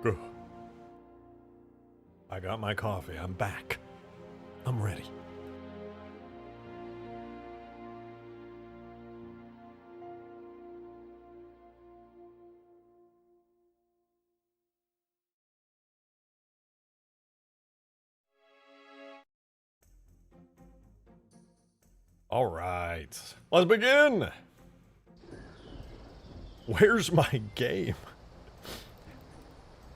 Good. I got my coffee. I'm back. I'm ready. All right, let's begin. Where's my game?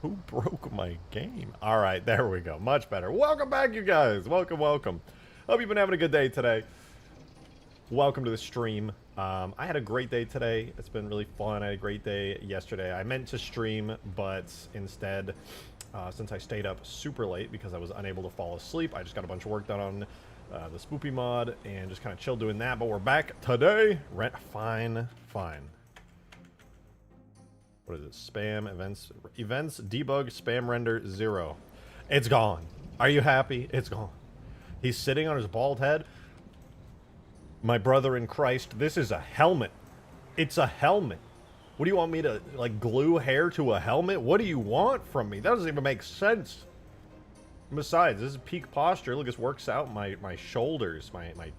Who broke my game? All right, there we go. Much better. Welcome back, you guys. Welcome, welcome. Hope you've been having a good day today. Welcome to the stream. I had a great day today. It's been really fun. I had a great day yesterday. I meant to stream, but instead, since I stayed up super late because I was unable to fall asleep, I just got a bunch of work done on the spoopy mod and just kind of chilled doing that. But we're back today. Fine. What is it? Spam events debug spam render 0. It's gone. Are you happy? It's gone. He's sitting on his bald head. My brother in Christ, this is a helmet. It's a helmet. What do you want me to, like, glue hair to a helmet? What do you want from me? That doesn't even make sense. Besides, this is peak posture. Look, this works out my shoulders. My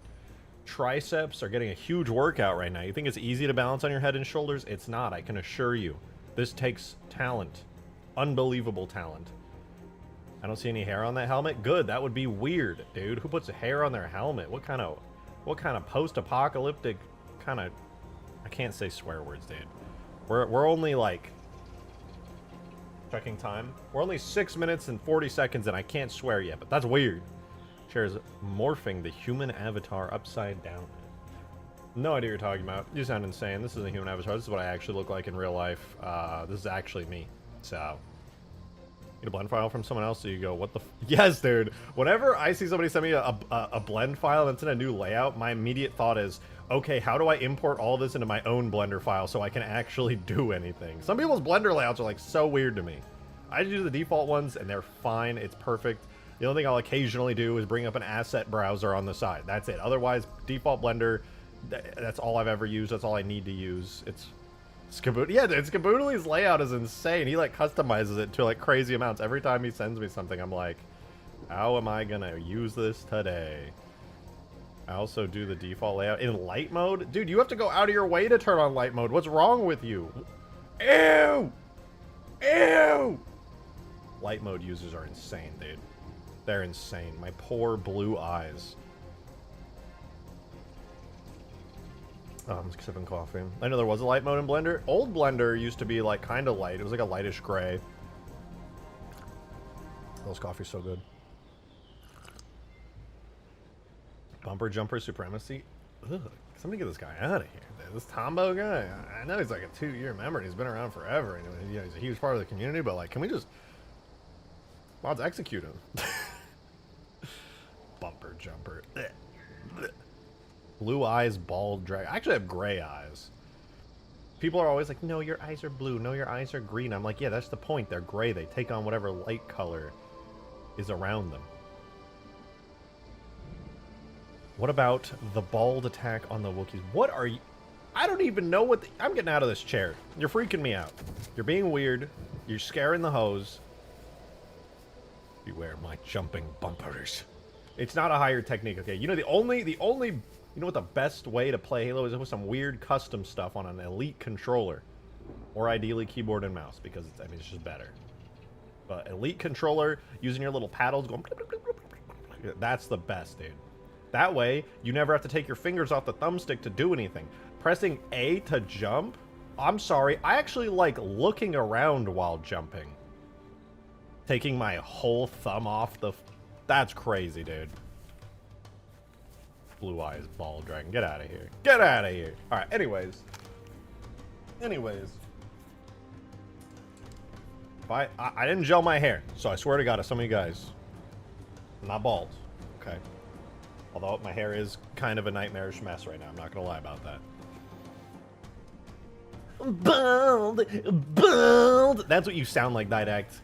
triceps are getting a huge workout right now. You think it's easy to balance on your head and shoulders? It's not, I can assure you. This takes talent. Unbelievable talent. I don't see any hair on that helmet. Good, that would be weird, dude. Who puts hair on their helmet? What kind of post-apocalyptic kind of... I can't say swear words, dude. We're only, like... Checking time. We're only 6 minutes and 40 seconds and I can't swear yet, but that's weird. Shares morphing the human avatar upside down. No idea what you're talking about. You sound insane. This isn't a human avatar. This is what I actually look like in real life. This is actually me. So... Get a blend file from someone else, so you go, what the yes, dude. Whenever I see somebody send me a blend file that's in a new layout, my immediate thought is, okay, how do I import all this into my own Blender file so I can actually do anything? Some people's Blender layouts are, like, so weird to me. I just use the default ones, and they're fine. It's perfect. The only thing I'll occasionally do is bring up an asset browser on the side. That's it. Otherwise, default Blender, that's all I've ever used. That's all I need to use. It's Skaboodley's layout is insane. He, like, customizes it to, like, crazy amounts. Every time he sends me something, I'm like, how am I gonna use this today? I also do the default layout in light mode. Dude, you have to go out of your way to turn on light mode. What's wrong with you? Ew! Ew! Light mode users are insane, dude. They're insane. My poor blue eyes. I'm sipping coffee. I know there was a light mode in Blender. Old Blender used to be, like, kind of light. It was like a lightish gray. Those coffee's so good. Bumper jumper supremacy. Ugh. Somebody get this guy out of here. This Tombo guy. I know he's like a 2-year member and he's been around forever. And, you know, he's a huge part of the community. But, like, can we just... Mods execute him. Bumper jumper. Blue eyes, bald drag. I actually have gray eyes. People are always like, no, your eyes are blue. No, your eyes are green. I'm like, yeah, that's the point. They're gray. They take on whatever light color is around them. What about the bald attack on the Wookiees? What are you... I don't even know what... I'm getting out of this chair. You're freaking me out. You're being weird. You're scaring the hose. Beware my jumping bumpers. It's not a higher technique, okay? You know, the only... You know what the best way to play Halo is with some weird custom stuff on an elite controller. Or ideally keyboard and mouse, because it's, I mean, it's just better. But elite controller, using your little paddles, going... That's the best, dude. That way, you never have to take your fingers off the thumbstick to do anything. Pressing A to jump? I'm sorry, I actually like looking around while jumping. Taking my whole thumb off the... That's crazy, dude. Blue eyes, bald dragon. Get out of here. Get out of here. Alright, anyways. If I didn't gel my hair, so I swear to God, if some of you guys... I'm not bald. Okay. Although my hair is kind of a nightmarish mess right now. I'm not gonna lie about that. Bald! That's what you sound like, Didact.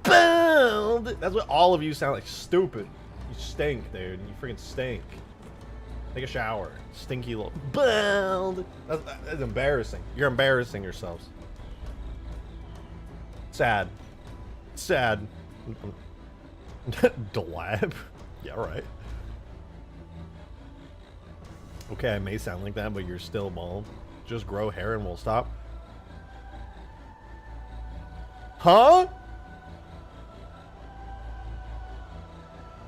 Bald! That's what all of you sound like. Stupid. You stink, dude. You freaking stink. Take a shower. Stinky little... Bald! That's embarrassing. You're embarrassing yourselves. Sad. sad. Delab? Yeah, right. Okay, I may sound like that, but you're still bald. Just grow hair and we'll stop. Huh?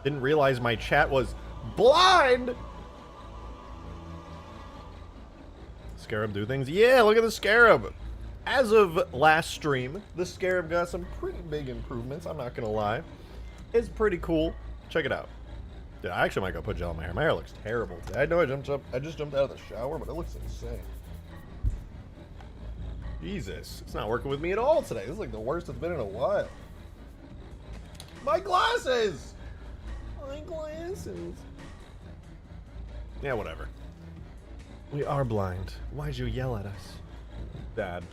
Didn't realize my chat was blind. Scarab do things? Yeah, look at the Scarab. As of last stream, the Scarab got some pretty big improvements, I'm not gonna lie. It's pretty cool. Check it out. Dude, I actually might go put gel in my hair. My hair looks terrible today. I know I just jumped out of the shower, but it looks insane. Jesus, it's not working with me at all today. This is like the worst it's been in a while. My glasses! My glasses. Yeah, whatever. We are blind. Why'd you yell at us? Dad.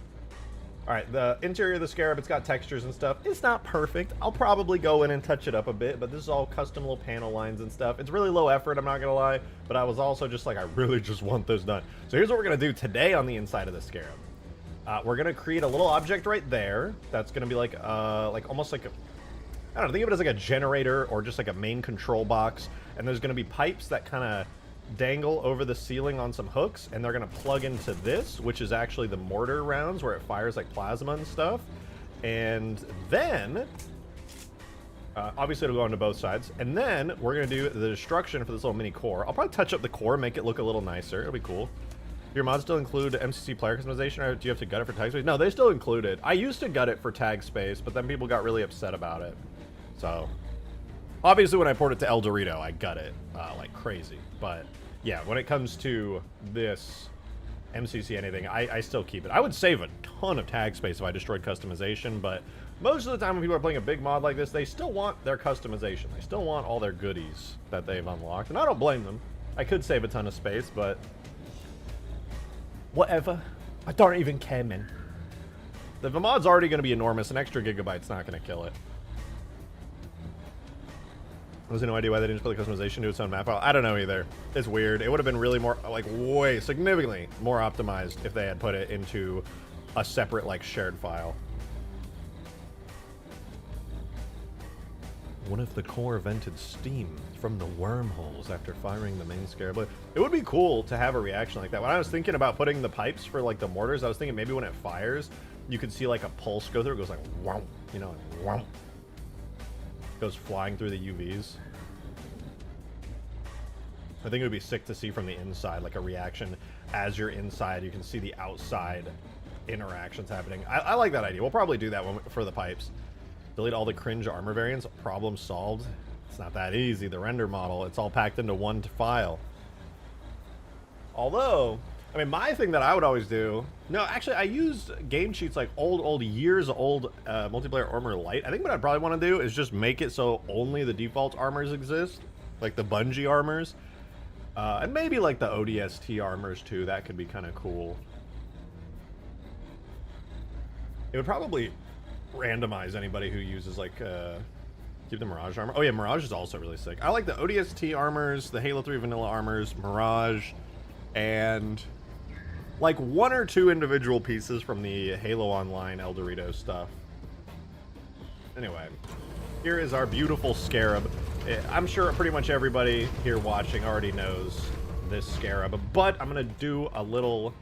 Alright, the interior of the Scarab, it's got textures and stuff. It's not perfect. I'll probably go in and touch it up a bit, but this is all custom little panel lines and stuff. It's really low effort, I'm not gonna lie, but I was also just like, I really just want this done. So here's what we're gonna do today on the inside of the Scarab. We're gonna create a little object right there. That's gonna be like almost like a, I don't know, think of it as like a generator or just like a main control box. And there's gonna be pipes that kind of dangle over the ceiling on some hooks, and they're gonna plug into this, which is actually the mortar rounds where it fires like plasma and stuff. And then obviously it'll go onto both sides, and then we're gonna do the destruction for this little mini core. I'll probably touch up the core, make it look a little nicer. It'll be cool. Do your mods still include MCC player customization, or do you have to gut it for tag space? No, they still include it. I used to gut it for tag space, but then people got really upset about it. So obviously when I port it to El Dorito, I gut it like crazy. But yeah, when it comes to this MCC anything, I still keep it. I would save a ton of tag space if I destroyed customization, but most of the time when people are playing a big mod like this, they still want their customization. They still want all their goodies that they've unlocked, and I don't blame them. I could save a ton of space, but whatever. I don't even care, man. The mod's already going to be enormous. An extra gigabyte's not going to kill it. I have no idea why they didn't just put the customization to its own map file. I don't know either. It's weird. It would have been really more, like, way significantly more optimized if they had put it into a separate, like, shared file. What if the core vented steam from the wormholes after firing the main Scarab? It would be cool to have a reaction like that. When I was thinking about putting the pipes for, like, the mortars, I was thinking maybe when it fires, you could see, like, a pulse go through. It goes like, wow, you know, wow. Goes flying through the UVs. I think it would be sick to see from the inside, like a reaction as you're inside. You can see the outside interactions happening. I like that idea. We'll probably do that one for the pipes. Delete all the cringe armor variants. Problem solved. It's not that easy. The render model, it's all packed into one file. Although, I mean, my thing that I would always do... No, actually, I used game cheats, like old years old multiplayer armor light. I think what I'd probably want to do is just make it so only the default armors exist. Like the Bungie armors. And maybe like the ODST armors too. That could be kind of cool. It would probably randomize anybody who uses like... keep the Mirage armor. Oh yeah, Mirage is also really sick. I like the ODST armors, the Halo 3 vanilla armors, Mirage, and like one or two individual pieces from the Halo Online El Dorito stuff. Anyway, here is our beautiful Scarab. I'm sure pretty much everybody here watching already knows this Scarab, but I'm gonna do a little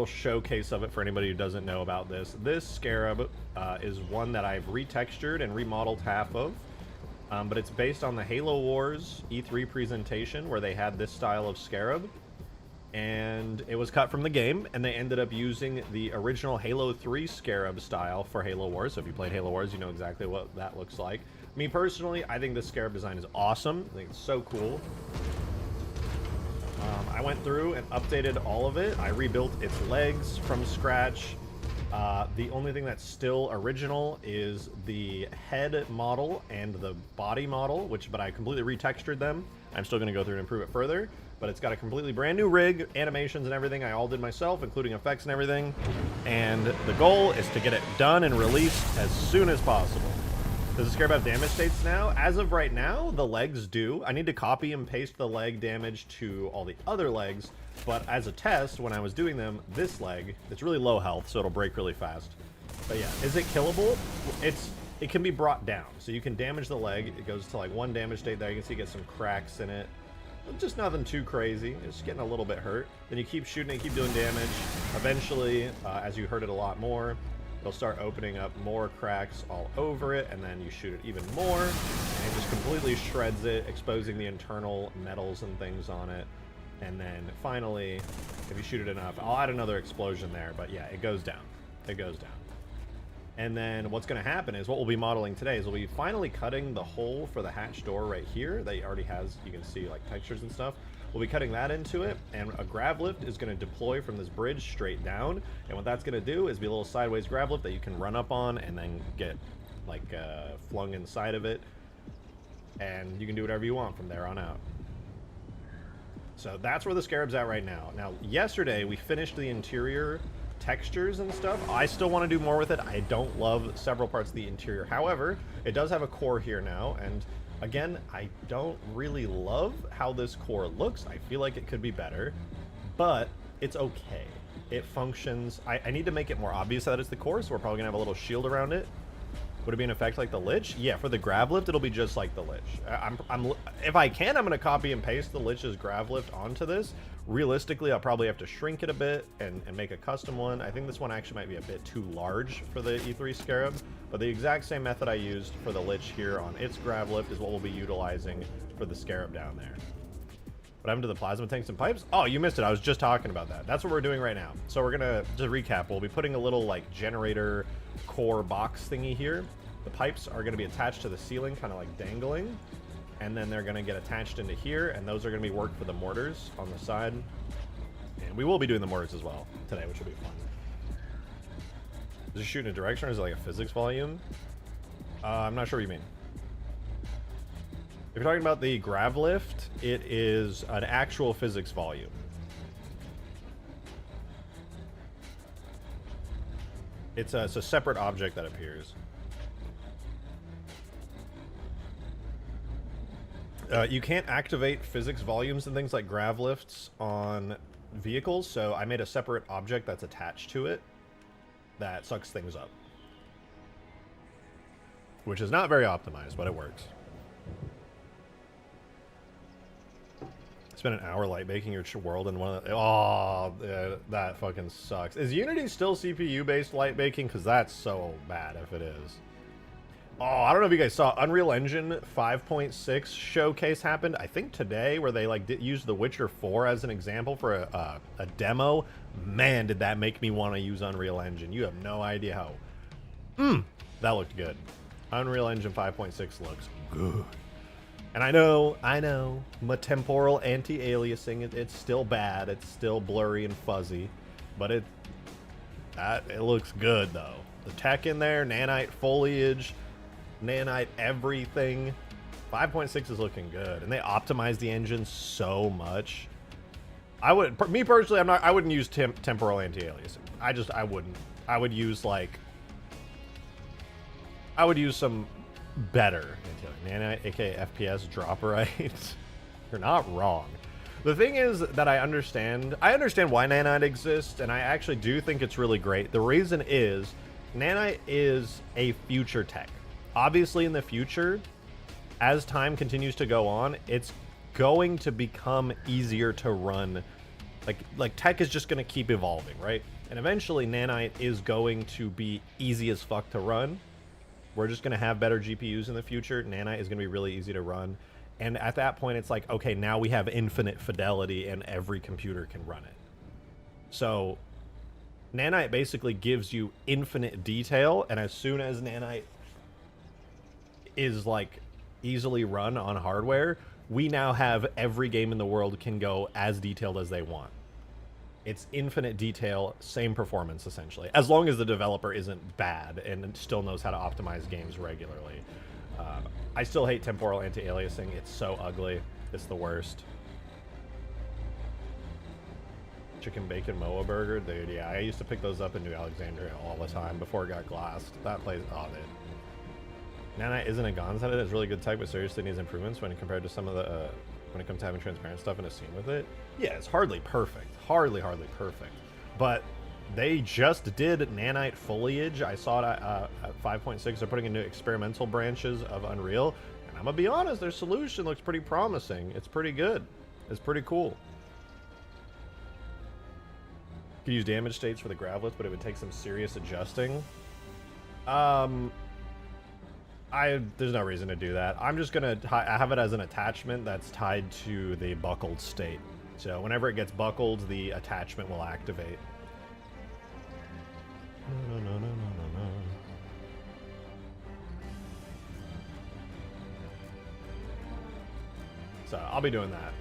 showcase of it for anybody who doesn't know about this. This Scarab is one that I've retextured and remodeled half of, but it's based on the Halo Wars E3 presentation where they had this style of Scarab. And it was cut from the game, and they ended up using the original Halo 3 Scarab style for Halo Wars. So if you played Halo Wars, you know exactly what that looks like. Me personally, I think this Scarab design is awesome. I think it's so cool. I went through and updated all of it. I rebuilt its legs from scratch. The only thing that's still original is the head model and the body model, but I completely retextured them. I'm still going to go through and improve it further. But it's got a completely brand new rig, animations and everything I all did myself, including effects and everything. And the goal is to get it done and released as soon as possible. Does the Scarab have damage states now? As of right now, the legs do. I need to copy and paste the leg damage to all the other legs. But as a test, when I was doing them, this leg, it's really low health, so it'll break really fast. But yeah, is it killable? it can be brought down. So you can damage the leg. It goes to like 1 damage state there. You can see it gets some cracks in it. Just nothing too crazy. It's just getting a little bit hurt. Then you keep shooting it, keep doing damage. Eventually, as you hurt it a lot more, it'll start opening up more cracks all over it, and then you shoot it even more, and it just completely shreds it, exposing the internal metals and things on it. And then finally, if you shoot it enough, I'll add another explosion there, but yeah, it goes down. It goes down. And then what's going to happen is what we'll be modeling today is we'll be finally cutting the hole for the hatch door right here that already has, you can see like textures and stuff. We'll be cutting that into it, and a grav lift is going to deploy from this bridge straight down. And what that's going to do is be a little sideways grav lift that you can run up on and then get like flung inside of it. And you can do whatever you want from there on out. So that's where the Scarab's at right now. Now, yesterday we finished the interior textures and stuff. I still want to do more with it. I don't love several parts of the interior. However, it does have a core here now, and again, I don't really love how this core looks. I feel like it could be better, but it's okay. It functions. I need to make it more obvious that it's the core, so we're probably gonna have a little shield around it. Would it be an effect like the Lich? Yeah, for the grav lift, it'll be just like the Lich. If I can, I'm gonna copy and paste the Lich's grav lift onto this. Realistically, I'll probably have to shrink it a bit and make a custom one. I think this one actually might be a bit too large for the E3 Scarab, but the exact same method I used for the Lich here on its grav lift is what we'll be utilizing for the Scarab down there. What happened to the plasma tanks and pipes? Oh, you missed it. I was just talking about that. That's what we're doing right now. So we're gonna, to recap, we'll be putting a little like generator core box thingy here. The pipes are gonna be attached to the ceiling, kind of like dangling. And then they're gonna get attached into here, and those are gonna be worked for the mortars on the side. And we will be doing the mortars as well today, which will be fun. Is it shooting a direction, or is it like a physics volume? I'm not sure what you mean. If you're talking about the grav lift, it is an actual physics volume. It's a separate object that appears. You can't activate physics volumes and things like grav lifts on vehicles, so I made a separate object that's attached to it that sucks things up. Which is not very optimized, but it works. Spend an hour light baking your world in one of the... Oh, that fucking sucks. Is Unity still CPU-based light baking? Because that's so bad if it is. Oh, I don't know if you guys saw Unreal Engine 5.6 showcase happened, I think today, where they like used The Witcher 4 as an example for a demo. Man, did that make me want to use Unreal Engine. You have no idea how... that looked good. Unreal Engine 5.6 looks good. And I know, my temporal anti-aliasing, it's still bad. It's still blurry and fuzzy, but it looks good though. The tech in there, nanite foliage, nanite everything. 5.6 is looking good, and they optimized the engine so much. Me personally, I wouldn't use temporal anti-aliasing. I wouldn't. I would use some better nanite, aka FPS drop right. You're not wrong. The thing is that I understand why nanite exists, and I actually do think it's really great. The reason is nanite is a future tech. Obviously in the future, as time continues to go on, it's going to become easier to run. Like tech is just going to keep evolving, right? And eventually nanite is going to be easy as fuck to run. We're just going to have better GPUs in the future. Nanite is going to be really easy to run. And at that point, it's like, okay, now we have infinite fidelity and every computer can run it. So nanite basically gives you infinite detail. And as soon as nanite is like easily run on hardware, we now have every game in the world can go as detailed as they want. It's infinite detail, same performance, essentially. As long as the developer isn't bad and still knows how to optimize games regularly. I still hate temporal anti-aliasing. It's so ugly. It's the worst. Chicken bacon Moa burger? Dude, yeah. I used to pick those up in New Alexandria all the time before it got glassed. That place, oh, dude. Nanite isn't a Gonz edit. It's really good tech, but seriously needs improvements when compared to some of the... when it comes to having transparent stuff in a scene with it. Yeah, it's hardly perfect. Hardly perfect. But They just did nanite foliage. I saw it at 5.6. They're putting into experimental branches of Unreal. And I'm going to be honest, their solution looks pretty promising. It's pretty good. It's pretty cool. Could use damage states for the gravlets, but it would take some serious adjusting. There's no reason to do that. I'm just gonna have it as an attachment that's tied to the buckled state. So whenever it gets buckled, the attachment will activate. So I'll be doing that.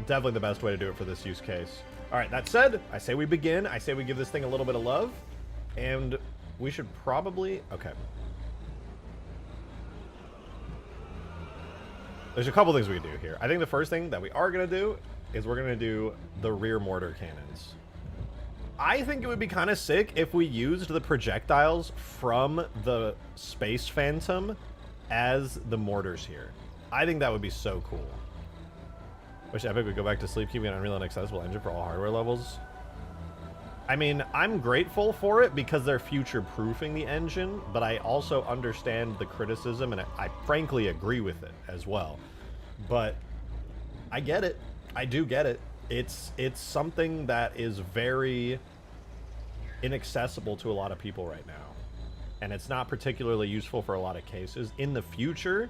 Definitely the best way to do it for this use case. All right, that said, I say we begin. I say we give this thing a little bit of love. And we should probably... Okay. There's a couple things we can do here. I think the first thing that we are going to do is we're going to do the rear mortar cannons. I think it would be kind of sick if we used the projectiles from the Space Phantom as the mortars here. I think that would be so cool. Wish Epic would go back to sleep keeping an Unreal and accessible engine for all hardware levels. I mean, I'm grateful for it because they're future-proofing the engine, but I also understand the criticism, and I frankly agree with it as well. But I get it. I do get it. It's something that is very inaccessible to a lot of people right now. And it's not particularly useful for a lot of cases. In the future,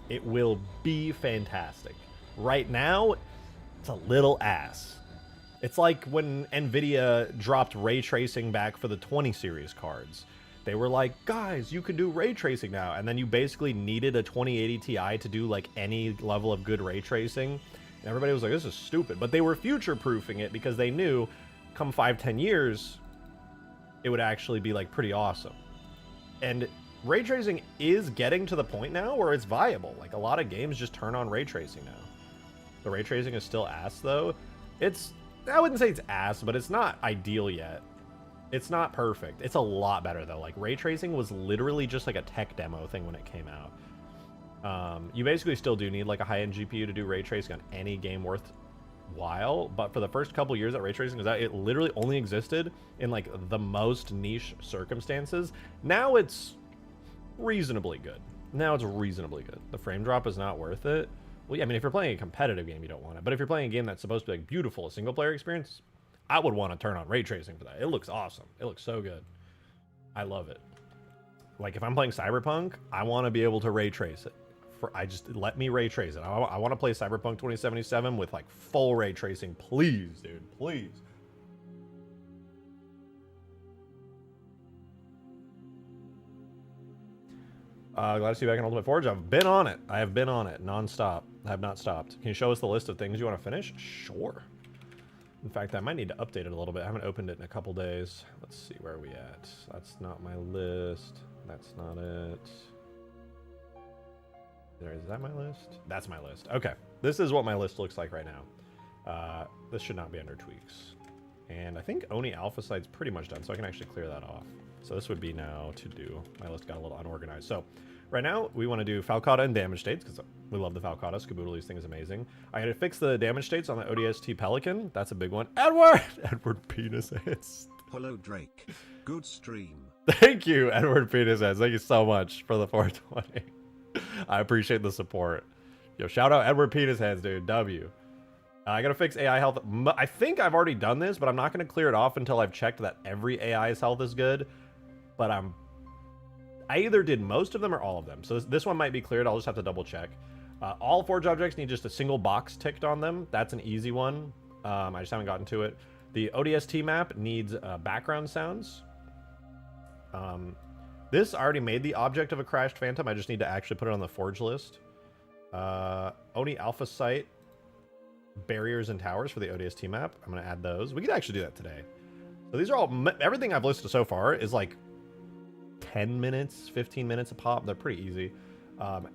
it will be fantastic. Right now, it's a little ass. It's like when NVIDIA dropped ray tracing back for the 20 series cards. They were like, guys, you can do ray tracing now. And then you basically needed a 2080 Ti to do like any level of good ray tracing. And everybody was like, this is stupid. But they were future-proofing it because they knew come 5-10 years, it would actually be like pretty awesome. And ray tracing is getting to the point now where it's viable. Like a lot of games just turn on ray tracing now. The ray tracing is still ass though. I wouldn't say it's ass, but it's not ideal yet. It's not perfect. It's a lot better though. Like ray tracing was literally just like a tech demo thing when it came out. You basically still do need like a high-end GPU to do ray tracing on any game worthwhile, but for the first couple years that ray tracing was out, it literally only existed in like the most niche circumstances. Now it's reasonably good. The frame drop is not worth it. Well, yeah, I mean, if you're playing a competitive game, you don't want it. But if you're playing a game that's supposed to be like beautiful, a single-player experience, I would want to turn on ray tracing for that. It looks awesome. It looks so good. I love it. Like, if I'm playing Cyberpunk, I want to be able to ray trace it. Let me ray trace it. I want to play Cyberpunk 2077 with, like, full ray tracing. Please, dude. Please. Glad to see you back in Ultimate Forge. I've been on it. I have been on it non-stop. I have not stopped. Can you show us the list of things you want to finish? Sure. In fact, I might need to update it a little bit. I haven't opened it in a couple days. Let's see, where are we at? That's not my list. That's not it. Is that my list? That's my list. Okay. This is what my list looks like right now. This should not be under tweaks. And I think Oni Alpha Site's pretty much done, so I can actually clear that off. So this would be now to do. My list got a little unorganized. So right now, we want to do Falcata and damage states, because we love the Falcata. Scaboodle, thing is amazing. I had to fix the damage states on the ODST Pelican. That's a big one. Edward! Edward Penis Heads. Hello, Drake. Good stream. Thank you, Edward Penis Heads. Thank you so much for the 420. I appreciate the support. Yo, shout out Edward Penis Heads, dude. W. I gotta fix AI health. I think I've already done this, but I'm not gonna clear it off until I've checked that every AI's health is good. But I either did most of them or all of them. So this one might be cleared. I'll just have to double check. All Forge objects need just a single box ticked on them. That's an easy one. I just haven't gotten to it. The ODST map needs background sounds. This I already made the object of a crashed phantom. I just need to actually put it on the Forge list. Oni Alpha Site barriers and towers for the ODST map. I'm going to add those. We could actually do that today. So these are all, everything I've listed so far is like 10 minutes, 15 minutes a pop. They're pretty easy.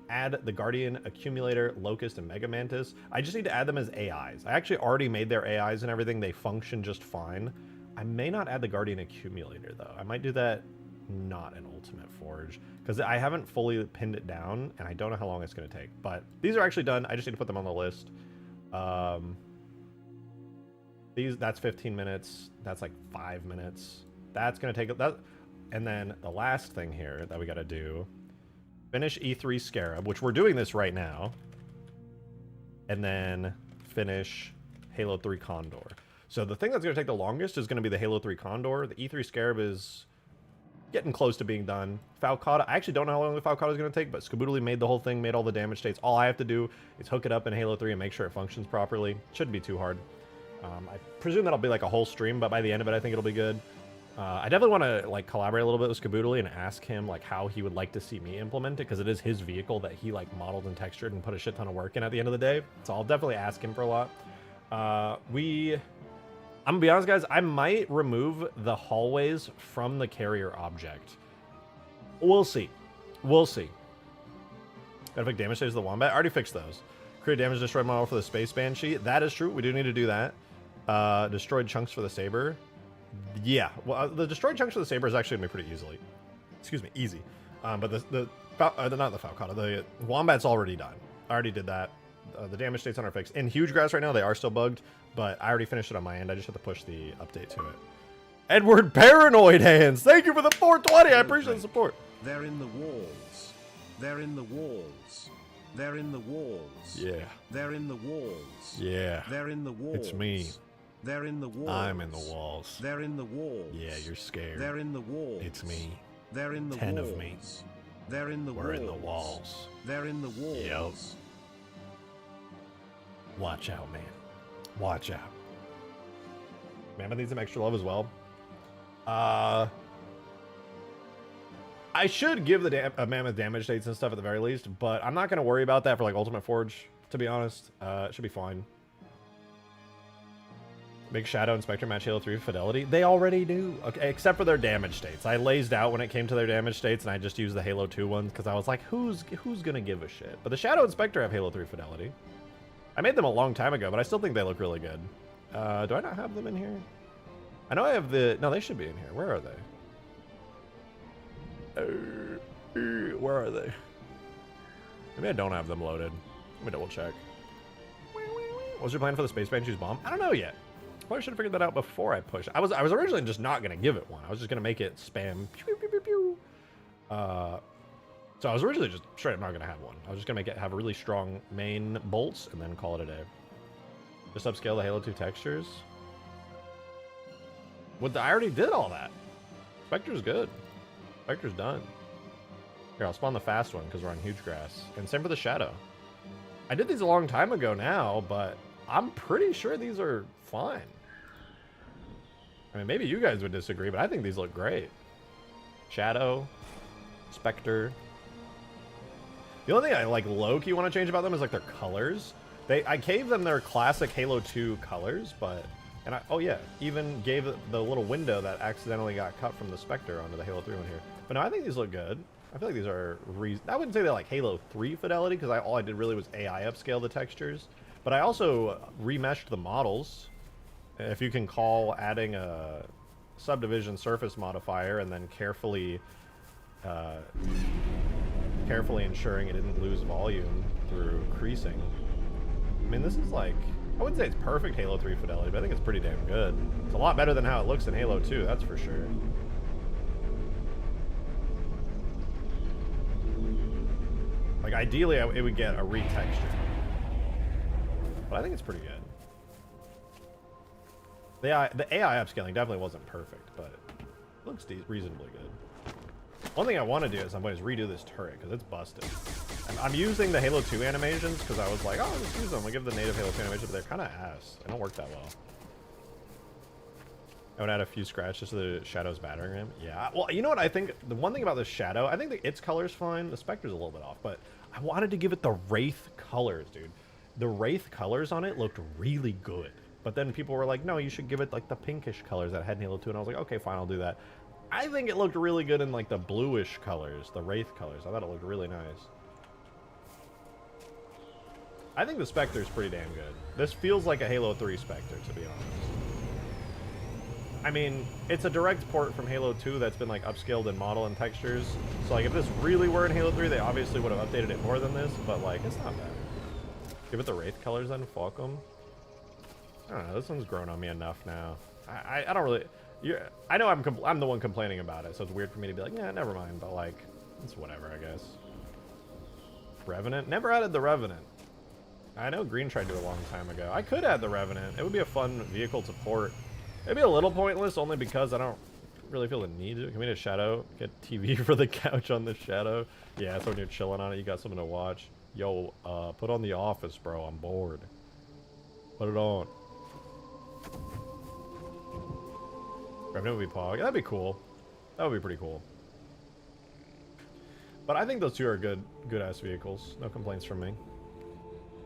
Add the Guardian, Accumulator, Locust, and Mega Mantis. I just need to add them as AIs. I actually already made their AIs and everything. They function just fine. I may not add the Guardian Accumulator, though. I might do that not in Ultimate Forge, because I haven't fully pinned it down, and I don't know how long it's going to take. But these are actually done. I just need to put them on the list. That's 15 minutes. That's like 5 minutes. That's gonna take that. And then the last thing here that we gotta do, finish E3 Scarab, which we're doing this right now. And then finish Halo 3 Condor. So the thing that's gonna take the longest is gonna be the Halo 3 Condor. The E3 Scarab is getting close to being done. Falcata, I actually don't know how long the Falcata is going to take, but Skaboodly made the whole thing, made all the damage states. All I have to do is hook it up in Halo 3 and make sure it functions properly. Shouldn't be too hard. I presume that'll be like a whole stream, but by the end of it, I think it'll be good. I definitely want to like collaborate a little bit with Skaboodly and ask him like how he would like to see me implement it, because it is his vehicle that he like modeled and textured and put a shit ton of work in at the end of the day. So I'll definitely ask him for a lot. I'm gonna be honest, guys, I might remove the hallways from the carrier object. We'll see. We'll see. Gotta fix damage stages of the Wombat. I already fixed those. Create damage destroyed model for the Space Banshee. That is true. We do need to do that. Destroyed chunks for the Saber. Yeah. Well, the destroyed chunks for the Saber is actually gonna be pretty easily. Excuse me, easy. But not the Falcata. The Wombat's already done. I already did that. The damage states on our fix. In Huge Grass right now, they are still bugged, but I already finished it on my end. I just have to push the update to it. Edward Paranoid Hands, thank you for the 420. I appreciate the support. They're in the walls. They're in the walls. They're in the walls. Yeah. They're in the walls. Yeah. They're in the walls. It's me. They're in the walls. I'm in the walls. They're in the walls. Yeah, you're scared. They're in the walls. It's me. They're in the 10 walls. of me. They're in the walls. We're in the walls. They're in the walls. Yep. Watch out, man. Watch out. Mammoth needs some extra love as well. I should give the Mammoth damage states and stuff at the very least, but I'm not going to worry about that for like Ultimate Forge, to be honest. It should be fine. Make Shadow and Spectre match Halo 3 Fidelity. They already do. Okay, except for their damage states. I lazed out when it came to their damage states, and I just used the Halo 2 ones because I was like, who's going to give a shit? But the Shadow and Spectre have Halo 3 Fidelity. I made them a long time ago, but I still think they look really good. Do I not have them in here? I know I have the... No, they should be in here. Where are they? Where are they? Maybe I don't have them loaded. Let me double check. What's your plan for the Space Banshee's bomb? I don't know yet. Probably should have figured that out before I pushed. I was originally just not going to give it one. I was just going to make it spam. Pew, pew, pew, pew. So I was originally just straight up not going to have one. I was just going to have a really strong main bolts and then call it a day. Just upscale the Halo 2 textures. I already did all that. Spectre's good. Spectre's done. Here, I'll spawn the fast one because we're on Huge Grass. And same for the Shadow. I did these a long time ago now, but I'm pretty sure these are fine. I mean, maybe you guys would disagree, but I think these look great. Shadow, Spectre. The only thing I like low-key want to change about them is like their colors. I gave them their classic Halo 2 colors, but... And oh yeah, even gave the little window that accidentally got cut from the Spectre onto the Halo 3 one here. But no, I think these look good. I feel like these are... I wouldn't say they're like Halo 3 fidelity, because all I did really was AI upscale the textures. But I also remeshed the models. If you can call adding a subdivision surface modifier and then carefully ensuring it didn't lose volume through creasing. I mean, this is like... I wouldn't say it's perfect Halo 3 fidelity, but I think it's pretty damn good. It's a lot better than how it looks in Halo 2, that's for sure. Like, ideally, it would get a retexture. But I think it's pretty good. The AI upscaling definitely wasn't perfect, but it looks reasonably good. One thing I want to do at some point is redo this turret, because it's busted. I'm using the Halo 2 animations, because I was like, oh, let's use them. We'll give the native Halo 2 animations, but they're kind of ass. They don't work that well. I would add a few scratches to the Shadow's battering ram. Yeah, well, you know what I think? The one thing about the Shadow, I think that its color's fine. The Spectre's a little bit off, but I wanted to give it the Wraith colors, dude. The Wraith colors on it looked really good. But then people were like, no, you should give it like the pinkish colors that I had in Halo 2. And I was like, okay, fine, I'll do that. I think it looked really good in like the bluish colors, the Wraith colors. I thought it looked really nice. I think the Spectre's pretty damn good. This feels like a Halo 3 Spectre, to be honest. I mean, it's a direct port from Halo 2 that's been like upscaled in model and textures. So like if this really were in Halo 3, they obviously would have updated it more than this, but like it's not bad. Give it the Wraith colors then, fuck them. don't know. This one's grown on me enough now. I don't really... I know I'm the one complaining about it, so it's weird for me to be like, yeah, never mind. But, like, it's whatever, I guess. Revenant? Never added the Revenant. I know Green tried to a long time ago. I could add the Revenant. It would be a fun vehicle to port. It'd be a little pointless, only because I don't really feel the need to. Can we get a Shadow? Get TV for the couch on the Shadow? Yeah, so when you're chilling on it, you got something to watch. Yo, put on The Office, bro. I'm bored. Put it on. Revenant would be Pog. That'd be cool. That would be pretty cool. But I think those two are good-ass vehicles. No complaints from me.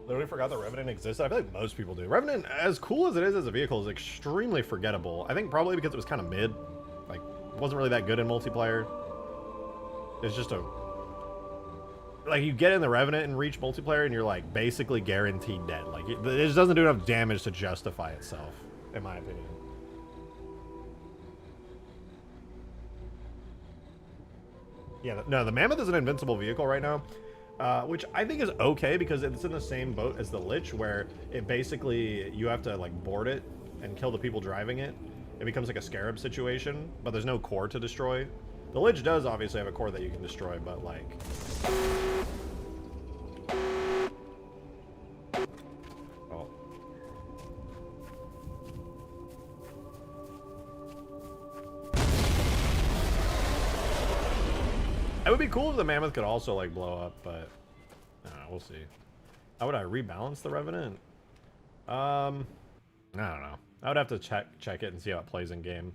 Literally forgot that Revenant existed. I feel like most people do. Revenant, as cool as it is as a vehicle, is extremely forgettable. I think probably because it was kind of mid. Like, it wasn't really that good in multiplayer. It's just a... Like, you get in the Revenant and reach multiplayer, and you're, like, basically guaranteed dead. Like, it just doesn't do enough damage to justify itself, in my opinion. Yeah, no, the Mammoth is an invincible vehicle right now. Which I think is okay because it's in the same boat as the Lich, where it basically, you have to like board it and kill the people driving it. It becomes like a Scarab situation, but there's no core to destroy. The Lich does obviously have a core that you can destroy, but like... Oh. It would be cool if the Mammoth could also, like, blow up, but... I don't know, we'll see. How would I rebalance the Revenant? I don't know. I would have to check it and see how it plays in game.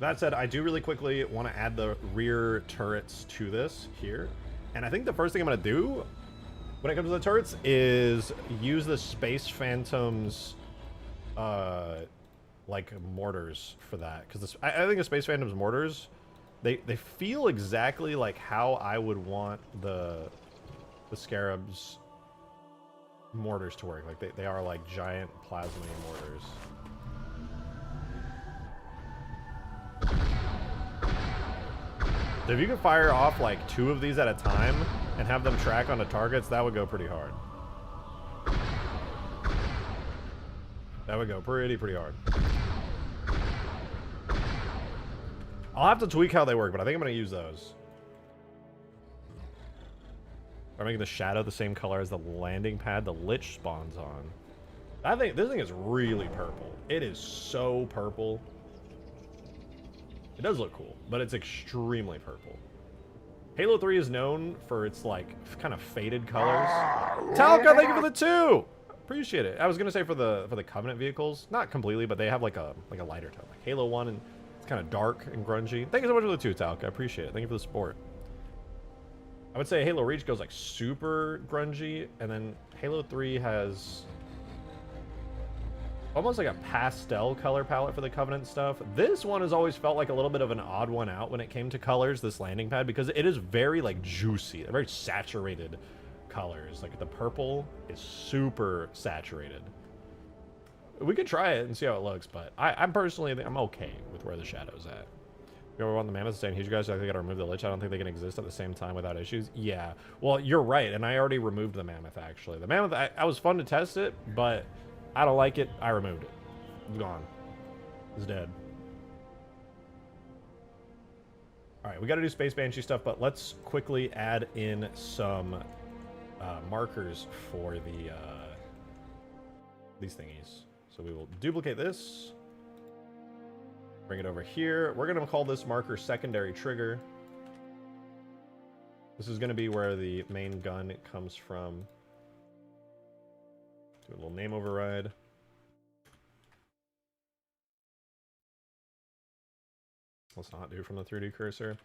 That said, I do really quickly want to add the rear turrets to this here. And I think the first thing I'm going to do when it comes to the turrets is use the Space Phantoms, like, mortars for that. Because I think the Space Phantoms mortars... They feel exactly like how I would want the Scarab's mortars to work. Like they are like giant plasma mortars. So if you could fire off like 2 of these at a time and have them track onto targets, that would go pretty hard. That would go pretty hard. I'll have to tweak how they work, but I think I'm going to use those. Or making the Shadow the same color as the landing pad the Lich spawns on. I think this thing is really purple. It is so purple. It does look cool, but it's extremely purple. Halo 3 is known for its, like, kind of faded colors. Talca, thank you for the 2! Appreciate it. I was going to say for the Covenant vehicles, not completely, but they have, like, a lighter tone. Like Halo 1 and... kind of dark and grungy. Thank you so much for the 2, Talc. I appreciate it. Thank you for the support. I would say Halo Reach goes like super grungy, and then Halo 3 has almost like a pastel color palette for the Covenant stuff. This one has always felt like a little bit of an odd one out when it came to colors, this landing pad, because it is very like juicy, very saturated colors. Like the purple is super saturated. We could try it and see how it looks, but I'm personally, I'm okay with where the Shadow's at. You ever want the Mammoth staying huge, guys? I think I gotta remove the Lich. I don't think they can exist at the same time without issues. Yeah. Well, you're right, and I already removed the Mammoth, actually. The Mammoth, I was fun to test it, but I don't like it. I removed it. It's gone. It's dead. Alright, we gotta do Space Banshee stuff, but let's quickly add in some markers for the these thingies. So we will duplicate this, bring it over here. We're going to call this marker secondary trigger. This is going to be where the main gun comes from. Do a little name override. Let's not do it from the 3D cursor.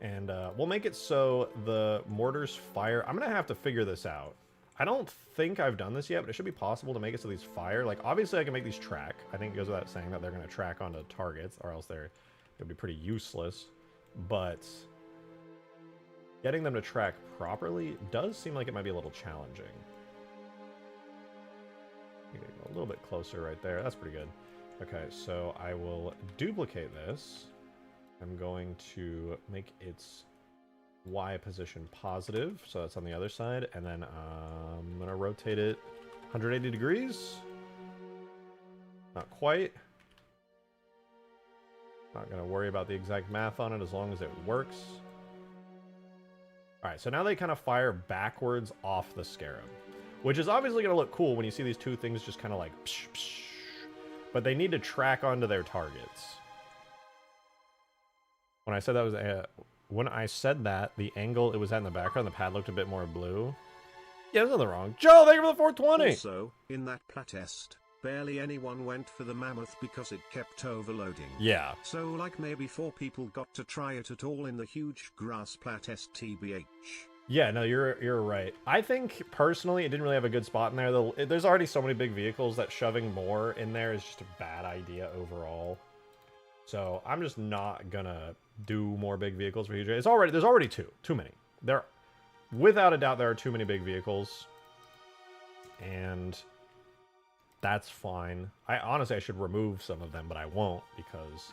And we'll make it so the mortars fire. I'm going to have to figure this out. I don't think I've done this yet, but it should be possible to make it so these fire. Like, obviously I can make these track. I think it goes without saying that they're going to track onto targets, or else they're going to be pretty useless. But getting them to track properly does seem like it might be a little challenging. A little bit closer right there. That's pretty good. Okay, so I will duplicate this. I'm going to make its Y position positive, so that's on the other side, and then I'm gonna rotate it 180 degrees. Not quite. Not going to worry about the exact math on it as long as it works. Alright, so now they kind of fire backwards off the Scarab. Which is obviously going to look cool when you see these two things just kind of like... Psh, psh, but they need to track onto their targets. When I said that was... when I said that, the angle it was at in the background, the pad looked a bit more blue. Yeah, there's nothing wrong. Joe, thank you for the 420! Also, in that playtest, barely anyone went for the mammoth because it kept overloading. Yeah. So like maybe 4 people got to try it at all in the huge grass playtest TBH. Yeah, no, you're right. I think, personally, it didn't really have a good spot in there. There's already so many big vehicles that shoving more in there is just a bad idea overall. So, I'm just not gonna do more big vehicles for huge. There's already too many. Without a doubt, there are too many big vehicles. And that's fine. Honestly, I should remove some of them, but I won't because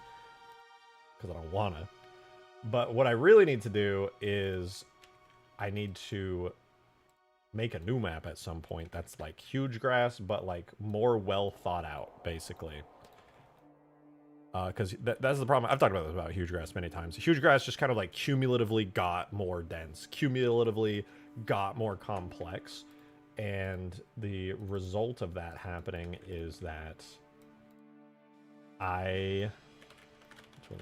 I don't wanna. But what I really need to do is I need to make a new map at some point that's like huge grass, but like more well thought out, basically. Because that's the problem. I've talked about this about huge grass many times. Huge grass just kind of like cumulatively got more dense, cumulatively got more complex. And the result of that happening is that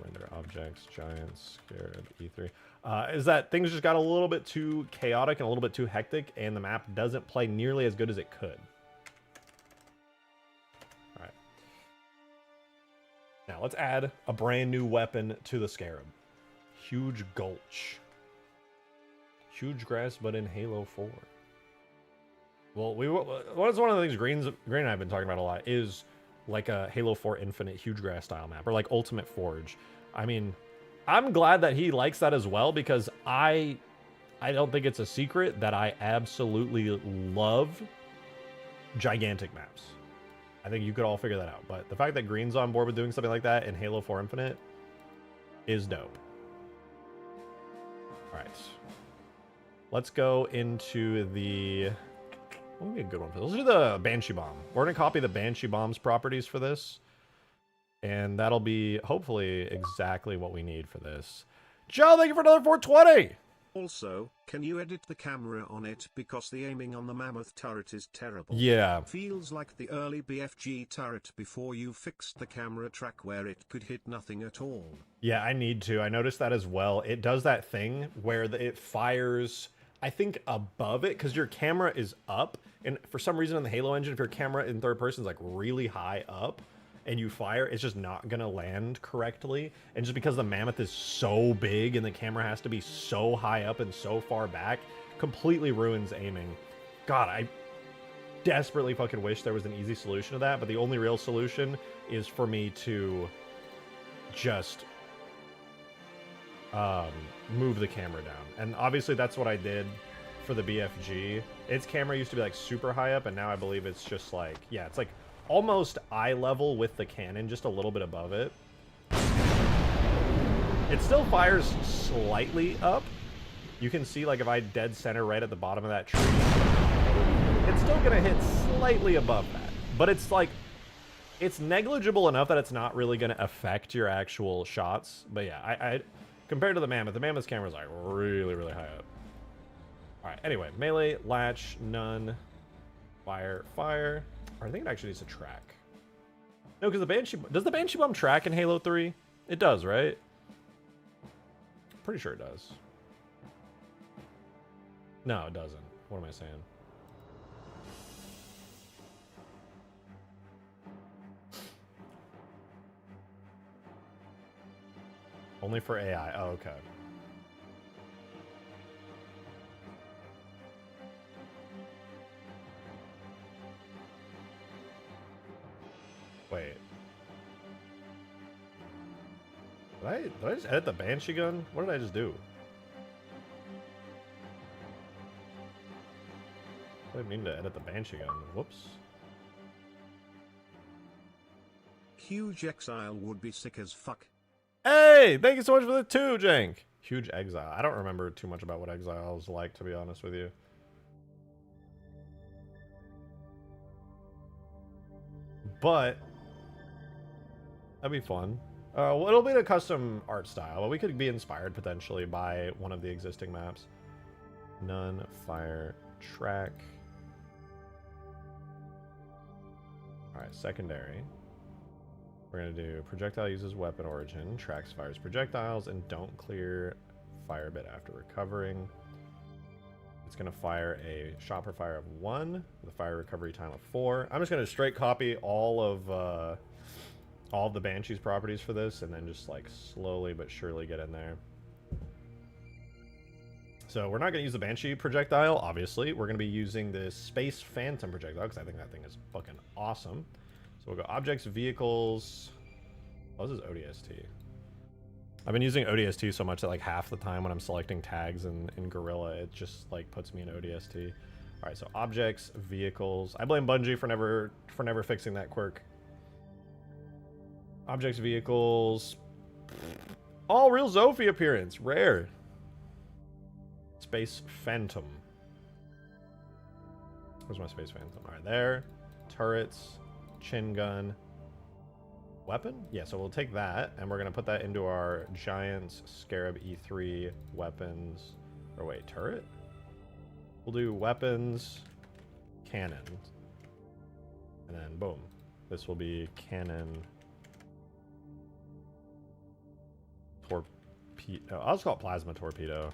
render objects, giants, Scarab, E3. Is that things just got a little bit too chaotic and a little bit too hectic, and the map doesn't play nearly as good as it could. Alright. Now, let's add a brand new weapon to the Scarab. Huge Gulch. Huge grass, but in Halo 4. Well, what's one of the things Green and I have been talking about a lot is like a Halo 4 Infinite huge grass style map, or like Ultimate Forge. I mean, I'm glad that he likes that as well, because I don't think it's a secret that I absolutely love gigantic maps. I think you could all figure that out. But the fact that Green's on board with doing something like that in Halo 4 Infinite is dope. All right. Let's go into the... What would be a good one for this? Let's do the Banshee Bomb. We're going to copy the Banshee Bomb's properties for this. And that'll be, hopefully, exactly what we need for this. Joe, thank you for another 420! Also, can you edit the camera on it, because the aiming on the mammoth turret is terrible. Yeah. Feels like the early BFG turret before you fixed the camera track where it could hit nothing at all. Yeah, I need to. I noticed that as well. It does that thing where it fires... I think above it, because your camera is up, and for some reason in the Halo engine, if your camera in third person is like really high up and you fire, it's just not gonna land correctly. And just because the mammoth is so big and the camera has to be so high up and so far back, completely ruins aiming. God, I desperately fucking wish there was an easy solution to that, but the only real solution is for me to just move the camera down. And obviously that's what I did for the BFG. Its camera used to be like super high up, and now I believe it's just like, yeah, it's like almost eye level with the cannon, just a little bit above it. It still fires slightly up. You can see, like, if I dead center right at the bottom of that tree, it's still gonna hit slightly above that. But it's like, it's negligible enough that it's not really gonna affect your actual shots. But yeah, compared to the Mammoth's camera is like really, really high up. Alright, anyway, melee, latch, none, fire, fire. I think it actually needs to track. No, because the Banshee... Does the Banshee Bomb track in Halo 3? It does, right? Pretty sure it does. No, it doesn't. What am I saying? Only for AI. Oh, okay. Wait. Did I just edit the Banshee gun? What did I just do? I didn't mean to edit the Banshee gun. Whoops. Huge exile would be sick as fuck. Hey! Thank you so much for the 2, Jank! Huge exile. I don't remember too much about what exile was like, to be honest with you. But That'd be fun. Well, it'll be a custom art style, but we could be inspired potentially by one of the existing maps. None, fire, track. Alright, secondary. We're going to do projectile uses weapon origin, tracks fires projectiles, and don't clear fire bit after recovering. It's going to fire a shot per fire of 1 with a fire recovery time of 4. I'm just going to straight copy all of the Banshee's properties for this, and then just like slowly but surely get in there. So we're not going to use the Banshee projectile, obviously. We're going to be using this Space Phantom projectile, because I think that thing is fucking awesome. So we'll go objects, vehicles. Oh, this is ODST. I've been using ODST so much that like half the time when I'm selecting tags in Gorilla, it just like puts me in ODST. All right, so objects, vehicles. I blame Bungie for never fixing that quirk. Objects, vehicles. All real Zophie appearance, rare. Space Phantom. Where's my Space Phantom? All right, there. Turrets, chin gun. Weapon? Yeah, so we'll take that, and we're going to put that into our Giants Scarab E3 weapons. Or wait, turret? We'll do weapons, cannon. And then, boom. This will be cannon, torpedo. I'll just call it plasma torpedo.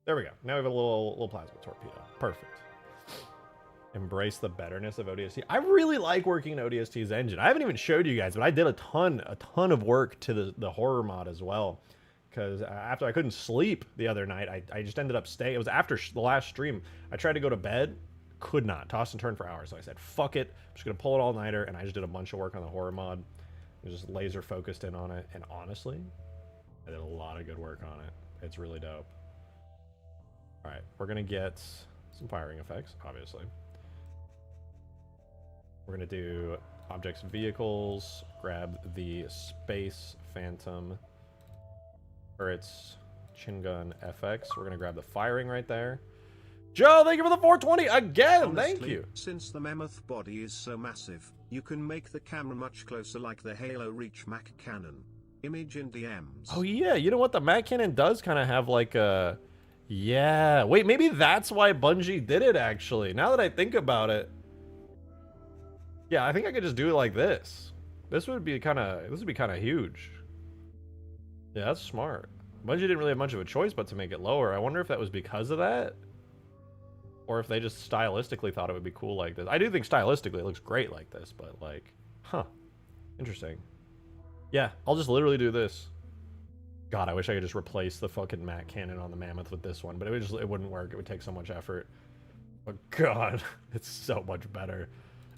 There we go. Now we have a little plasma torpedo. Perfect. Embrace the betterness of ODST. I really like working in ODST's engine. I haven't even showed you guys, but I did a ton of work to the horror mod as well. Because after I couldn't sleep the other night, I just ended up staying. It was after the last stream. I tried to go to bed, could not. Toss and turn for hours. So I said, fuck it. I'm just going to pull it all-nighter, and I just did a bunch of work on the horror mod. I was just laser focused in on it. And honestly, I did a lot of good work on it. It's really dope. All right, we're going to get some firing effects, obviously. We're going to do objects, vehicles, grab the Space Phantom, turrets, chin gun, FX. We're going to grab the firing right there. Joe, thank you for the 420 again. Honestly, thank you. Since the mammoth body is so massive, you can make the camera much closer like the Halo Reach Mac Cannon. Image in DMs. Oh, yeah. You know what? The Mac Cannon does kind of have like a... Yeah. Wait, maybe that's why Bungie did it, actually. Now that I think about it. Yeah, I think I could just do it like this. This would be kind of huge. Yeah, that's smart. Bungie didn't really have much of a choice but to make it lower. I wonder if that was because of that, or if they just stylistically thought it would be cool like this. I do think stylistically it looks great like this, but like, huh, interesting. Yeah, I'll just literally do this. God, I wish I could just replace the fucking Mac Cannon on the Mammoth with this one, but it wouldn't work. It would take so much effort. But God, it's so much better.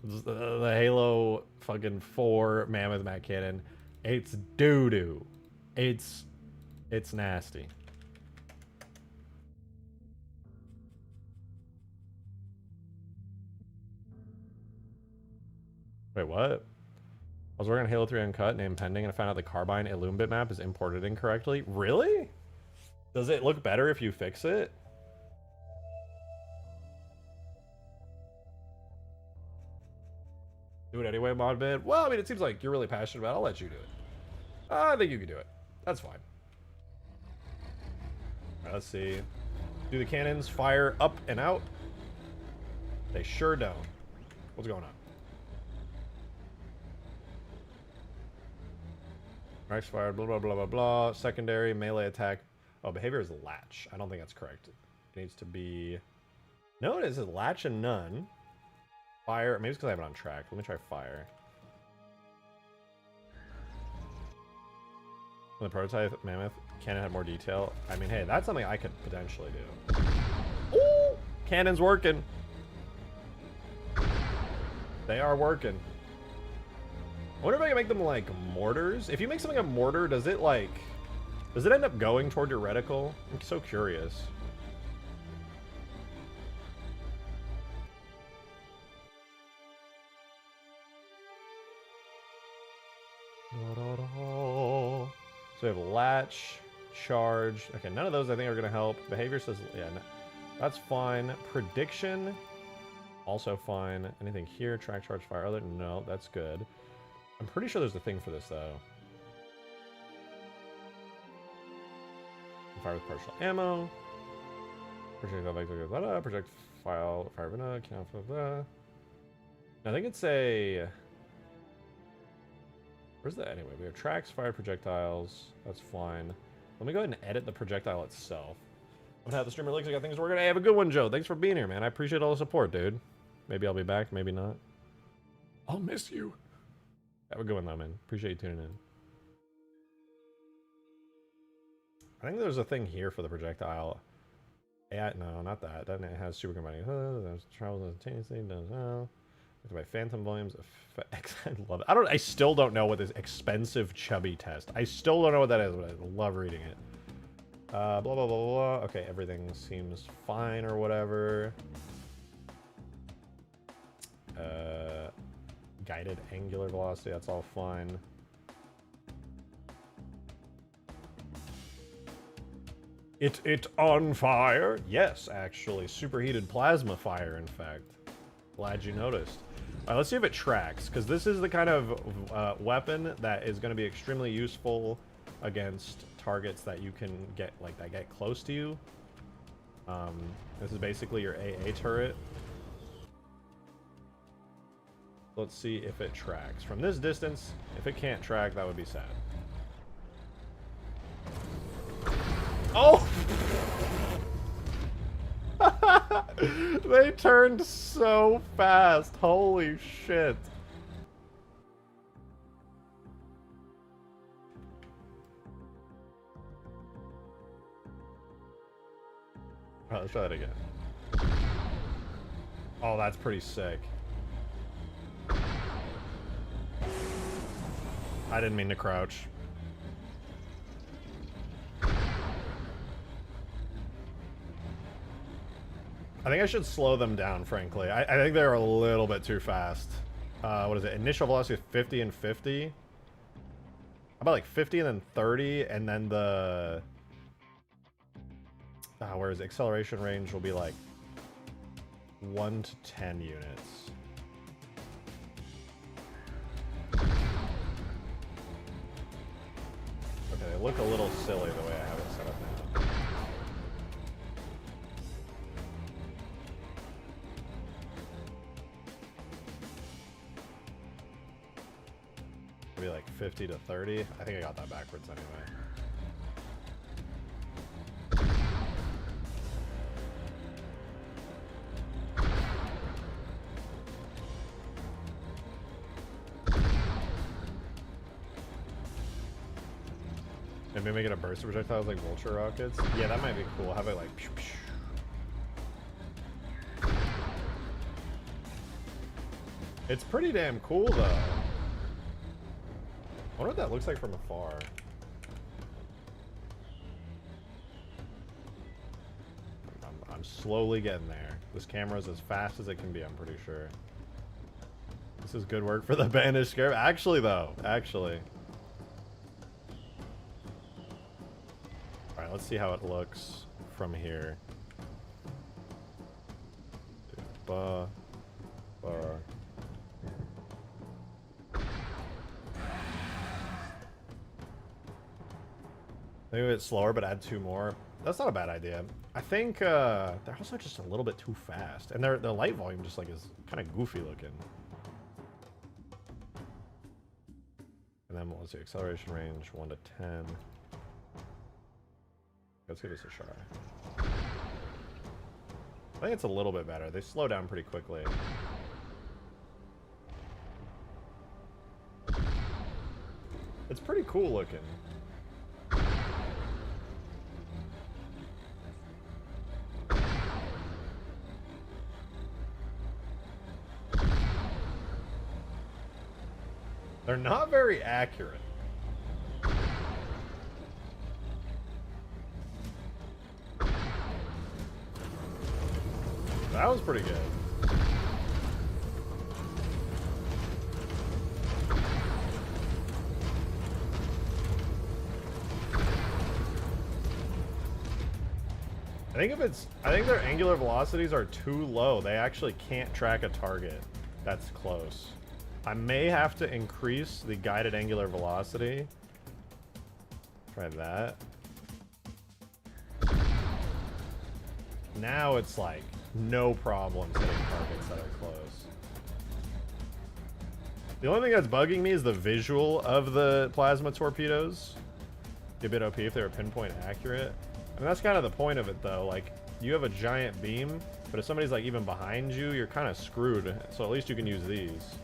The Halo fucking 4 Mammoth Mac Cannon, it's doo-doo. It's nasty. Wait, what? I was working on Halo 3 Uncut, name pending, and I found out the Carbine Illumbit map is imported incorrectly. Really? Does it look better if you fix it? Do it anyway, Modbid? Well, I mean, it seems like you're really passionate about it. I'll let you do it. I think you can do it. That's fine. All right, let's see. Do the cannons fire up and out? They sure don't. What's going on? Max fired, blah, blah, blah, blah, blah. Secondary, melee attack. Oh, behavior is latch. I don't think that's correct. It needs to be... No, it is latch and none. Fire. Maybe it's because I have it on track. Let me try fire. The prototype Mammoth cannon had more detail. I mean, hey, that's something I could potentially do. Ooh! Cannon's working. They are working. I wonder if I can make them like mortars. If you make something a mortar, does it end up going toward your reticle? I'm so curious. So we have latch, charge. Okay, none of those I think are going to help. Behavior says, yeah, no, that's fine. Prediction, also fine. Anything here? Track, charge, fire, other? No, that's good. I'm pretty sure there's a thing for this, though. Fire with partial ammo. Projectile vector, blah, blah, projectile, fire vanilla, count, blah, blah. I think it's a... Where's that anyway? We have tracks, fire projectiles. That's fine. Let me go ahead and edit the projectile itself. I'm gonna have the streamer links. I got things working. Hey, have a good one, Joe. Thanks for being here, man. I appreciate all the support, dude. Maybe I'll be back, maybe not. I'll miss you. Have a good one, though, man. Appreciate you tuning in. I think there's a thing here for the projectile. Yeah, no, not that. Then it has super combining. Travels instantaneously. Does well. By phantom volumes. I love it. I still don't know what this expensive chubby test. I still don't know what that is, but I love reading it. Blah blah blah blah blah. Okay, everything seems fine or whatever. Guided angular velocity. That's all fine. It on fire? Yes, actually. Superheated plasma fire, in fact. Glad you noticed. Alright, let's see if it tracks, because this is the kind of weapon that is going to be extremely useful against targets that you can get, like, that get close to you. This is basically your AA turret. Let's see if it tracks. From this distance, if it can't track, that would be sad. Oh! They turned so fast. Holy shit. Alright, let's try that again. Oh, that's pretty sick. I didn't mean to crouch. I think I should slow them down, frankly. I think they're a little bit too fast. What is it? Initial velocity is 50 and 50. How about like 50 and then 30, and then the... whereas acceleration range will be like 1 to 10 units. Okay, they look a little silly the way I have it set up now. Maybe like 50 to 30. I think I got that backwards anyway. Maybe make it a burst of projectiles like vulture rockets. Yeah, that might be cool. Have it like pew, pew. It's pretty damn cool though. I wonder what that looks like from afar. I'm slowly getting there. This camera's as fast as it can be, I'm pretty sure. This is good work for the banished Scarab. Actually though, actually. Alright, let's see how it looks from here. Maybe a bit slower, but add 2 more. That's not a bad idea. I think they're also just a little bit too fast, and their light volume just like is kind of goofy looking. And then let's see, acceleration range 1 to 10. Let's give this a try. I think it's a little bit better. They slow down pretty quickly. It's pretty cool looking. They're not very accurate. That was pretty good. I think their angular velocities are too low. They actually can't track a target that's close. I may have to increase the guided angular velocity. Try that. Now it's like no problems hitting targets that are close. The only thing that's bugging me is the visual of the plasma torpedoes. Be a bit OP if they were pinpoint accurate. I mean, that's kind of the point of it, though. Like, you have a giant beam, but if somebody's like even behind you, you're kind of screwed. So at least you can use these.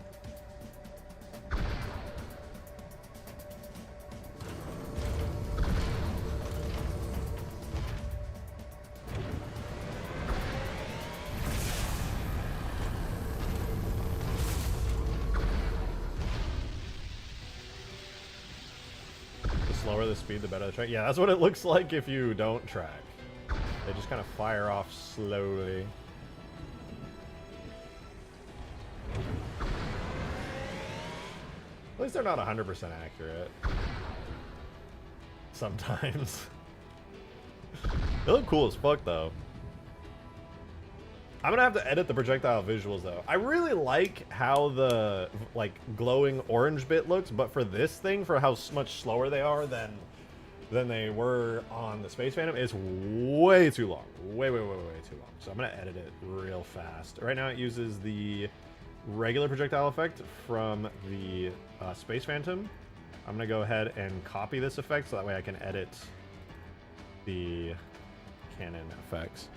Slower the speed, the better the track. Yeah, that's what it looks like if you don't track. They just kind of fire off slowly. At least they're not 100% accurate. Sometimes. They look cool as fuck, though. I'm gonna have to edit the projectile visuals, though. I really like how the, like, glowing orange bit looks, but for this thing, for how much slower they are than they were on the Space Phantom, it's way too long. Way too long. So I'm gonna edit it real fast. Right now it uses the regular projectile effect from the Space Phantom. I'm gonna go ahead and copy this effect so that way I can edit the cannon effects.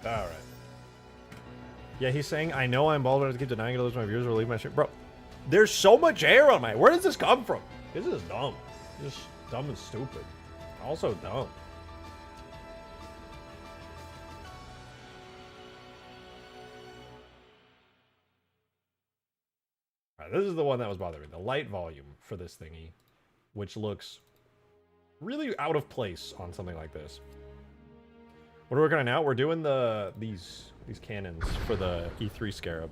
Alright. Yeah, he's saying, I know I'm bald, but I have to keep denying it, my viewers will leave my stream. Bro, there's so much hair on my... Where does this come from? This is dumb. Just dumb and stupid. Also dumb. Alright, this is the one that was bothering me. The light volume for this thingy, which looks really out of place on something like this. What are we working on now? We're doing these cannons for the E3 Scarab.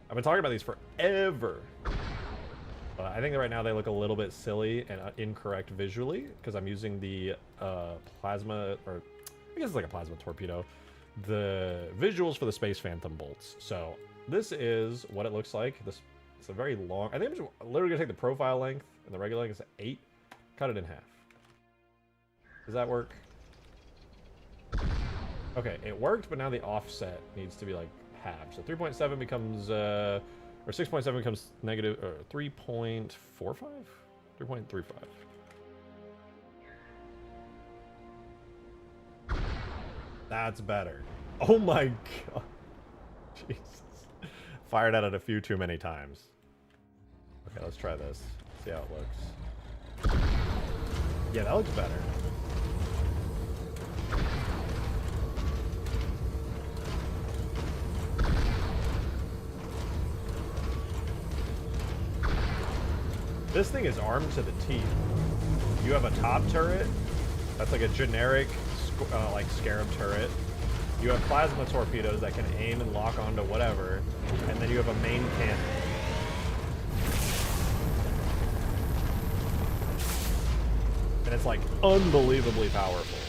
I've been talking about these forever. I think that right now they look a little bit silly and incorrect visually because I'm using the plasma, or I guess it's like a plasma torpedo, the visuals for the Space Phantom bolts. So this is what it looks like. It's a very long. I think I'm just literally gonna take the profile length and the regular length is 8, cut it in half. Does that work? Okay, it worked, but now the offset needs to be like halved. So 3.7 becomes, or 6.7 becomes negative, or 3.45? 3.35. That's better. Oh my god. Jesus. Fired at it a few too many times. Okay, let's try this. See how it looks. Yeah, that looks better. This thing is armed to the teeth. You have a top turret. That's like a generic, like Scarab turret. You have plasma torpedoes that can aim and lock onto whatever. And then you have a main cannon. And it's like unbelievably powerful.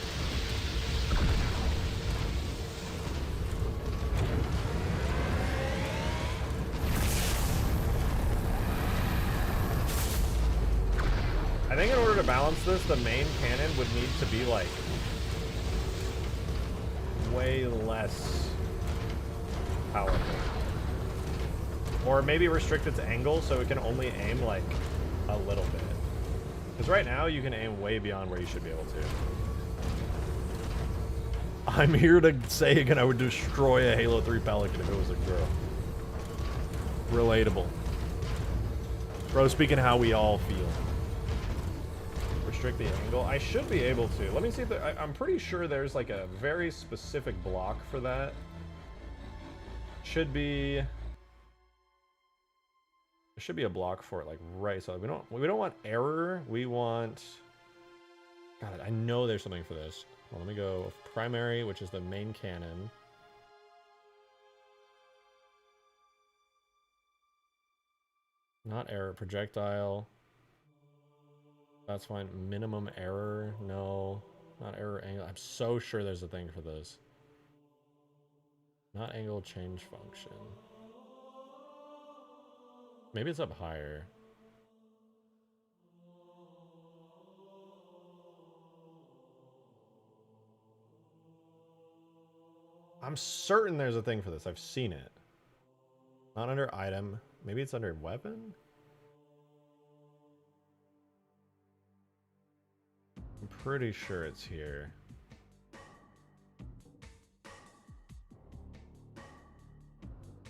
I think in order to balance this, the main cannon would need to be like way less powerful. Or maybe restrict its angle so it can only aim like a little bit. Because right now you can aim way beyond where you should be able to. I'm here to say again, I would destroy a Halo 3 Pelican if it was a girl. Relatable. Bro, speaking how we all feel. Restrict the angle. I should be able to. Let me see if I'm pretty sure there's like a very specific block for that. Should be. There should be a block for it, like right. So we don't want error. We want. God, I know there's something for this. Well, let me go primary, which is the main cannon. Not error, projectile. That's fine. Minimum error. No. Not error angle. I'm so sure there's a thing for this. Not angle change function. Maybe it's up higher. I'm certain there's a thing for this. I've seen it. Not under item. Maybe it's under weapon? I'm pretty sure it's here.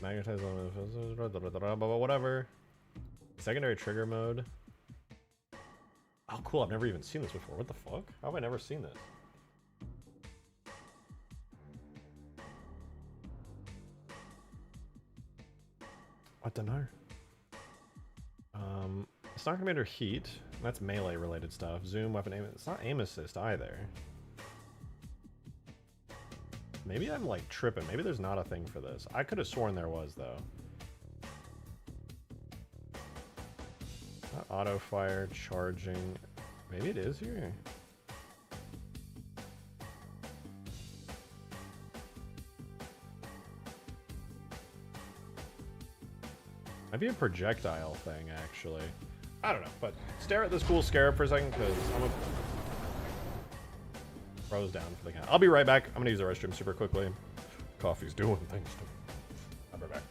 Magnetize on whatever. Secondary trigger mode. Oh, cool. I've never even seen this before. What the fuck? How have I never seen this? I don't know. It's not gonna be under heat. That's melee related stuff. Zoom, weapon aim. It's not aim assist either. Maybe I'm like tripping. Maybe there's not a thing for this. I could have sworn there was though. Not auto fire, charging. Maybe it is here. Might be a projectile thing, actually. I don't know, but stare at this cool Scarab for a second, because I'm gonna froze down for the count. I'll be right back. I'm gonna use the restroom super quickly. Coffee's doing things to me. I'll be right back.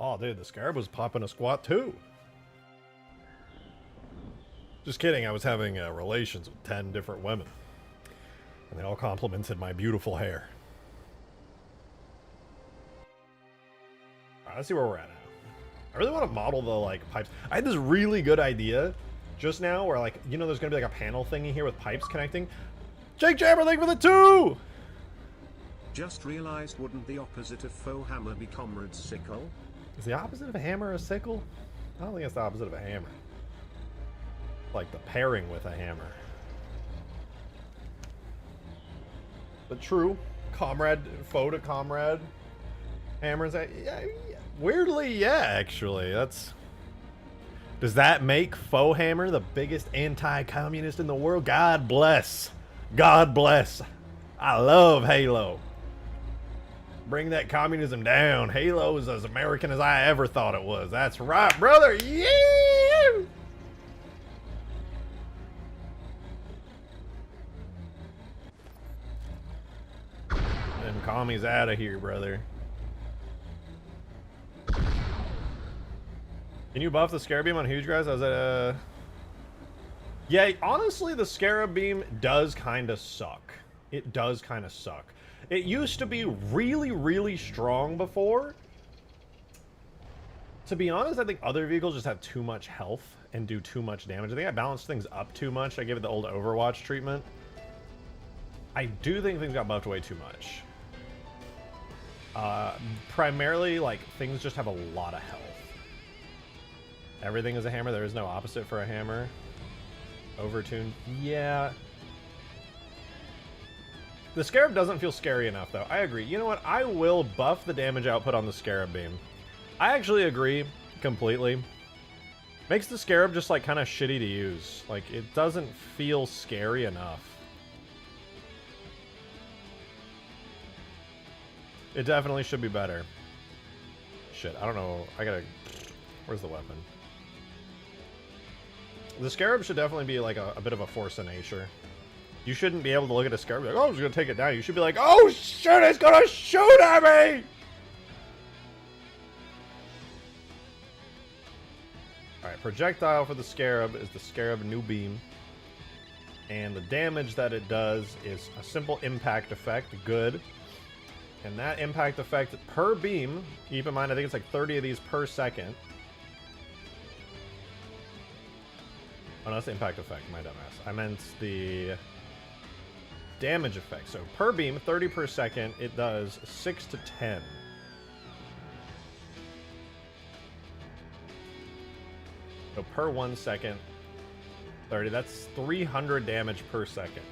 Oh, dude, the Scarab was popping a squat too. Just kidding, I was having relations with 10 different women. And they all complimented my beautiful hair. Alright, let's see where we're at now. I really want to model the, like, pipes. I had this really good idea just now where, like, you know, there's going to be, like, a panel thingy here with pipes connecting. Jake Jammer, thank you for the 2! Just realized, wouldn't the opposite of faux hammer be comrade's sickle? Is the opposite of a hammer a sickle? I don't think it's the opposite of a hammer. Like the pairing with a hammer. But true, comrade, foe to comrade. Hammers, yeah, weirdly, yeah, actually. That's... Does that make Faux Hammer the biggest anti-communist in the world? God bless. God bless. I love Halo. Bring that communism down. Halo is as American as I ever thought it was. That's right, brother. Yeah! Them commies out of here, brother. Can you buff the Scarab Beam on huge guys? I was at Yeah, honestly, the Scarab Beam does kind of suck. It does kind of suck. It used to be really, really strong before. To be honest, I think other vehicles just have too much health and do too much damage. I think I balanced things up too much. I gave it the old Overwatch treatment. I do think things got buffed way too much. Primarily, like, things just have a lot of health. Everything is a hammer. There is no opposite for a hammer. Overtuned. Yeah. The Scarab doesn't feel scary enough, though. I agree. You know what? I will buff the damage output on the Scarab Beam. I actually agree completely. Makes the Scarab just, like, kind of shitty to use. Like, it doesn't feel scary enough. It definitely should be better. Shit, I don't know. I gotta... Where's the weapon? The Scarab should definitely be, like, a bit of a force of nature. You shouldn't be able to look at a Scarab and be like, oh, I'm just gonna take it down. You should be like, oh, shit, it's gonna shoot at me! Alright, projectile for the Scarab is the Scarab New Beam. And the damage that it does is a simple impact effect. Good. And that impact effect per beam, keep in mind, I think it's like 30 of these per second. Oh, no, that's the impact effect, my dumbass. I meant the damage effect. So per beam, 30 per second, it does 6 to 10. So per 1 second, 30. That's 300 damage per second.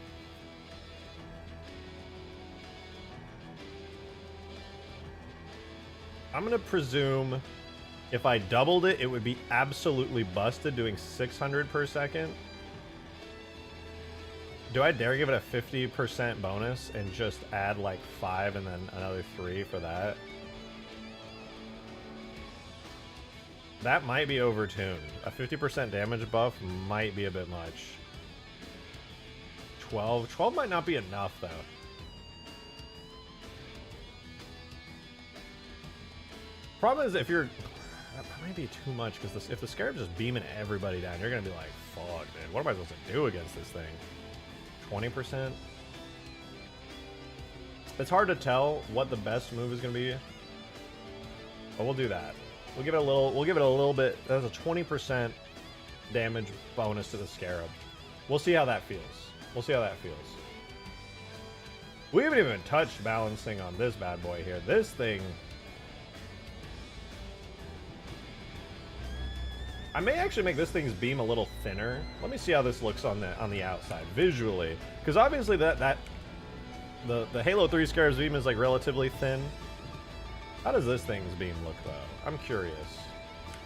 I'm going to presume if I doubled it, it would be absolutely busted doing 600 per second. Do I dare give it a 50% bonus and just add like 5 and then another 3 for that? That might be overtuned. A 50% damage buff might be a bit much. 12? 12 might not be enough though. Problem is, if you're... That might be too much, because if the Scarab's just beaming everybody down, you're going to be like, fuck, dude, what am I supposed to do against this thing? 20%? It's hard to tell what the best move is going to be. But we'll do that. We'll give it a little bit... That's a 20% damage bonus to the Scarab. We'll see how that feels. We'll see how that feels. We haven't even touched balancing on this bad boy here. This thing... I may actually make this thing's beam a little thinner. Let me see how this looks on the outside visually, because obviously the Halo 3 Scarab's beam is like relatively thin. How does this thing's beam look though? I'm curious,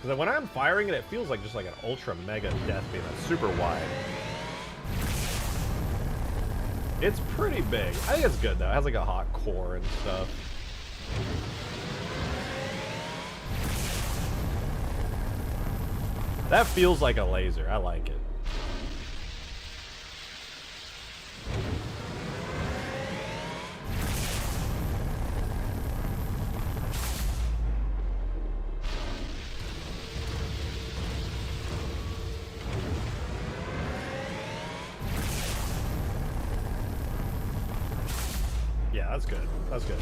because when I'm firing it, it feels like just like an ultra mega death beam that's super wide. It's pretty big. I think it's good though. It has like a hot core and stuff. That feels like a laser. I like it. Yeah, that's good. That's good.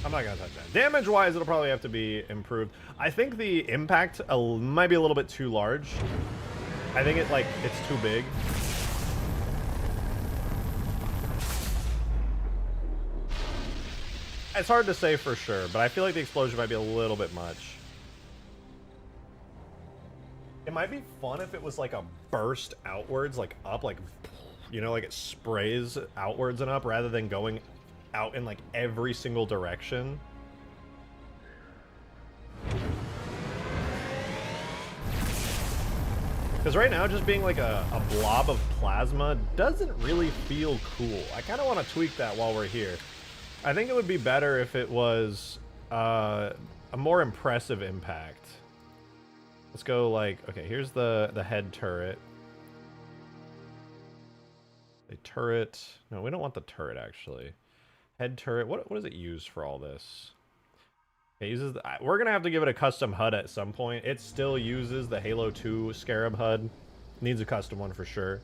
I'm not gonna touch that. Damage-wise, it'll probably have to be improved. I think the impact might be a little bit too large. I think it's too big. It's hard to say for sure, but I feel like the explosion might be a little bit much. It might be fun if it was like a burst outwards, like up, like, you know, like it sprays outwards and up rather than going out in like every single direction. Because right now, just being like a blob of plasma doesn't really feel cool. I kind of want to tweak that while we're here. I think it would be better if it was a more impressive impact. Let's go like, okay, here's the head turret. A turret. No, we don't want the turret actually. Head turret. What does it use for all this? It uses we're gonna have to give it a custom HUD at some point. It still uses the Halo 2 Scarab HUD. Needs a custom one for sure.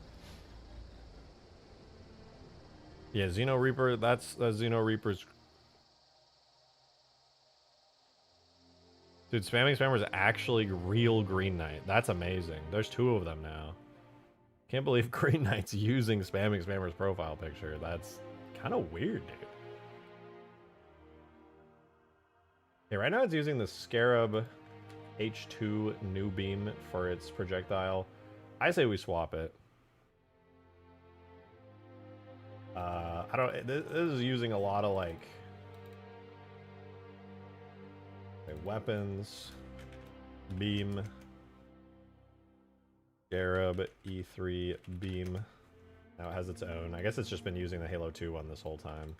Yeah, Xeno Reaper. That's Xeno Reaper's. Dude, Spamming Spammer is actually real Green Knight. That's amazing. There's 2 of them now. Can't believe Green Knight's using Spamming Spammer's profile picture. That's kind of weird, dude. Yeah, right now it's using the Scarab H2 new beam for its projectile. I say we swap it. I don't. This is using a lot of like weapons, beam, Scarab E3 beam. Now it has its own. I guess it's just been using the Halo 2 one this whole time,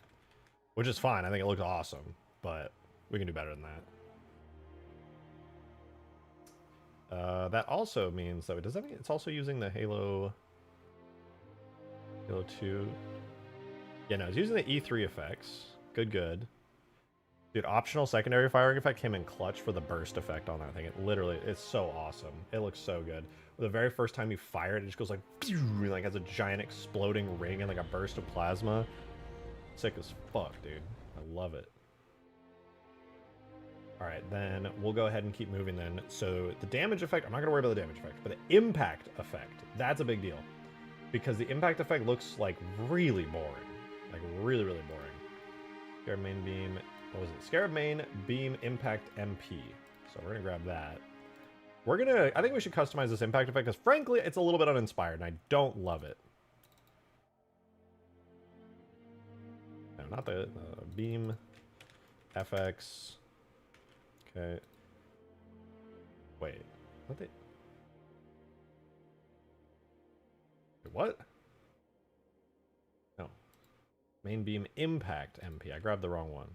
which is fine. I think it looks awesome, but we can do better than that. That also means that does that mean it's also using the Halo 2? Yeah, no, it's using the E3 effects. Good. Dude, optional secondary firing effect came in clutch for the burst effect on that thing. It literally, it's so awesome. It looks so good. The very first time you fire it, it just goes like, pew, like has a giant exploding ring and like a burst of plasma. Sick as fuck, dude. I love it. All right, then we'll go ahead and keep moving then. So the damage effect, I'm not gonna worry about the damage effect, but the impact effect, that's a big deal. Because the impact effect looks like really boring. Like really boring. Scarab main beam, what was it? Scarab main beam impact MP. So we're gonna grab that. I think we should customize this impact effect because frankly, it's a little bit uninspired and I don't love it. No, not the beam FX. Okay. Wait. What? No. Main beam impact MP. I grabbed the wrong one.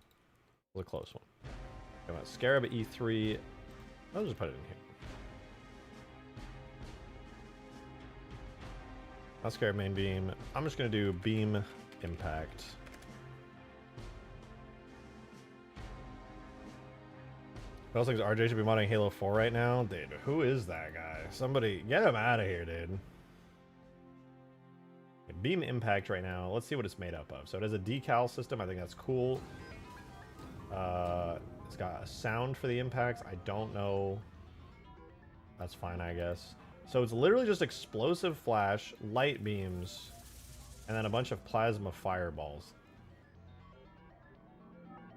It was a close one. Come on. Scarab E3. I'll just put it in here. Not Scarab main beam. I'm just gonna do beam impact. Who else thinks RJ should be modding Halo 4 right now? Dude, who is that guy? Somebody, get him out of here, dude. Beam impact right now. Let's see what it's made up of. So it has a decal system. I think that's cool. It's got a sound for the impacts. I don't know. That's fine, I guess. So it's literally just explosive flash, light beams, and then a bunch of plasma fireballs.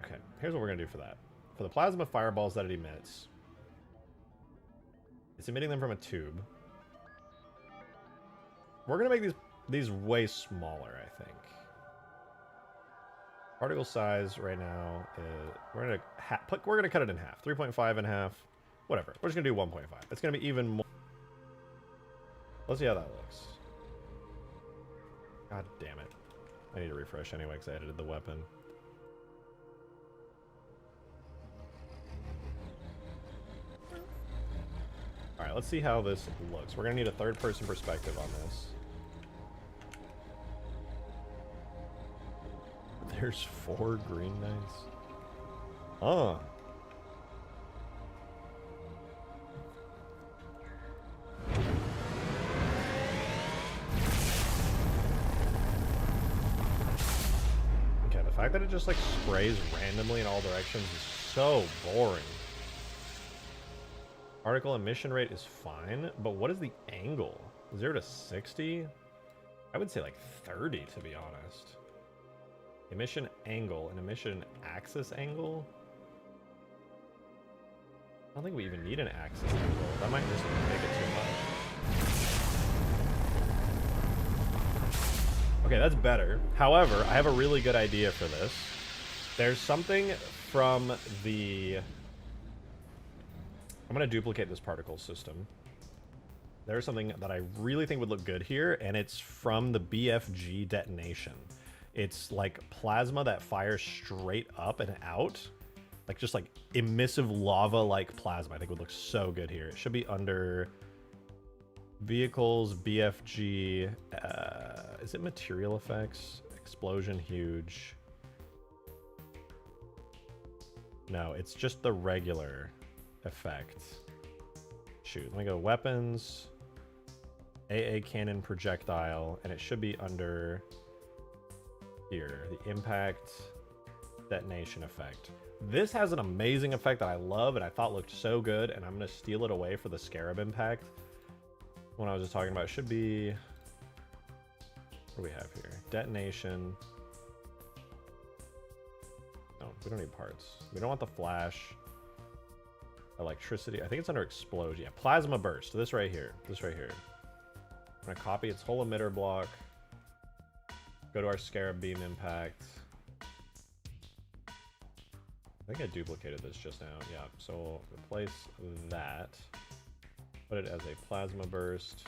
Okay, here's what we're going to do for that. For the plasma fireballs that it emits, it's emitting them from a tube. We're going to make these way smaller, I think. Particle size right now is, we're gonna cut it in half. 3.5 in half. Whatever. We're just gonna do 1.5. It's gonna be even more. Let's see how that looks. God damn it. I need to refresh anyway because I edited the weapon. Alright, let's see how this looks. We're gonna need a third-person perspective on this. There's 4 Green Knights. Oh. fact that it just like sprays randomly in all directions is so boring. Particle emission rate is fine, but what is the angle? 0 to 60? I would say like 30 to be honest. Emission angle and emission axis angle? I don't think we even need an axis angle. That might just make it too much. Okay, that's better. However, I have a really good idea for this. There's something from the... I'm going to duplicate this particle system. There's something that I really think would look good here, and it's from the BFG detonation. It's like plasma that fires straight up and out. Like just like emissive lava-like plasma. I think would look so good here. It should be under vehicles, BFG. Is it material effects? Explosion huge. No, it's just the regular effect. Shoot, let me go weapons, AA cannon projectile, and it should be under here, the impact detonation effect. This has an amazing effect that I love and I thought looked so good, and I'm going to steal it away for the Scarab impact. One I was just talking about should be... What do we have here? Detonation. No, we don't need parts. We don't want the flash. Electricity. I think it's under explosion. Yeah, plasma burst. This right here. This right here. I'm going to copy its whole emitter block. Go to our Scarab beam impact. I think I duplicated this just now. Yeah, so we'll replace that. Put it as a plasma burst.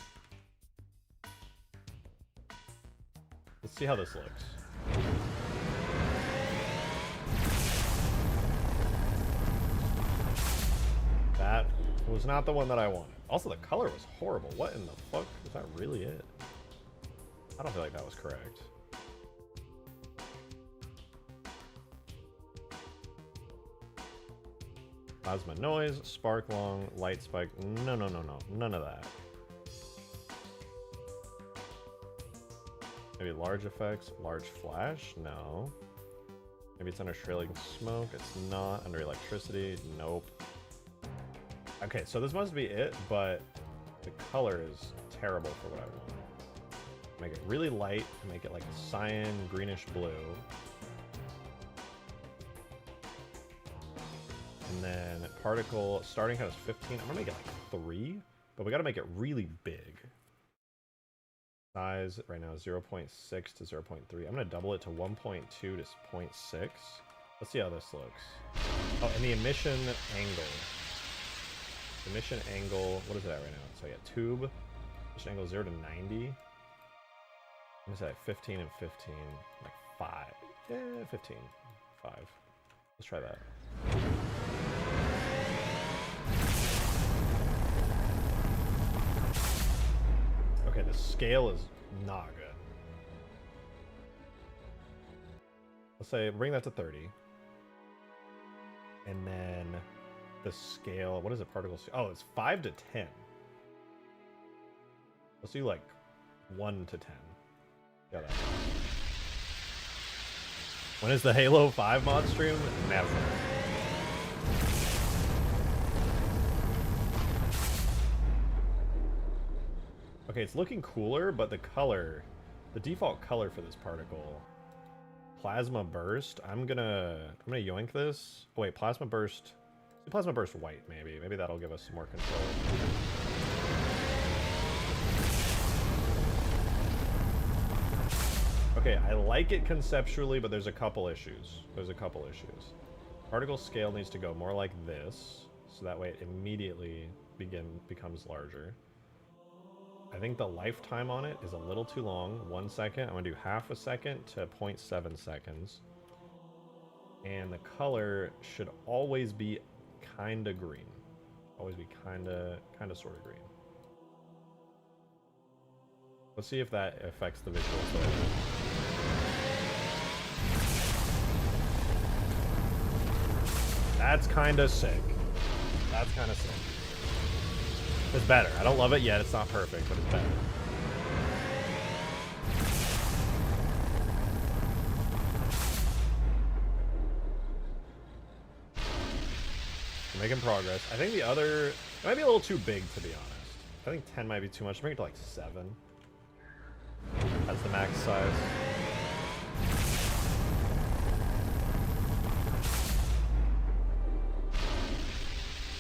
Let's see how this looks. That was not the one that I wanted. Also, the color was horrible. What in the fuck? Is that really it? I don't feel like that was correct. Plasma noise, spark long, light spike. No, no, no, no. None of that. Maybe large effects, large flash? No. Maybe it's under trailing smoke. It's not. Under electricity? Nope. Okay, so this must be it, but the color is terrible for what I want. Make it really light, make it like a cyan, greenish blue. And then particle starting count is 15. I'm gonna make it like 3, but we gotta make it really big. Size right now is 0.6 to 0.3. I'm gonna double it to 1.2 to 0.6. Let's see how this looks. Oh, and the emission angle. Emission angle, what is it at right now? So yeah, tube. Emission angle 0 to 90. I'm gonna say like 15 and 15, like 5. Yeah, 15, 5. Let's try that. Okay, the scale is not good. Let's say bring that to 30. And then the scale, what is it, particle? Oh, it's 5 to 10. Let's do like 1 to 10. Yeah, that. When is the Halo 5 mod stream? Never. Okay, it's looking cooler, but the color, the default color for this particle, plasma burst. I'm gonna yoink this. Oh wait, plasma burst. Plasma burst white, maybe. Maybe that'll give us some more control. Okay, I like it conceptually, but there's a couple issues. Particle scale needs to go more like this, so that way it immediately becomes larger. I think the lifetime on it is a little too long. 1 second. I'm gonna do half a second to 0.7 seconds. And the color should always be kinda green. Always be kinda sorta green. Let's see if that affects the visuals. That's kinda sick. That's kinda sick. It's better. I don't love it yet. It's not perfect, but it's better. Making progress. I think the other... It might be a little too big, to be honest. I think 10 might be too much. Bring it to like 7. That's the max size.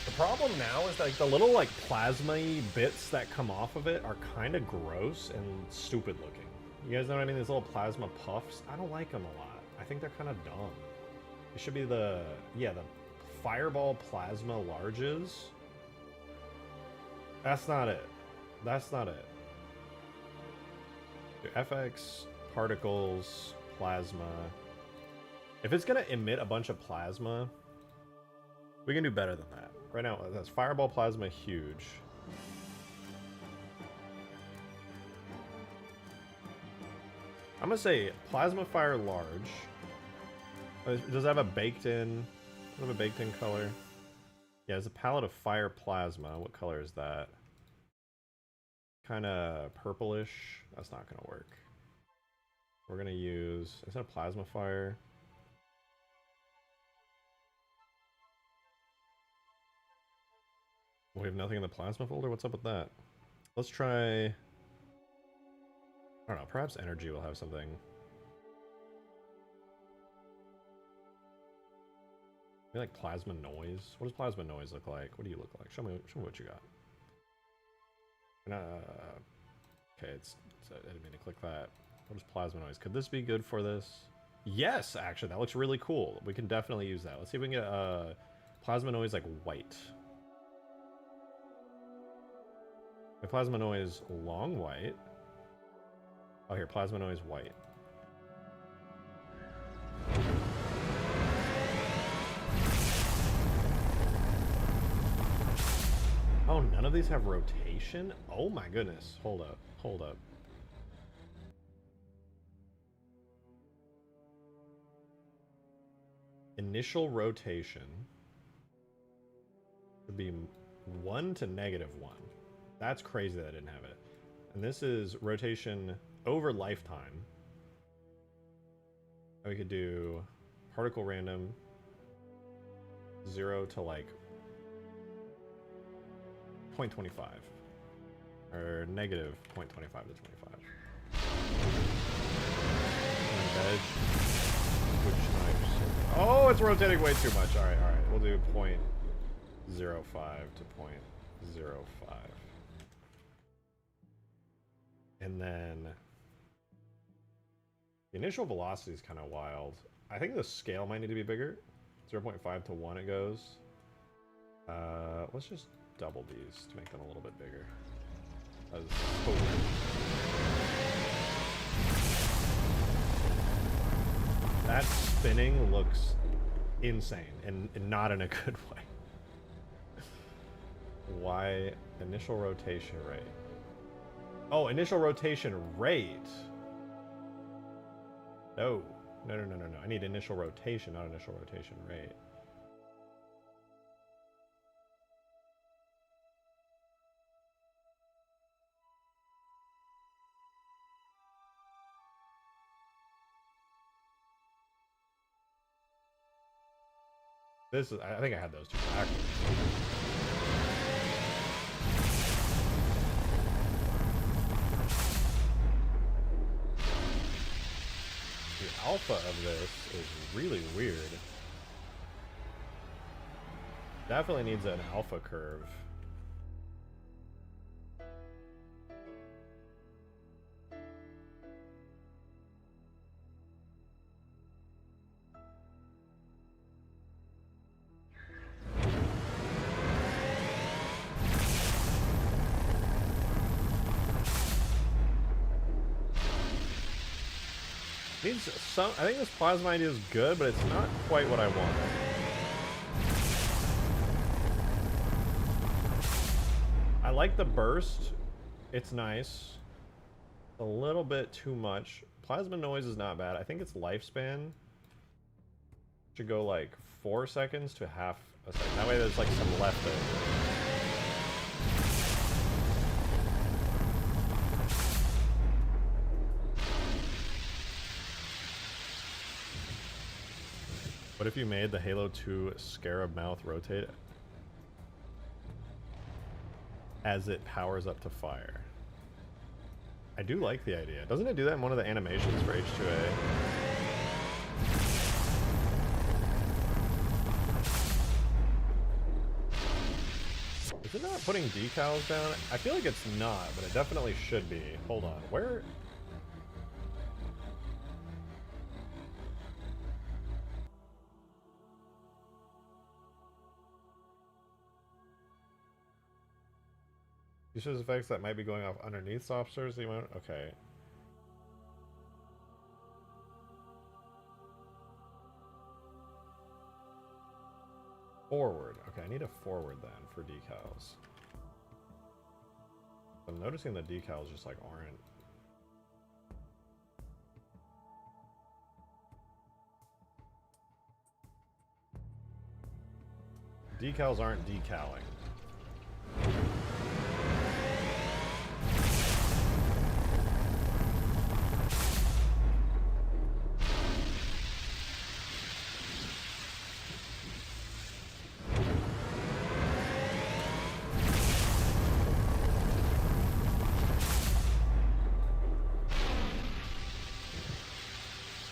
The problem now is that, like, the little like plasma-y bits that come off of it are kind of gross and stupid looking. You guys know what I mean? These little plasma puffs. I don't like them a lot. I think they're kind of dumb. It should be the the fireball plasma larges. That's not it. That's not it. FX, particles, plasma. If it's gonna emit a bunch of plasma, we can do better than that. Right now, that's fireball plasma huge. I'm gonna say plasma fire large. Does it have a baked-in? Does it have a baked-in color? Yeah, it's a palette of fire plasma. What color is that? Kind of purplish. That's not gonna work. We're gonna use, is that a plasma fire? We have nothing in the plasma folder? What's up with that? Let's try... I don't know, perhaps energy will have something. Maybe like plasma noise? What does plasma noise look like? What do you look like? Show me what you got. Okay, I didn't mean to click that. What is plasma noise? Could this be good for this? Yes, actually, that looks really cool. We can definitely use that. Let's see if we can get plasma noise like white. My plasma noise long white. Oh, here, plasma noise white. Oh, none of these have rotation? Oh my goodness. Hold up. Hold up. Initial rotation would be 1 to -1. That's crazy that I didn't have it. And this is rotation over lifetime. We could do particle random 0 to like 0.25 or negative 0.25 to 25. And veg, oh, it's rotating way too much. All right. We'll do 0.05 to 0.05. And then the initial velocity is kind of wild. I think the scale might need to be bigger. 0.5 to 1 it goes. Let's just double these to make them a little bit bigger. That is so weird. That spinning looks insane and not in a good way. Why initial rotation rate? Oh, initial rotation rate. No. I need initial rotation, not initial rotation rate. This is, I think I had those two backwards. The alpha of this is really weird. Definitely needs an alpha curve. Needs some. I think this plasma idea is good, but it's not quite what I want. I like the burst. It's nice. A little bit too much. Plasma noise is not bad. I think its lifespan should go like 4 seconds to half a second. That way there's like some left there. What if you made the Halo 2 Scarab mouth rotate as it powers up to fire. I do like the idea. Doesn't it do that in one of the animations for H2A? Is it not putting decals down? I feel like it's not, but it definitely should be. Hold on, where? Uses effects that might be going off underneath soft surface. Okay. Forward. Okay, I need a forward then for decals. I'm noticing the decals just like aren't. Decals aren't decaling.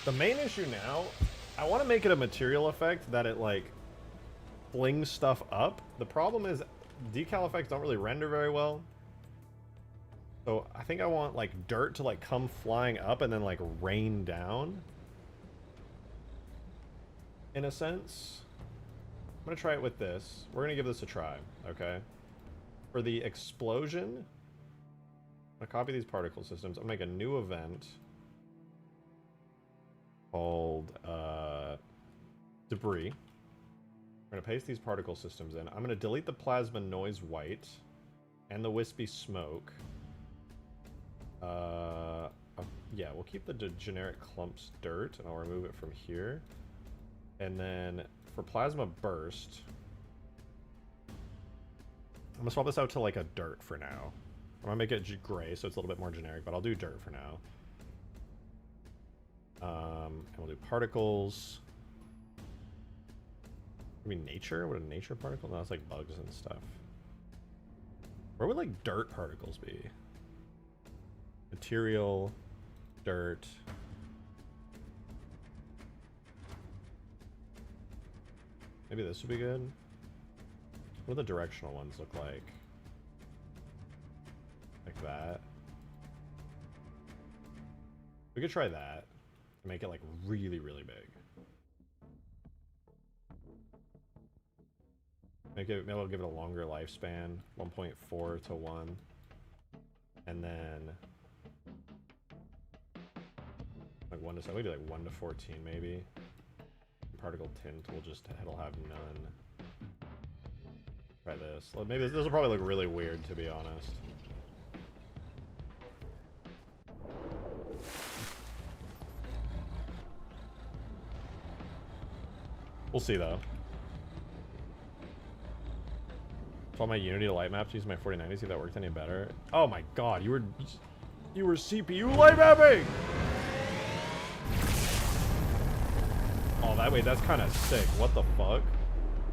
The main issue now, I want to make it a material effect that it like flings stuff up. The problem is decal effects don't really render very well. So I think I want like dirt to like come flying up and then like rain down. In a sense. I'm going to try it with this. We're going to give this a try, okay? For the explosion, I'm going to copy these particle systems. I'll make a new event called debris. We're going to paste these particle systems in. I'm going to delete the plasma noise white and the wispy smoke. Yeah, we'll keep the generic clumps dirt, and I'll remove it from here. And then for plasma burst, I'm going to swap this out to like a dirt for now. I'm going to make it gray so it's a little bit more generic, but I'll do dirt for now. And we'll do particles. Maybe nature? What a nature particle? No, it's like bugs and stuff. Where would like dirt particles be? Material, dirt. Maybe this would be good. What do the directional ones look like? Like that. We could try that. Make it like really, really big. Maybe it'll give it a longer lifespan, 1.4 to 1. And then like 1 to 7, we do like 1 to 14 maybe. Particle tint it'll have none. Try this. Maybe this will probably look really weird, to be honest. We'll see though. Follow my Unity to light maps, use my 4090, see if that worked any better. Oh my god, you were CPU light mapping! Oh, wait, that's kind of sick. What the fuck?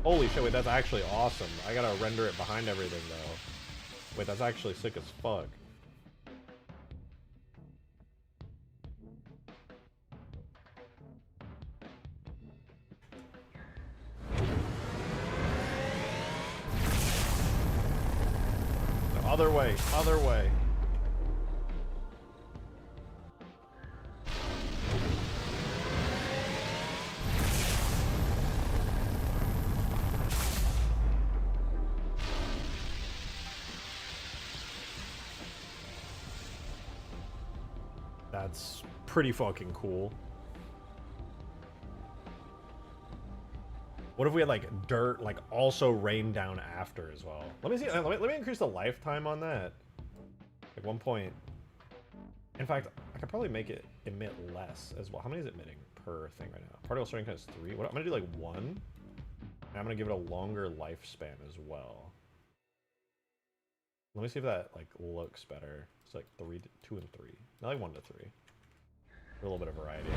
Holy shit, wait, that's actually awesome. I gotta render it behind everything though. Wait, that's actually sick as fuck. Other way, other way. That's pretty fucking cool. What if we had like dirt like also rain down after as well? Let me see. Let me increase the lifetime on that. Like 1 point. In fact, I could probably make it emit less as well. How many is it emitting per thing right now? Particle strength has 3. What I'm gonna do like 1. And I'm gonna give it a longer lifespan as well. Let me see if that like looks better. It's like 2 and 3. Not like 1 to 3. A little bit of variety.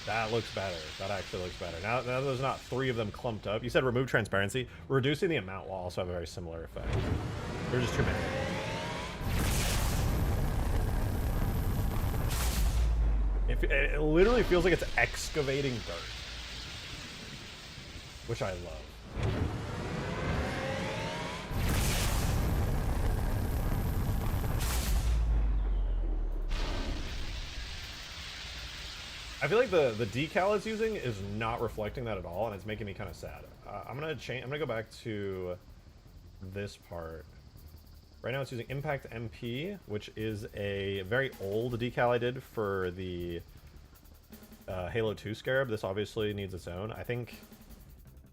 That looks better. That actually looks better. Now there's not 3 of them clumped up. You said remove transparency. Reducing the amount will also have a very similar effect. There's just too many. It literally feels like it's excavating dirt. Which I love. I feel like the decal it's using is not reflecting that at all, and it's making me kind of sad. I'm gonna go back to this part. Right now it's using Impact MP, which is a very old decal I did for the Halo 2 Scarab. This obviously needs its own. I think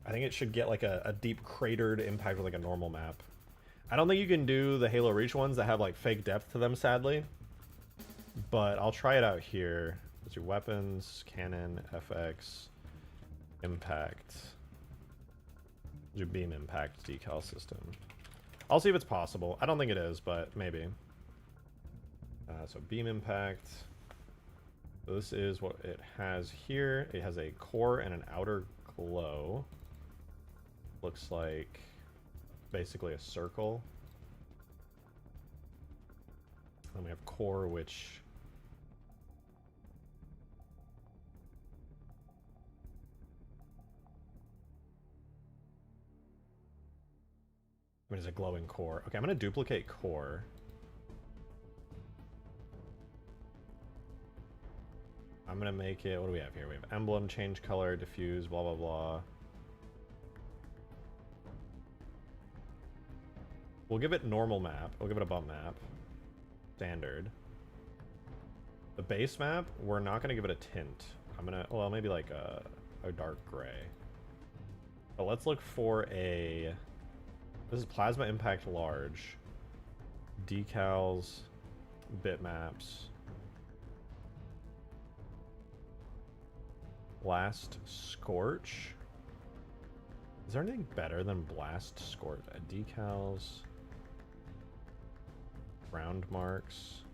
it should get like a deep cratered impact with like a normal map. I don't think you can do the Halo Reach ones that have like fake depth to them, sadly. But I'll try it out here. Let's do weapons, cannon, FX, impact. Do beam impact decal system. I'll see if it's possible. I don't think it is, but maybe. So beam impact. So this is what it has here. It has a core and an outer glow. Looks like basically a circle. Then we have core, which it's a glowing core. Okay, I'm gonna duplicate core. I'm gonna make it, what do we have here? We have emblem, change color, diffuse, blah, blah, blah. We'll give it normal map. We'll give it a bump map. Standard. The base map, we're not gonna give it a tint. I'm gonna, well, maybe like a dark gray. But let's look for a, this is plasma impact large. Decals, bitmaps. Blast Scorch. Is there anything better than Blast Scorch? Decals. Ground marks.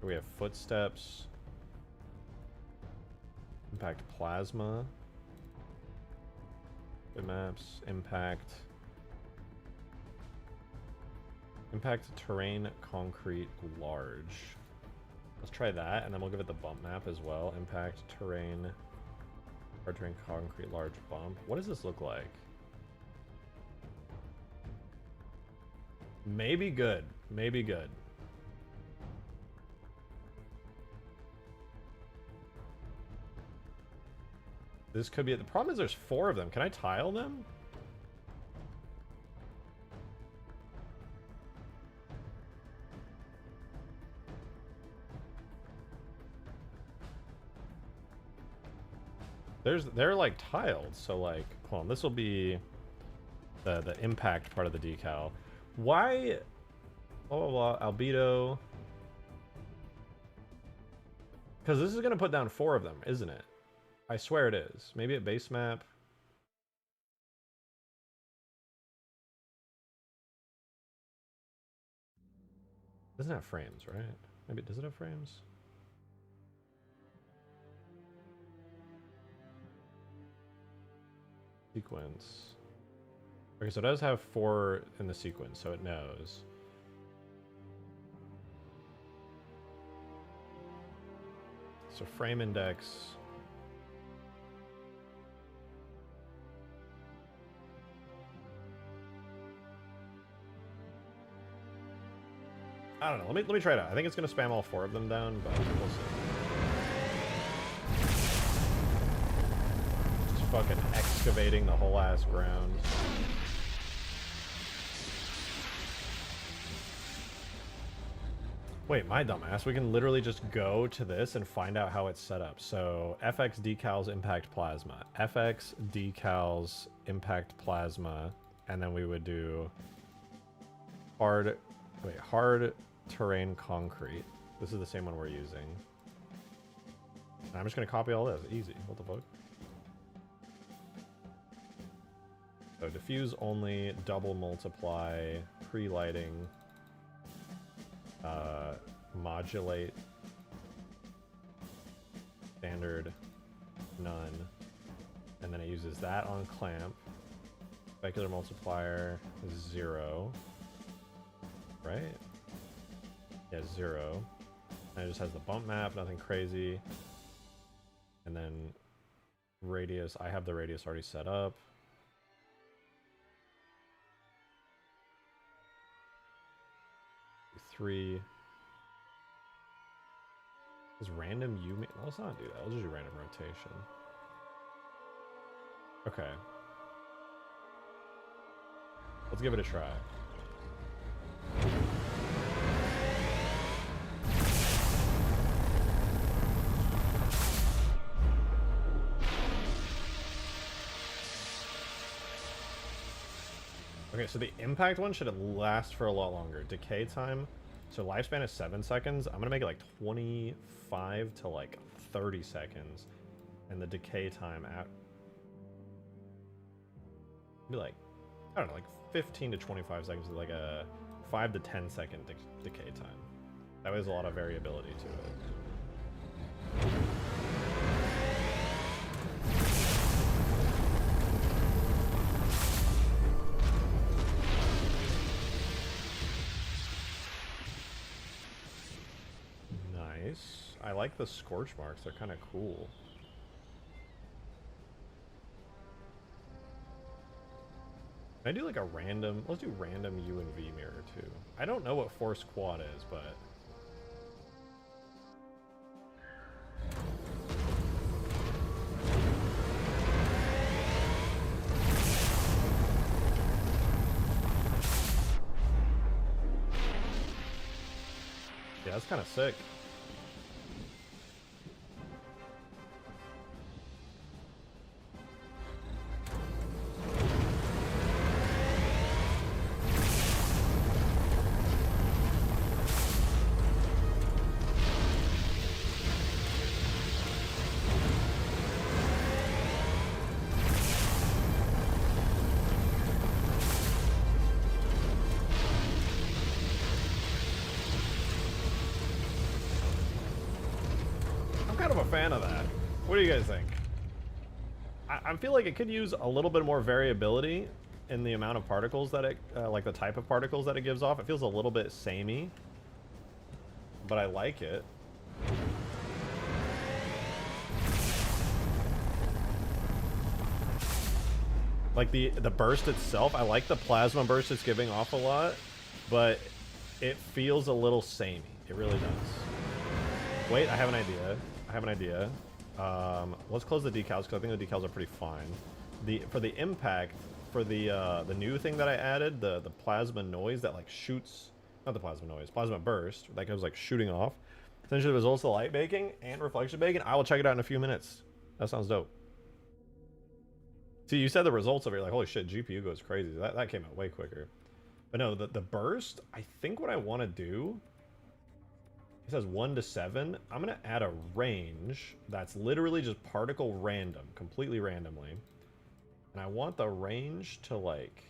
We have footsteps. Impact plasma. Bitmaps. Impact. Impact terrain concrete large. Let's try that, and then we'll give it the bump map as well. Impact terrain. Hard terrain concrete large bump. What does this look like? Maybe good. Maybe good. This could be it. The problem is there's 4 of them. Can I tile them? They're like tiled, so like, hold on, this will be the impact part of the decal. Why? Blah blah blah. Albedo. Because this is gonna put down 4 of them, isn't it? I swear it is. Maybe at base map. Doesn't have frames, right? Maybe does it have frames? Sequence. Okay, so it does have 4 in the sequence, so it knows. So frame index. I don't know. Let me try it out. I think it's gonna spam all 4 of them down, but we'll see. Just fucking excavating the whole ass ground. Wait, my dumbass. We can literally just go to this and find out how it's set up. So FX decals impact plasma. FX decals impact plasma. And then we would do hard terrain concrete. This is the same one we're using. And I'm just gonna copy all this. Easy. What the fuck? So diffuse only, double multiply, pre-lighting, modulate, standard, none. And then it uses that on clamp. Specular multiplier, 0. Right? Yeah, 0. And it just has the bump map, nothing crazy. And then radius, I have the radius already set up. Three. Is random U? Let's not do that. Let's just do random rotation. Okay. Let's give it a try. Okay, so the impact one should last for a lot longer. Decay time, so lifespan is 7 seconds. I'm gonna make it like 25 to like 30 seconds. And the decay time at be like, I don't know, like 15 to 25 seconds with like a 5 to 10 second decay time. That way there's a lot of variability to it. Nice. I like the scorch marks, they're kind of cool. Can I do like a random, let's do random U and V mirror too. I don't know what force quad is, but yeah, that's kind of sick. Fan of that. What do you guys think? I feel like it could use a little bit more variability in the amount of particles that it, like the type of particles that it gives off. It feels a little bit samey, but I like it. Like the burst itself, I like the plasma burst it's giving off a lot, but it feels a little samey. It really does. Wait, I have an idea. Let's close the decals because I think the decals are pretty fine. For the impact, for the new thing that I added, the plasma noise that like shoots, not the plasma noise, plasma burst that goes like shooting off. Essentially, the results of the light baking and reflection baking. I will check it out in a few minutes. That sounds dope. See, you said the results of it, you're like, holy shit, GPU goes crazy. That came out way quicker. But no, the burst. I think what I want to do. It says 1 to 7. I'm going to add a range that's literally just particle random, completely randomly. And I want the range to, like,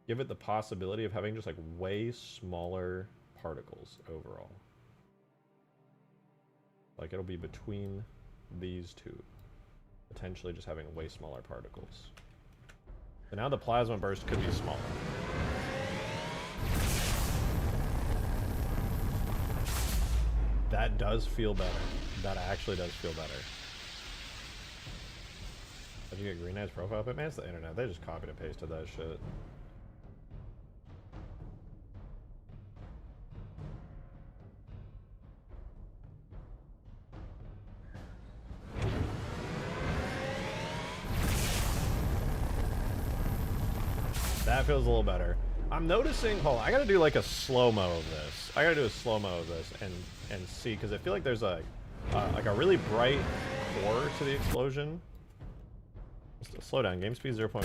give it the possibility of having just, like, way smaller particles overall. Like, it'll be between these two. Potentially just having way smaller particles. So now the plasma burst could be smaller. That does feel better. That actually does feel better. Did you get Green Knight's profile pic? Man, it's the internet. They just copied and pasted that shit. That feels a little better. I'm noticing, hold on, I gotta do like a slow-mo of this. I gotta do a slow-mo of this and see, because I feel like there's a like a really bright core to the explosion. Slow down, game speed 0.1.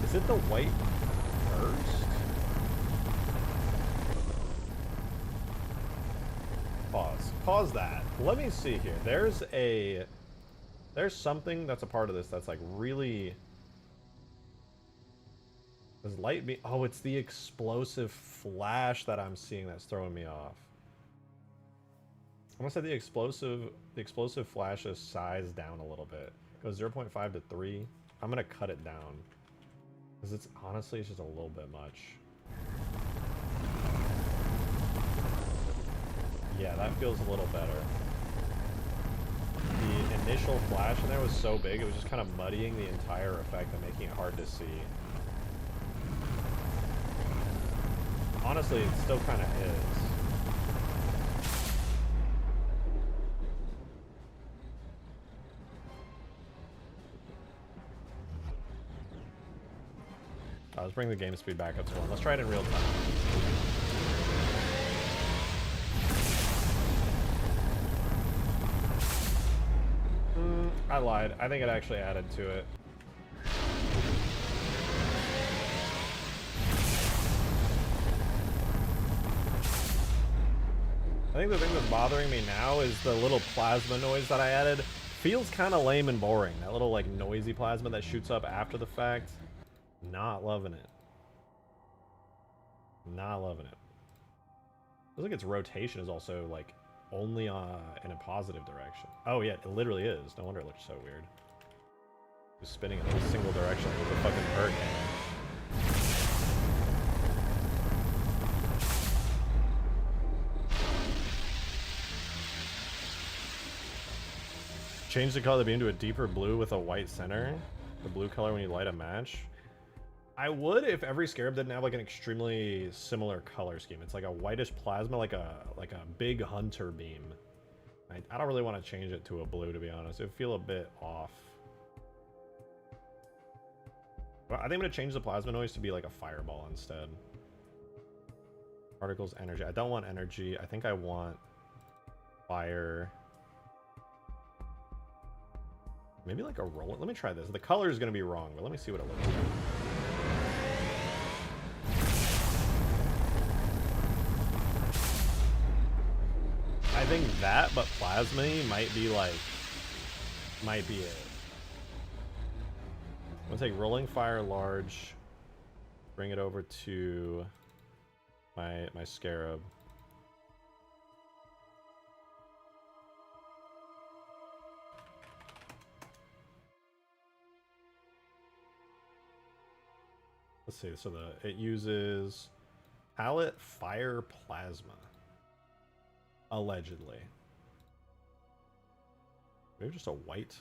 Is it the white burst? Pause that. Let me see here. There's something that's a part of this that's like really This light be oh, it's the explosive flash that I'm seeing that's throwing me off. I'm gonna set the explosive flash's size down a little bit. It goes 0.5 to 3. I'm gonna cut it down. Because it's honestly it's just a little bit much. Yeah, that feels a little better. The initial flash in there was so big, it was just kind of muddying the entire effect and making it hard to see. Honestly, it still kind of is. Let's bring the game speed back up to 1. Let's try it in real time. I lied. I think it actually added to it. I think the thing that's bothering me now is the little plasma noise that I added. Feels kind of lame and boring. That little like noisy plasma that shoots up after the fact. Not loving it. Not loving it. Feels like its rotation is also like only in a positive direction. Oh yeah, it literally is. No wonder it looks so weird. Just spinning in a single direction like it's a fucking hurricane. Change the color of the beam to a deeper blue with a white center. The blue color when you light a match. I would if every Scarab didn't have like an extremely similar color scheme. It's like a whitish plasma, like a big hunter beam. I don't really want to change it to a blue, to be honest. It would feel a bit off. But I think I'm gonna change the plasma noise to be like a fireball instead. Particles, energy. I don't want energy. I think I want fire. Maybe like a roll. Let me try this. The color is gonna be wrong, but let me see what it looks like. I think that, but plasma might be it. I'm gonna take rolling fire large, bring it over to my Scarab. Let's see. So it uses palette fire plasma. Allegedly. Maybe just a white.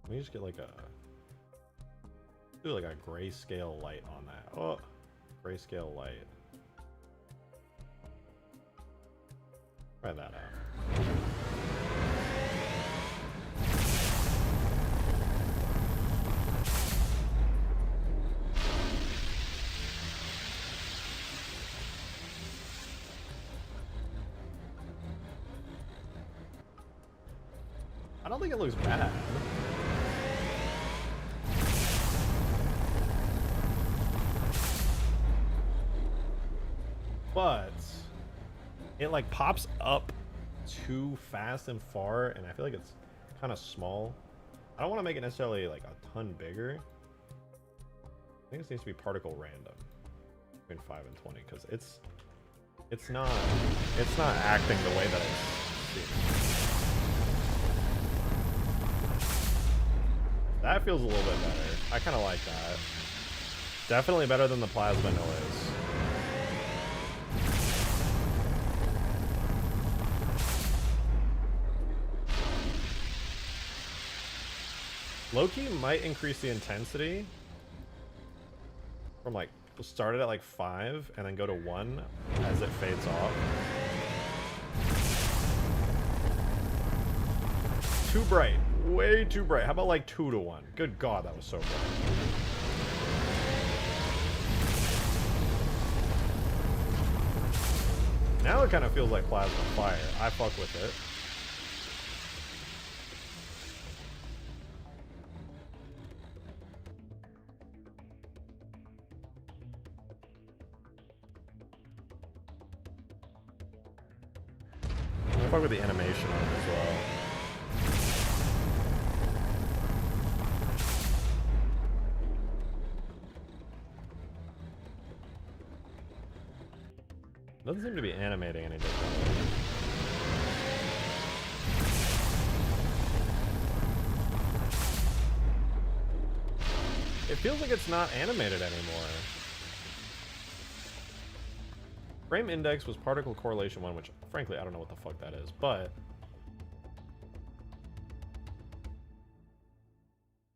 Let me just get like do like a grayscale light on that. Oh, grayscale light. Try that out. I don't think it looks bad. But it like pops up too fast and far, and I feel like it's kind of small. I don't want to make it necessarily like a ton bigger. I think this needs to be particle random between 5 and 20 because it's not acting the way that it's seems. That feels a little bit better. I kind of like that. Definitely better than the plasma noise. Low-key might increase the intensity from like, we'll start it at like 5 and then go to 1 as it fades off. Too bright. Way too bright. How about like 2 to 1? Good God, that was so bright. Now it kind of feels like plasma fire. I fuck with it. I fuck with the animation on it as well. Doesn't seem to be animating any differently. It feels like it's not animated anymore. Frame index was particle correlation 1, which frankly I don't know what the fuck that is, but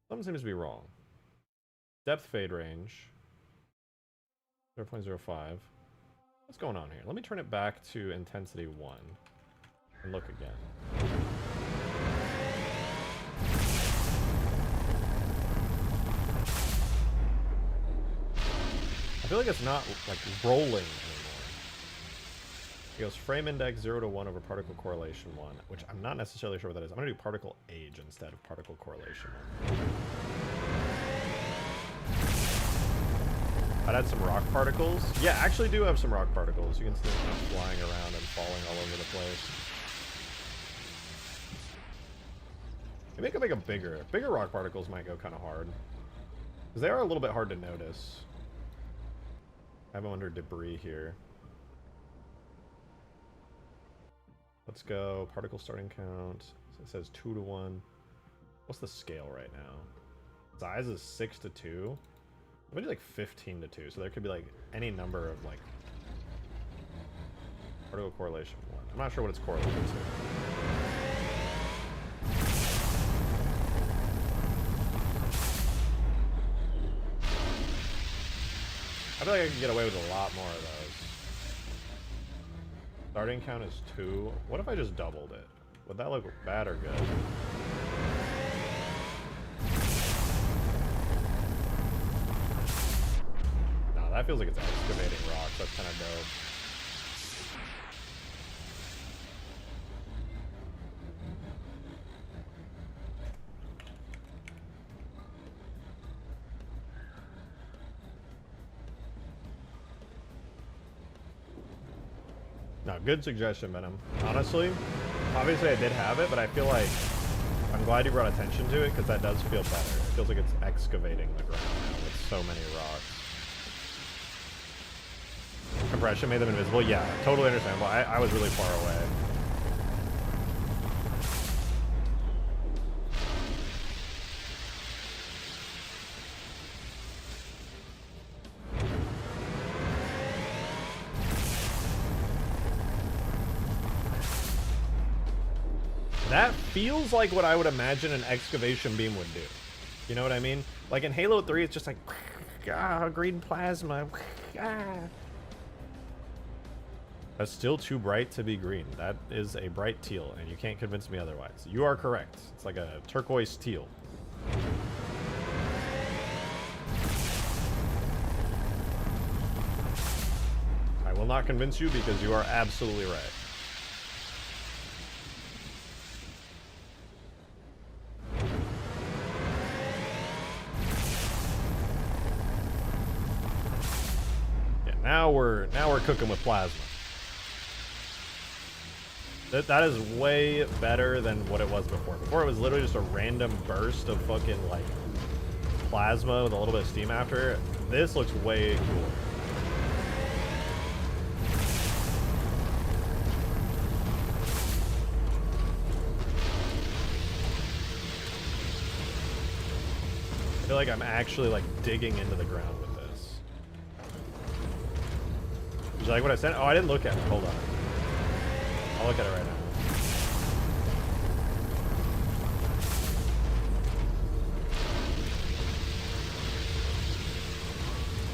something seems to be wrong. Depth fade range 0.05. What's going on here? Let me turn it back to intensity 1 and look again. I feel like it's not like rolling anymore. It goes frame index 0 to 1 over particle correlation 1, which I'm not necessarily sure what that is. I'm gonna do particle age instead of particle correlation 1. I'd add some rock particles. Yeah, I actually do have some rock particles. You can see them kind of flying around and falling all over the place. Maybe I could make them bigger. Bigger rock particles might go kind of hard. Because they are a little bit hard to notice. I have them under debris here. Let's go. Particle starting count. It says 2 to 1. What's the scale right now? Size is 6 to 2. I'm gonna do like 15 to 2, so there could be like any number of like particle correlation 1. I'm not sure what it's correlated to. I feel like I can get away with a lot more of those. Starting count is 2. What if I just doubled it? Would that look bad or good? No, that feels like it's excavating rocks. That's kind of dope. No, good suggestion, Venom. Honestly, obviously I did have it, but I feel like I'm glad you brought attention to it because that does feel better. It feels like it's excavating the ground now with so many rocks. Compression made them invisible? Yeah, totally understandable. I was really far away. That feels like what I would imagine an excavation beam would do. You know what I mean? Like in Halo 3, it's just like, ah, green plasma. Ah. That's still too bright to be green. That is a bright teal, and you can't convince me otherwise. You are correct. It's like a turquoise teal. I will not convince you because you are absolutely right. Now we're cooking with plasma. That is way better than what it was before. Before it was literally just a random burst of fucking like plasma with a little bit of steam after it. This looks way cooler. I feel like I'm actually like digging into the ground with this. Did you like what I said? Oh, I didn't look at it. Hold on. I'll look at it right now.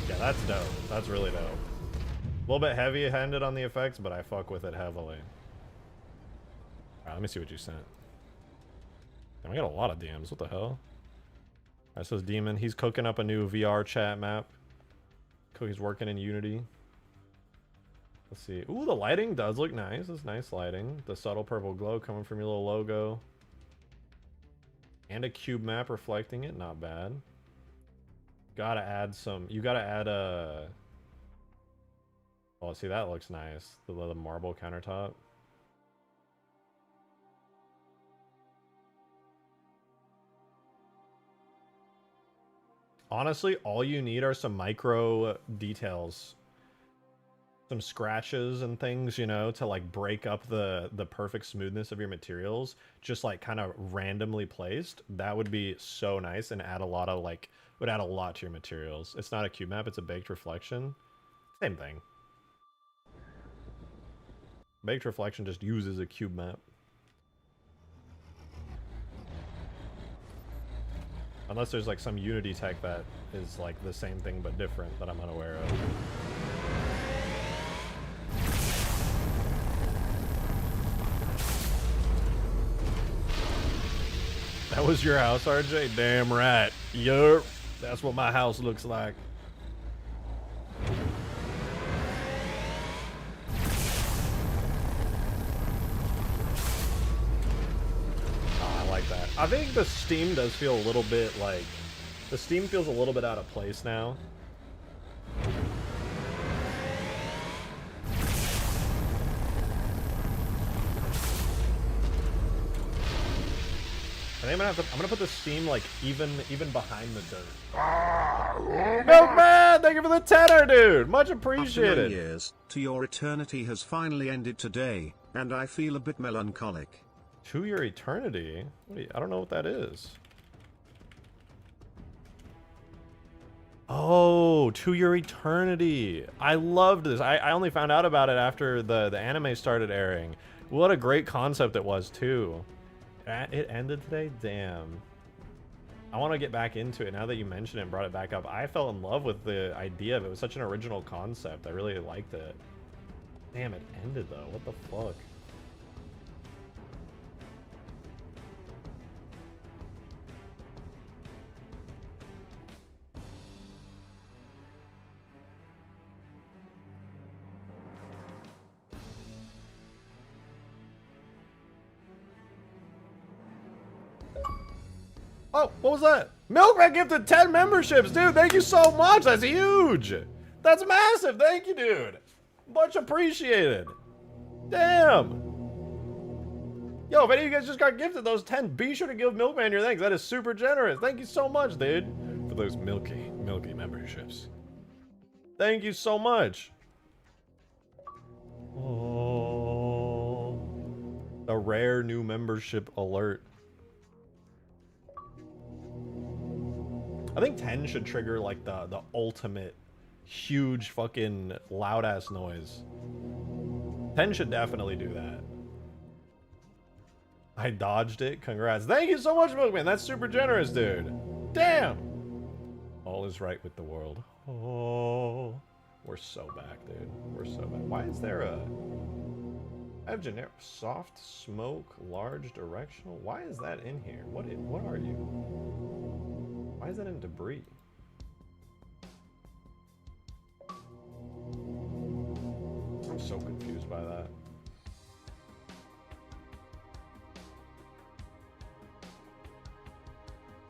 Yeah, that's dope. That's really dope. A little bit heavy-handed on the effects, but I fuck with it heavily. Alright, let me see what you sent. Damn, I got a lot of DMs. What the hell? Alright, so this Demon, he's cooking up a new VR chat map. He's working in Unity. Let's see. Ooh, the lighting does look nice. It's nice lighting. The subtle purple glow coming from your little logo. And a cube map reflecting it. Not bad. Gotta add some... You gotta add a... Oh, see, that looks nice. The marble countertop. Honestly, all you need are some micro details. some scratches and things, you know, to like break up the perfect smoothness of your materials, just like kind of randomly placed, that would be so nice and add a lot of like, would add a lot to your materials. It's not a cube map, it's a baked reflection. Same thing. Baked reflection just uses a cube map. Unless there's like some Unity tech that is like the same thing but different that I'm unaware of. That was your house, RJ? Damn right. Yup. That's what my house looks like. Oh, I like that. I think the Steam does feel a little bit like... The Steam feels a little bit out of place now. I think I'm gonna put the Steam like even behind the dirt. Milkman, thank you for the tenor, dude. Much appreciated. After 9 years, To Your Eternity has finally ended today, and I feel a bit melancholic. To Your Eternity? Wait, I don't know what that is. Oh, To Your Eternity. I loved this. I only found out about it after the anime started airing. What a great concept it was, too. It ended today? Damn. I want to get back into it now that you mentioned it and brought it back up. I fell in love with the idea of it. It was such an original concept. I really liked it. Damn, it ended though. What the fuck? Oh, what was that? Milkman gifted 10 memberships, dude. Thank you so much. That's huge. That's massive. Thank you, dude. Much appreciated. Damn. Yo, if any of you guys just got gifted those 10, be sure to give Milkman your thanks. That is super generous. Thank you so much, dude, for those milky memberships. Thank you so much. Oh, a rare new membership alert. I think 10 should trigger like the ultimate huge fucking loud ass noise. 10 should definitely do that. I dodged it. Congrats. Thank you so much, Milkman. That's super generous, dude. Damn. All is right with the world. Oh, we're so back, dude. We're so back. Why is there a... I have generic soft smoke, large directional. Why is that in here? What are you? Why is that in debris? I'm so confused by that.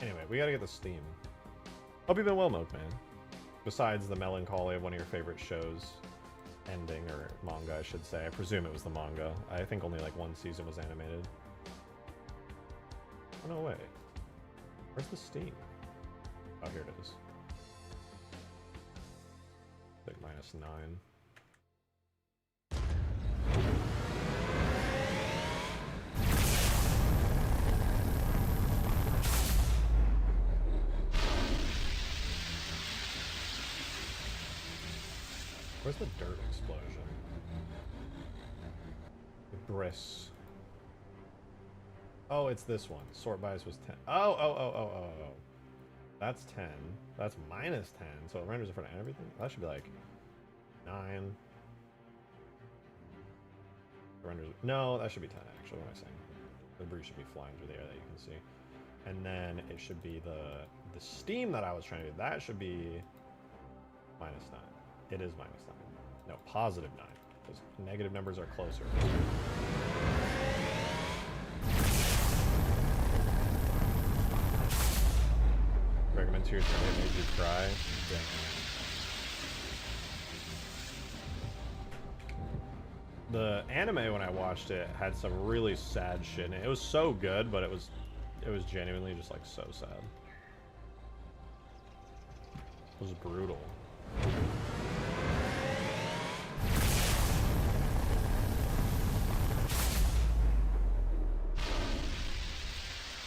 Anyway, we gotta get the Steam. Hope you've been well, Milkman. Besides the melancholy of one of your favorite shows ending, or manga, I should say. I presume it was the manga. I think only like one season was animated. Oh, no way. Where's the Steam? Oh, here it is. Like -9. Where's the dirt explosion? The Briss. Oh, it's this one. Sort bias was 10. Oh. That's 10. That's -10. So it renders in front of everything? That should be like 9. It renders... No, that should be 10 actually. What am I saying? The debris should be flying through the air that you can see. And then it should be the steam that I was trying to do. That should be -9. It is -9. No, +9. Because negative numbers are closer. Recommend to your turn it made you cry. Damn. The anime when I watched it had some really sad shit in it. It was so good, but it was genuinely just like so sad. It was brutal.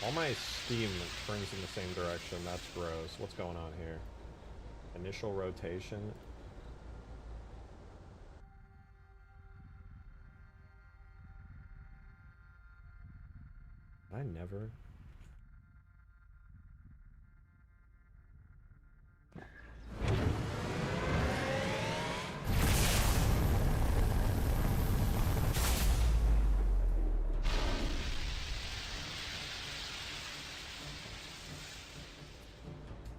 All my steam turns in the same direction. That's gross. What's going on here? Initial rotation. I never...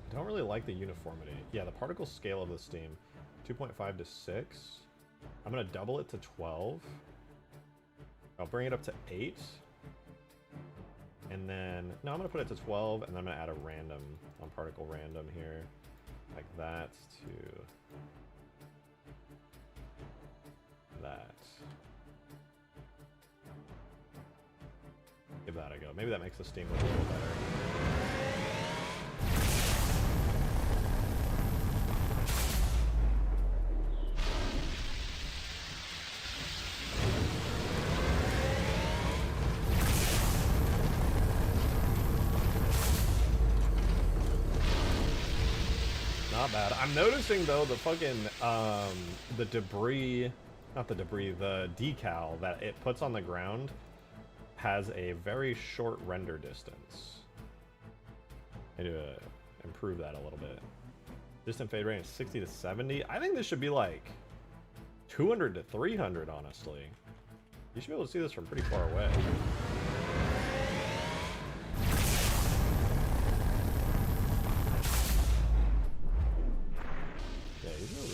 I don't really like the uniformity. Yeah, the particle scale of the steam. 2.5 to 6. I'm going to double it to 12. I'll bring it up to 8. And then... No, I'm going to put it to 12, and then I'm going to add a random on particle random here. Like that to... that. Give that a go. Maybe that makes the steam look a little better. Not bad. I'm noticing though the fucking the debris, not the debris, the decal that it puts on the ground has a very short render distance. I need to improve that a little bit. Distant fade range 60 to 70. I think this should be like 200 to 300, honestly. You should be able to see this from pretty far away.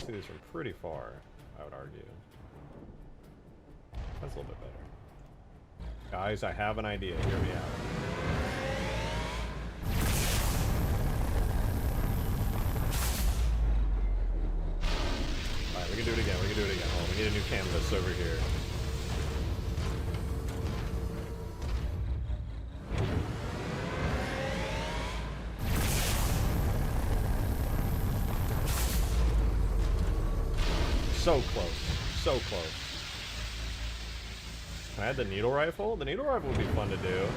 See this from pretty far, I would argue. That's a little bit better. Guys, I have an idea. Hear me out. Alright, we can do it again. We can do it again. Hold on, we need a new canvas over here. So close. So close. Can I add the needle rifle? The needle rifle would be fun to do.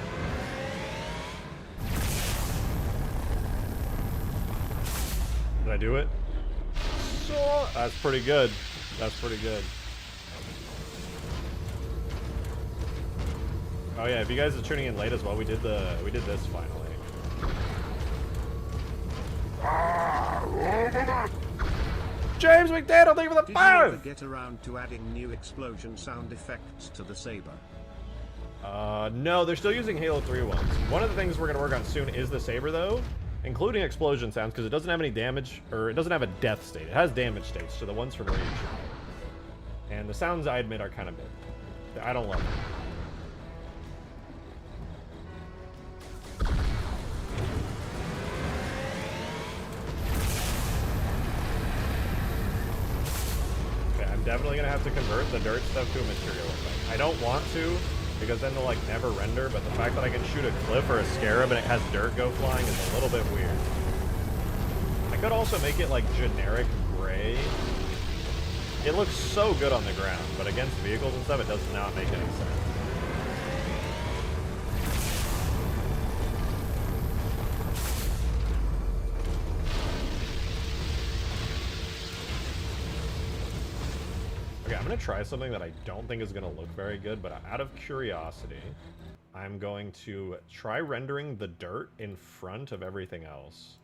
Did I do it? So that's pretty good. That's pretty good. Oh yeah, if you guys are tuning in late as well, we did this finally. James McDaniel, thank you for the 5! Did you ever get around to adding new explosion sound effects to the saber? No, they're still using Halo 3 ones. One of the things we're going to work on soon is the saber, though, including explosion sounds, because it doesn't have any damage, or it doesn't have a death state. It has damage states, so the ones from Reach. And the sounds, I admit, are kind of mid. I don't love them. Definitely gonna have to convert the dirt stuff to a material effect. I don't want to, because then they'll like never render, but the fact that I can shoot a cliff or a scarab and it has dirt go flying is a little bit weird. I could also make it like generic gray. It looks so good on the ground, but against vehicles and stuff, it does not make any sense. I'm going to try something that I don't think is going to look very good, but out of curiosity, I'm going to try rendering the dirt in front of everything else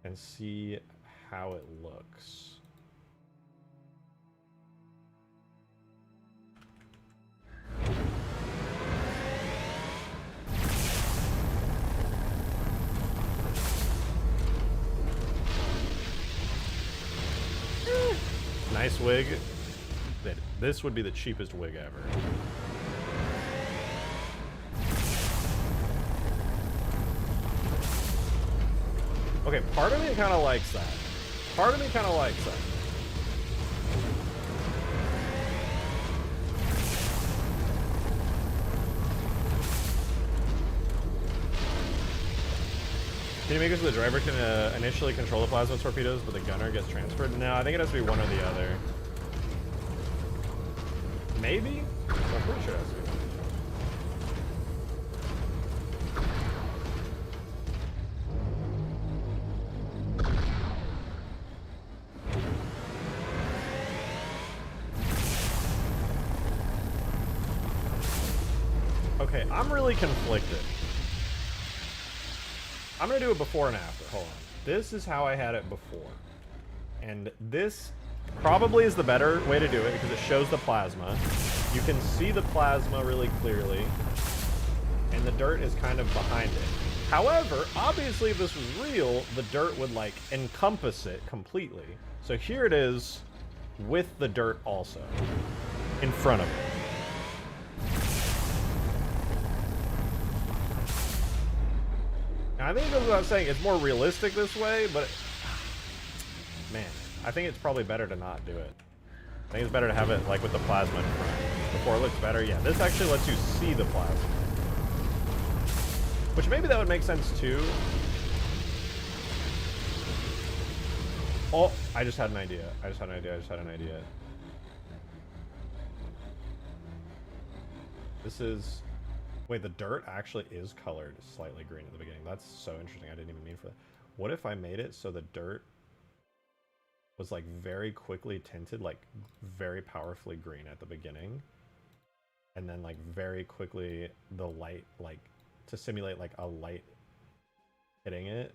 and see how it looks. Nice wig. This would be the cheapest wig ever. Okay, part of me kind of likes that. Part of me kind of likes that. Can you make it so the driver can initially control the plasma torpedoes, but the gunner gets transferred? No, I think it has to be one or the other. Maybe? I'm pretty sure it has to be. Okay, I'm really conflicted. I'm gonna do it before and after. Hold on. This is how I had it before. And this probably is the better way to do it because it shows the plasma. You can see the plasma really clearly. And the dirt is kind of behind it. However, obviously if this was real, the dirt would like encompass it completely. So here it is with the dirt also in front of it. Now, I think it goes without saying it's more realistic this way, but man, I think it's probably better to not do it. I think it's better to have it like with the plasma in front. Before it looks better, yeah, this actually lets you see the plasma. Which maybe that would make sense too. Oh, I just had an idea. I just had an idea. This is... Wait, the dirt actually is colored slightly green at the beginning. That's so interesting. I didn't even mean for that. What if I made it so the dirt was like very quickly tinted, like very powerfully green at the beginning, and then like very quickly the light, like to simulate like a light hitting it,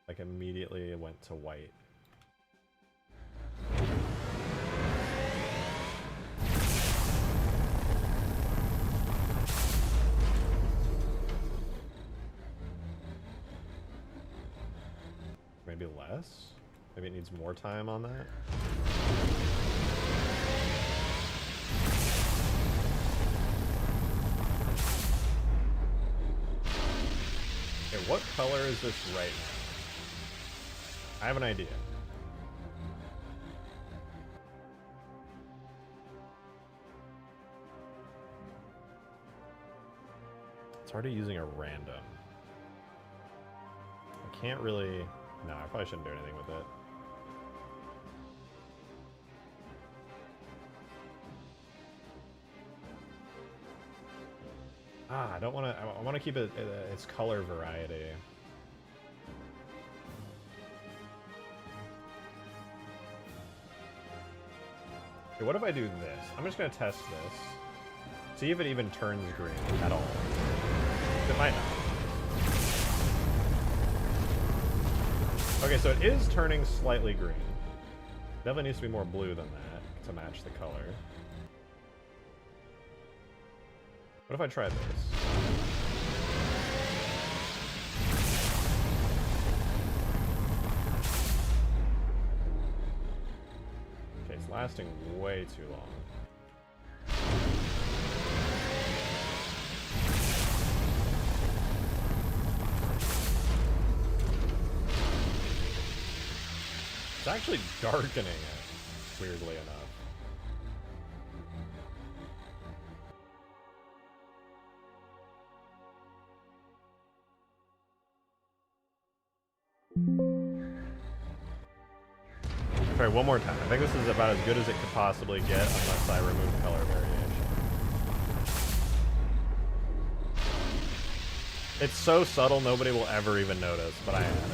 like immediately it went to white. Maybe less? Maybe it needs more time on that? Okay, what color is this right now? I have an idea. It's already using a random. I can't really... No, I probably shouldn't do anything with it. Ah, I don't want to... I want to keep it its color variety. Okay, what if I do this? I'm just going to test this. See if it even turns green at all. It might not. Okay, so it is turning slightly green. Definitely needs to be more blue than that to match the color. What if I try this? Okay, it's lasting way too long. It's actually darkening it, weirdly enough. Try one more time. I think this is about as good as it could possibly get unless I remove color variation. It's so subtle nobody will ever even notice, but I added it.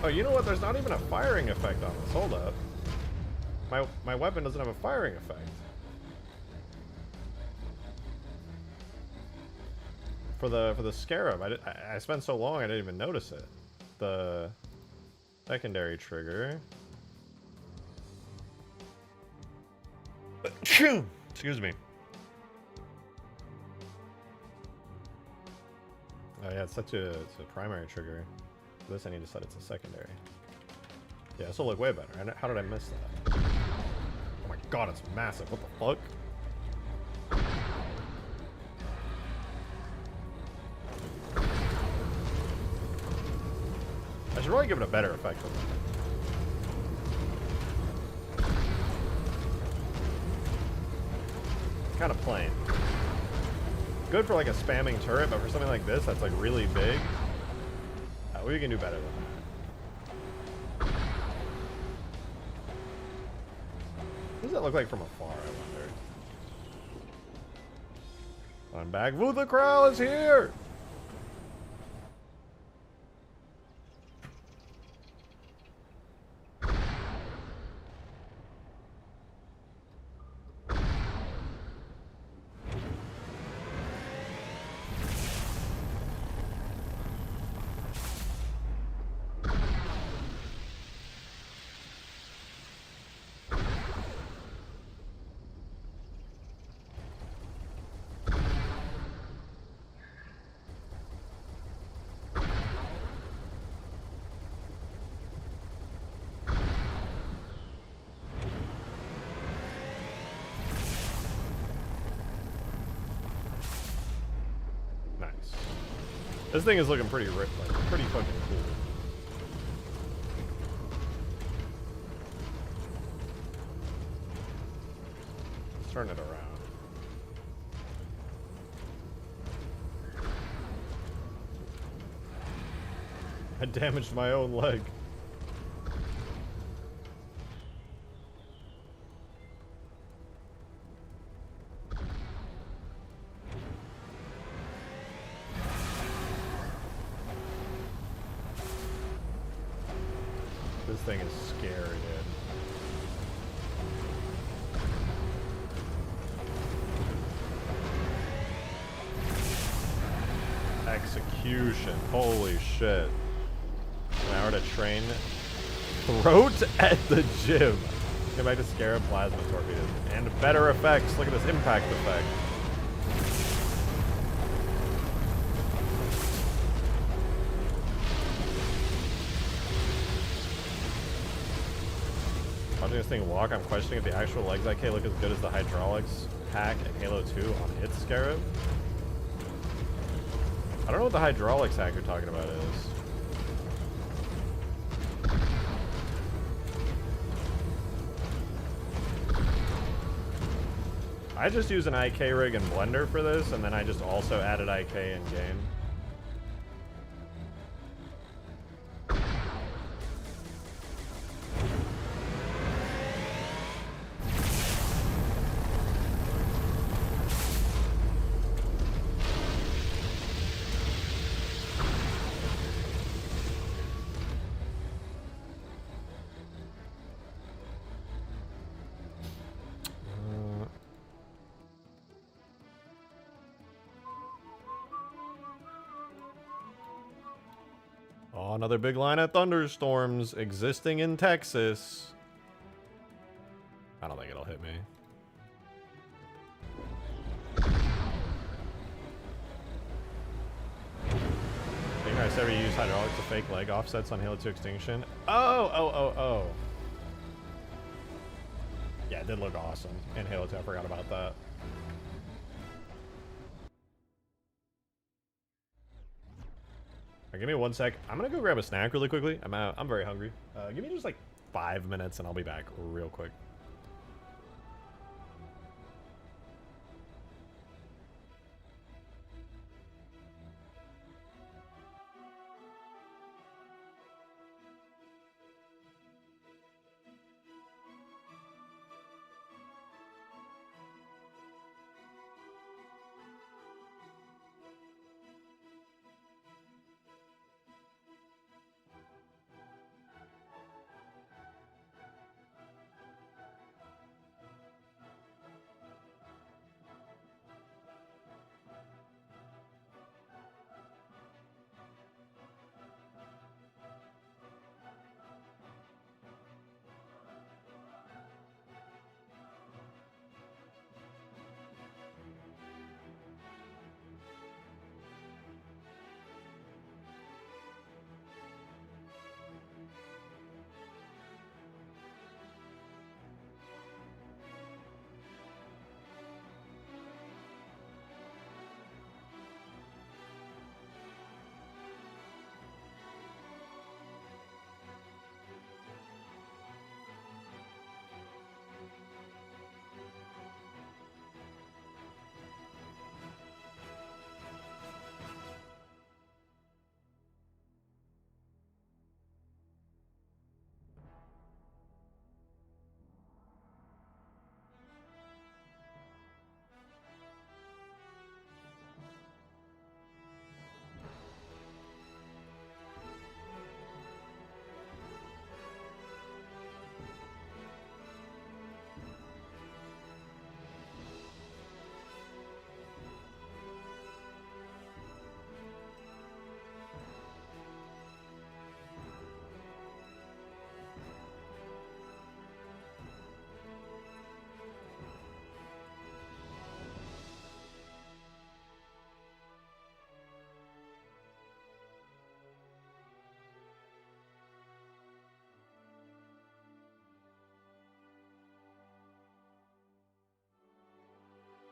Oh, you know what? There's not even a firing effect on this. Hold up. My weapon doesn't have a firing effect. For the Scarab, I spent so long I didn't even notice it. The secondary trigger. Excuse me. Oh yeah, it's a primary trigger. For this I need to set it to secondary. Yeah, this will look way better. How did I miss that? Oh my god, it's massive. What the fuck? I should really give it a better effect than that. It's kind of plain. Good for like a spamming turret, but for something like this that's like really big, we can do better than that. What does that look like from afar, I wonder? I'm back. Woo, the Crow is here! Nice. This thing is looking pretty pretty fucking cool. Let's turn it around. I damaged my own leg. This thing is scary, dude. Execution. Holy shit. An hour to train. Throat at the gym. Get back to Scarab plasma torpedoes. And better effects. Look at this impact effect. Watching this thing walk, I'm questioning if the actual legs IK look as good as the hydraulics hack in Halo 2 on its Scarab. I don't know what the hydraulics hack you're talking about is. I just use an IK rig and Blender for this, and then I just also added IK in game. Oh, another big line of thunderstorms existing in Texas. I don't think it'll hit me. Think I ever used hydraulics to fake leg offsets on Halo 2 Extinction? Oh. Yeah, it did look awesome in Halo 2. I forgot about that. Right, give me 1 sec. I'm gonna go grab a snack really quickly. I'm very hungry. Give me just like 5 minutes and I'll be back real quick.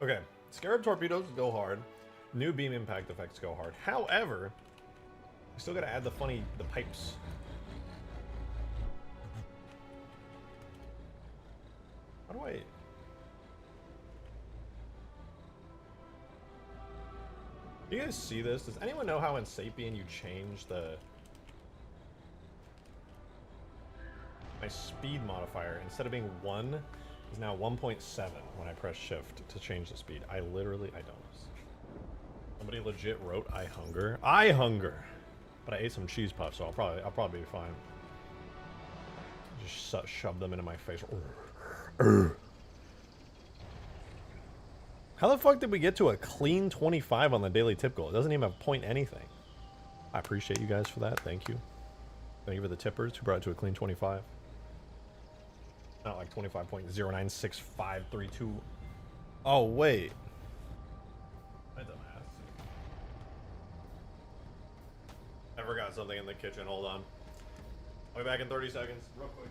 Okay, Scarab torpedoes go hard. New beam impact effects go hard. However, we still gotta add the pipes. How do I... You guys see this? Does anyone know how in Sapien you change my speed modifier? Instead of being 1, is now 1.7 when I press shift to change the speed. I don't. Somebody legit wrote I hunger. I hunger! But I ate some cheese puffs, so I'll probably be fine. Just shove them into my face. How the fuck did we get to a clean 25 on the daily tip goal? It doesn't even have point anything. I appreciate you guys for that. Thank you. Thank you for the tippers who brought it to a clean 25. Not like 25.096532. Oh, wait. My dumb ass. I forgot something in the kitchen. Hold on. I'll be back in 30 seconds. Real quick.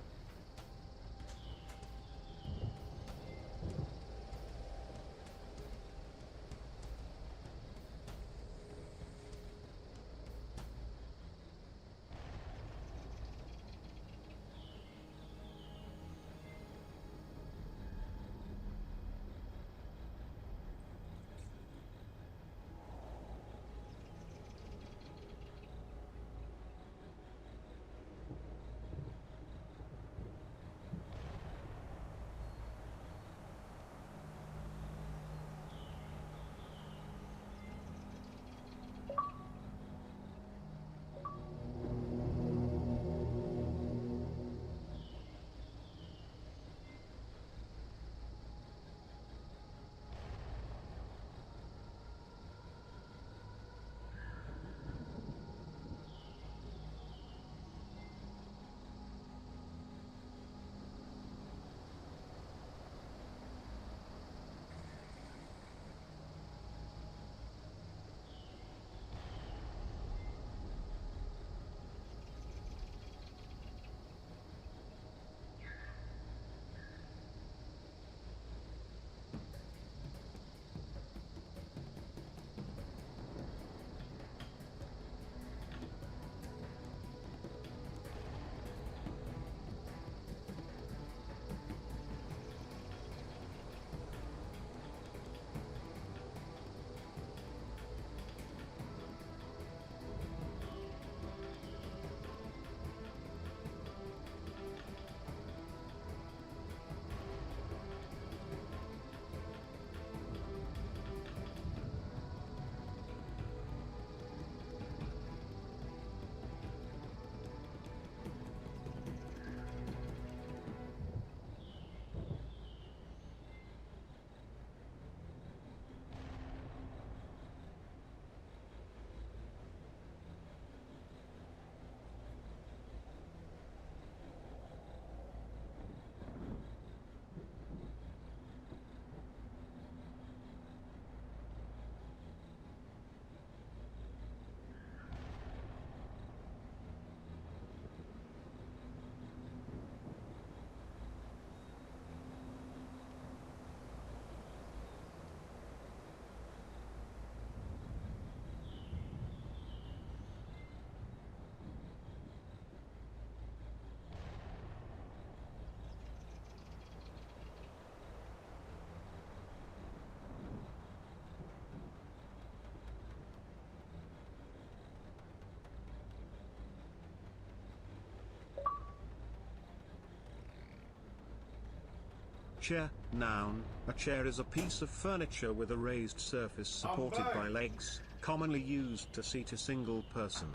Chair, noun. A chair is a piece of furniture with a raised surface supported by legs, commonly used to seat a single person.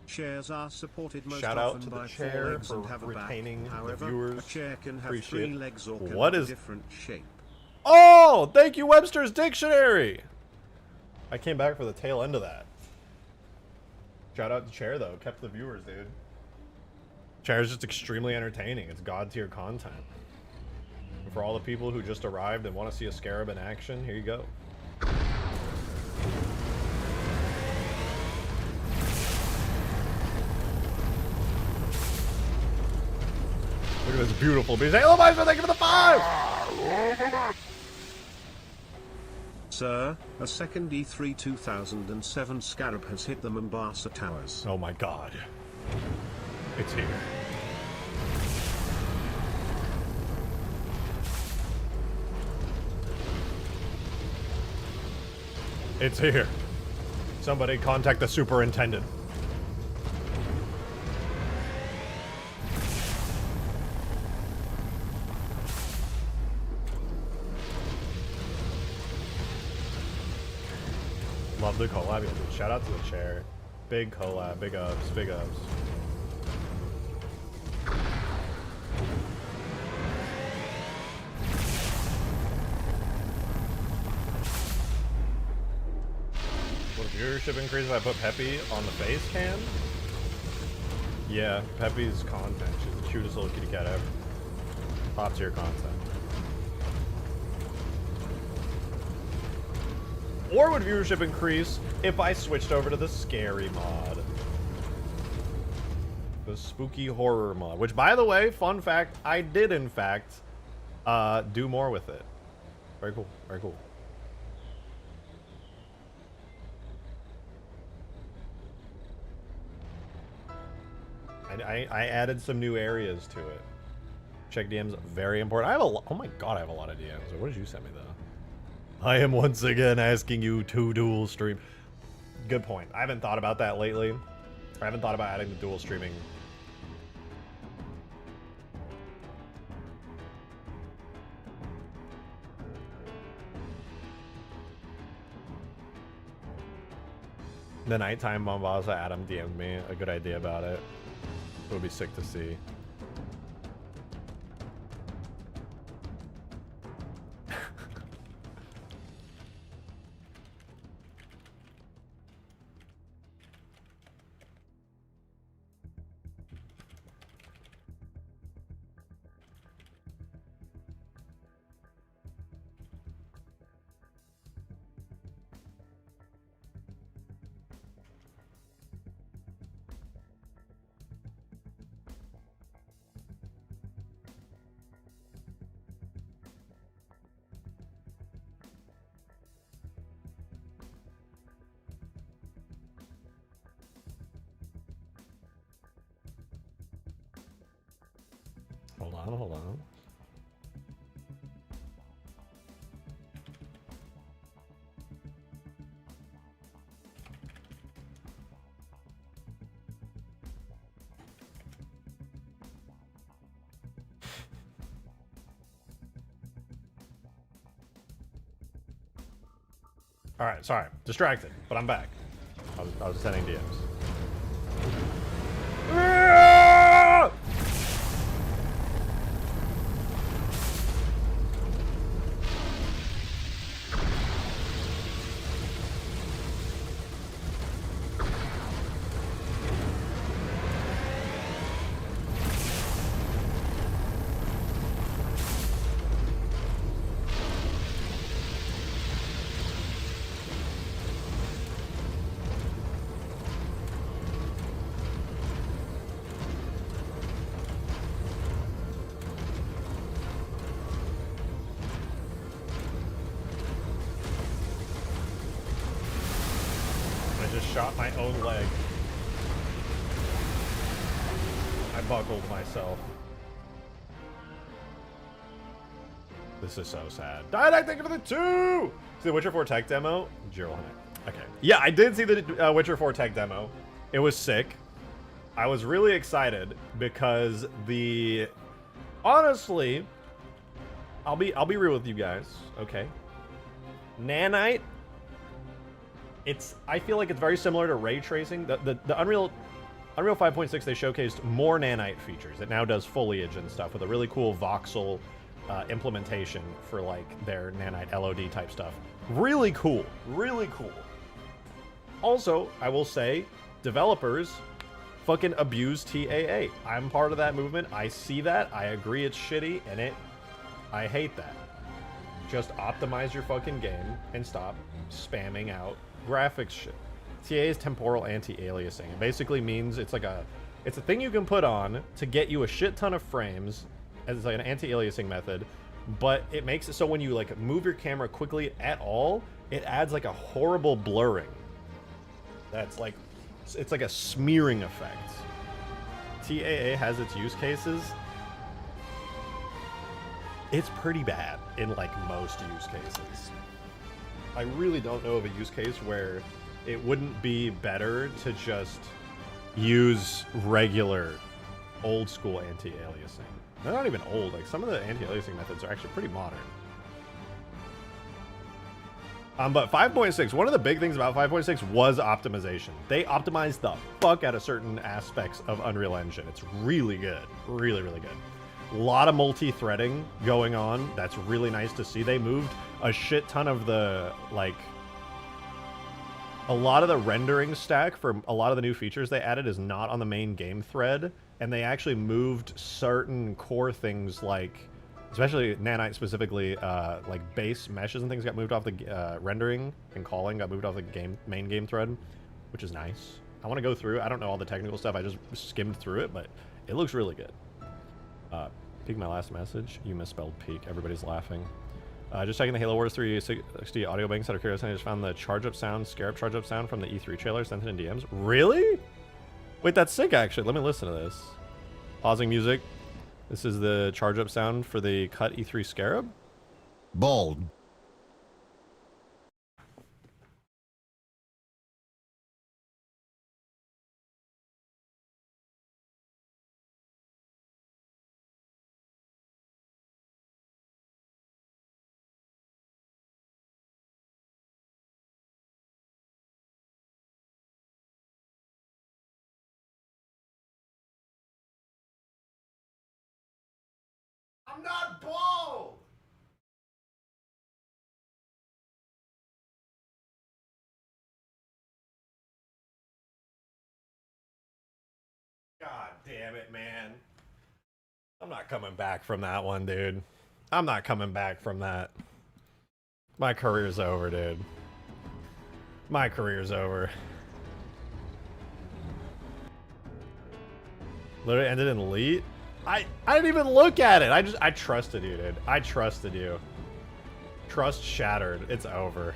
Chairs are supported most Shout out often to the by chair four legs for and have a back. retaining the However, viewers. a chair can have Appreciate 3 it. legs or can What have is- a different shape. Oh, thank you, Webster's Dictionary. I came back for the tail end of that. Shout out to Chair, though. Kept the viewers, dude. Chair is just extremely entertaining. It's god tier content. And for all the people who just arrived and want to see a Scarab in action, here you go. Look at this beautiful beast. Hey, hello, boys, thank you for the 5! Sir, a second E3 2007 Scarab has hit the Mombasa Towers. Oh my god. It's here. It's here. Somebody contact the superintendent. Love the collab. Shout out to the chair. Big collab. Big ups. Big ups. Would viewership increase if I put Peppy on the face cam? Yeah, Peppy's content. She's the cutest little kitty cat ever. Top tier content. Or would viewership increase if I switched over to the scary mod? The spooky horror mod. Which, by the way, fun fact, I did, in fact, do more with it. Very cool. Very cool. I added some new areas to it. Check DMs, very important. I have a lot. Oh my god, I have a lot of DMs. What did you send me, though? I am once again asking you to dual stream. Good point. I haven't thought about that lately. I haven't thought about adding the dual streaming. The nighttime Mombasa Adam DM'd me a good idea about it. It would be sick to see. Hold on. All right, sorry, distracted, but I'm back. I was sending DMs. Shot my own leg. I buckled myself. This is so sad. Didact, thank you for the 2! See the Witcher 4 tech demo? Gerald. Okay. Yeah, I did see the Witcher 4 tech demo. It was sick. I was really excited because honestly, I'll be real with you guys, okay? Nanite, I feel like it's very similar to ray tracing. The Unreal 5.6, they showcased more nanite features. It now does foliage and stuff with a really cool voxel implementation for like their nanite LOD type stuff. Really cool. Really cool. Also, I will say, developers fucking abuse TAA. I'm part of that movement. I see that. I agree it's shitty, and I hate that. Just optimize your fucking game and stop spamming out graphics shit. TA is temporal anti-aliasing. It basically means it's a thing you can put on to get you a shit ton of frames as like an anti-aliasing method but it makes it so when you like move your camera quickly at all, it adds like a horrible blurring. That's like, it's like a smearing effect. TAA has its use cases. It's pretty bad in like most use cases. I really don't know of a use case where it wouldn't be better to just use regular old school anti-aliasing. They're not even old, like some of the anti-aliasing methods are actually pretty modern. But 5.6, one of the big things about 5.6 was optimization. They optimized the fuck out of certain aspects of Unreal Engine. It's really good. Really, really good. A lot of multi-threading going on. That's really nice to see. They moved a shit ton of the, like, a lot of the rendering stack for a lot of the new features they added is not on the main game thread, and they actually moved certain core things like, especially Nanite specifically, like base meshes and things got moved off the rendering and calling got moved off the main game thread, which is nice. I want to go through. I don't know all the technical stuff. I just skimmed through it, but it looks really good. Peek my last message. You misspelled peek. Everybody's laughing. Just checking the Halo Wars 360 audio banks out of curiosity. I just found the charge up sound, Scarab charge up sound from the E3 trailer sent in DMs. Really? Wait, that's sick actually. Let me listen to this. Pausing music. This is the charge up sound for the cut E3 Scarab. Bald. I'm not bald! God damn it, man. I'm not coming back from that one, dude. I'm not coming back from that. My career's over, dude. My career's over. Literally ended in elite? I didn't even look at it. I trusted you, dude. I trusted you. Trust shattered. It's over.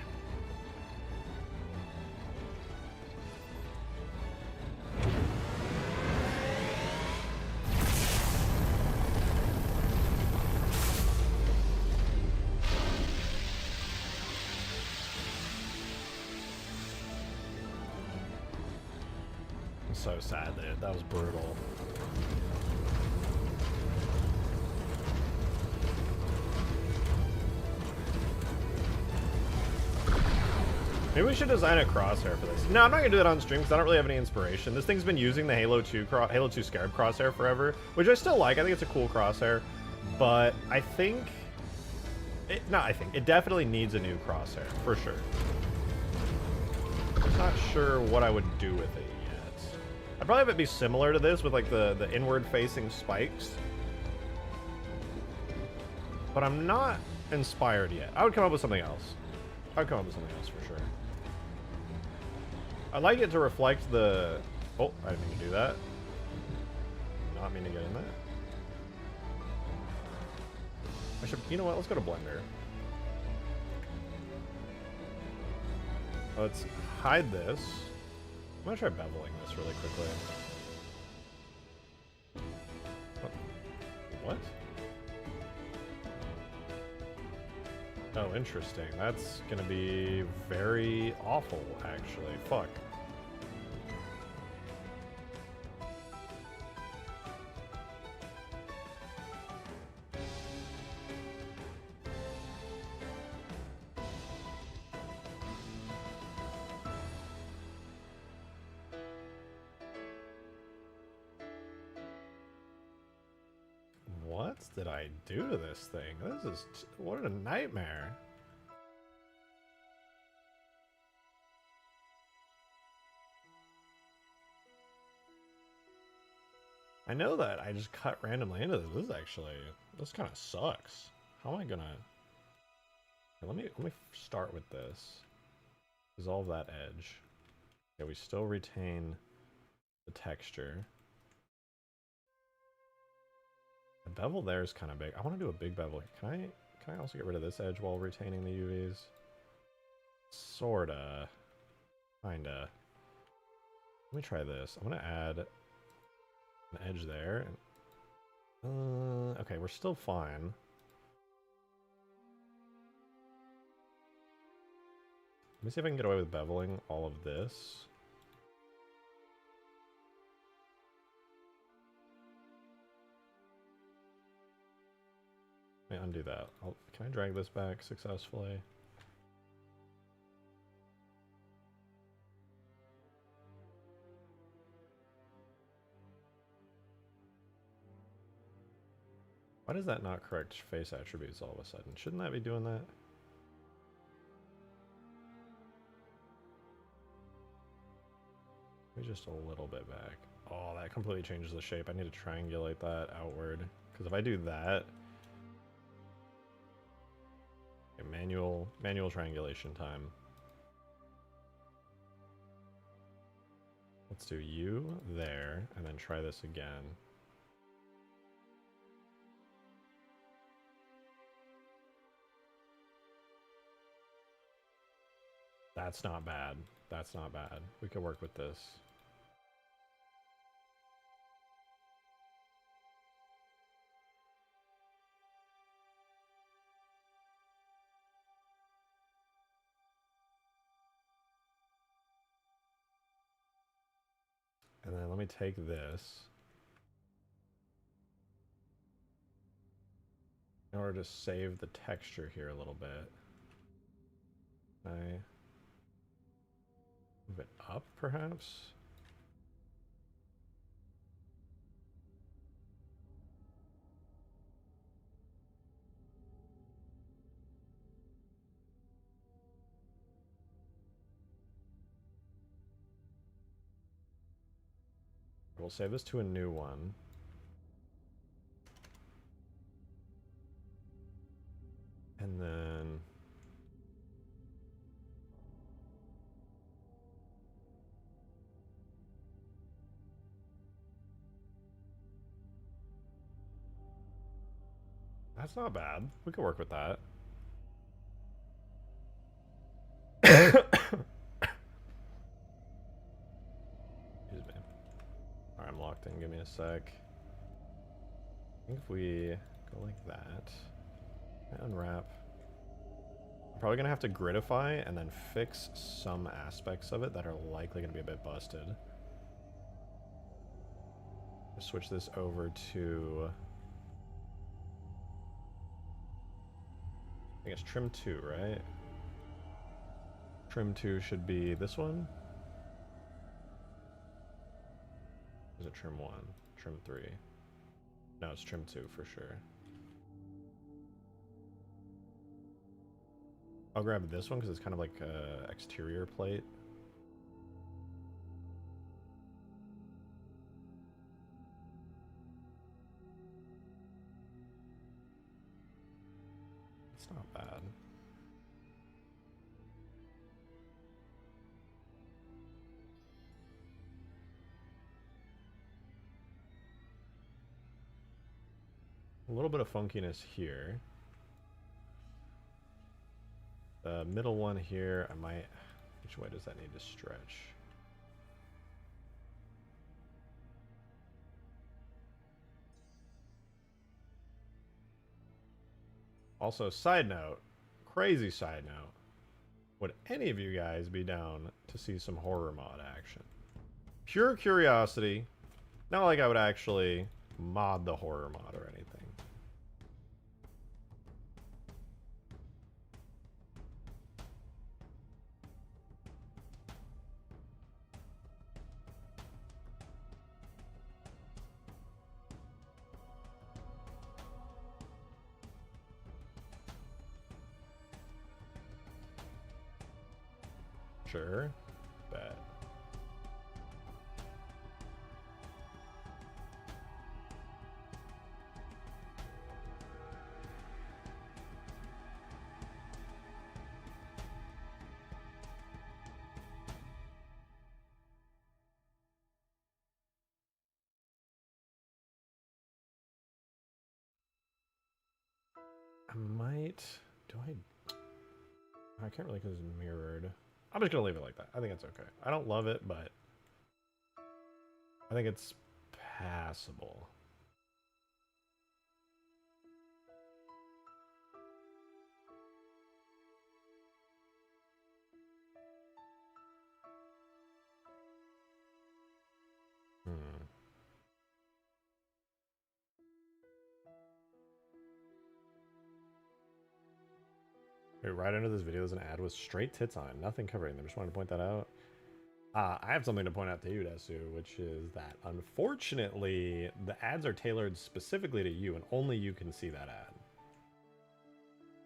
I'm so sad, dude. That was brutal. Maybe we should design a crosshair for this. No, I'm not gonna do that on stream because I don't really have any inspiration. This thing's been using the Halo 2 Scarab crosshair forever, which I still like. I think it's a cool crosshair, but I think it definitely needs a new crosshair for sure. I'm not sure what I would do with it yet. I'd probably have it be similar to this with like the inward-facing spikes, but I'm not inspired yet. I would come up with something else. I would come up with something else for sure. I'd like it to reflect the... Oh, I didn't mean to do that. Not mean to get in that. I should... You know what? Let's go to Blender. Let's hide this. I'm gonna try beveling this really quickly. What? Oh, interesting. That's gonna be very awful, actually. Fuck. What did I do to this thing? This is... what a nightmare. I know that I just cut randomly into this. This is actually... this kind of sucks. How am I gonna... Let me start with this. Dissolve that edge. Yeah, we still retain the texture. The bevel there is kind of big. I want to do a big bevel. Can I also get rid of this edge while retaining the UVs? Sorta. Kinda. Let me try this. I'm gonna add an edge there. Okay, we're still fine. Let me see if I can get away with beveling all of this. Let me undo that. Can I drag this back successfully? Why does that not correct face attributes all of a sudden? Shouldn't that be doing that? Maybe just a little bit back. Oh, that completely changes the shape. I need to triangulate that outward. Because if I do that... Okay, manual triangulation time. Let's do you there, and then try this again. That's not bad. That's not bad. We could work with this. And then let me take this. In order to save the texture here a little bit. Can I move it up, perhaps? We'll save this to a new one. And then... That's not bad. We could work with that. Excuse me. Alright, I'm locked in. Give me a sec. I think if we go like that, unwrap. I'm probably gonna have to gridify and then fix some aspects of it that are likely gonna be a bit busted. Switch this over to, I guess trim 2, right? Trim 2 should be this one. Is it trim 1? Trim 3? No, it's trim 2 for sure. I'll grab this one because it's kind of like an exterior plate. It's not bad. A little bit of funkiness here. The middle one here, I might... Which way does that need to stretch? Also, side note, crazy side note, would any of you guys be down to see some horror mod action? Pure curiosity, not like I would actually mod the horror mod or anything. Sure. Bet. might... I can't really because it's mirrored. I'm just going to leave it like that. I think it's okay. I don't love it, but I think it's passable. Wait, right under this video is an ad with straight tits on it. Nothing covering them. Just wanted to point that out. I have something to point out to you, Desu, which is that unfortunately, the ads are tailored specifically to you, and only you can see that ad.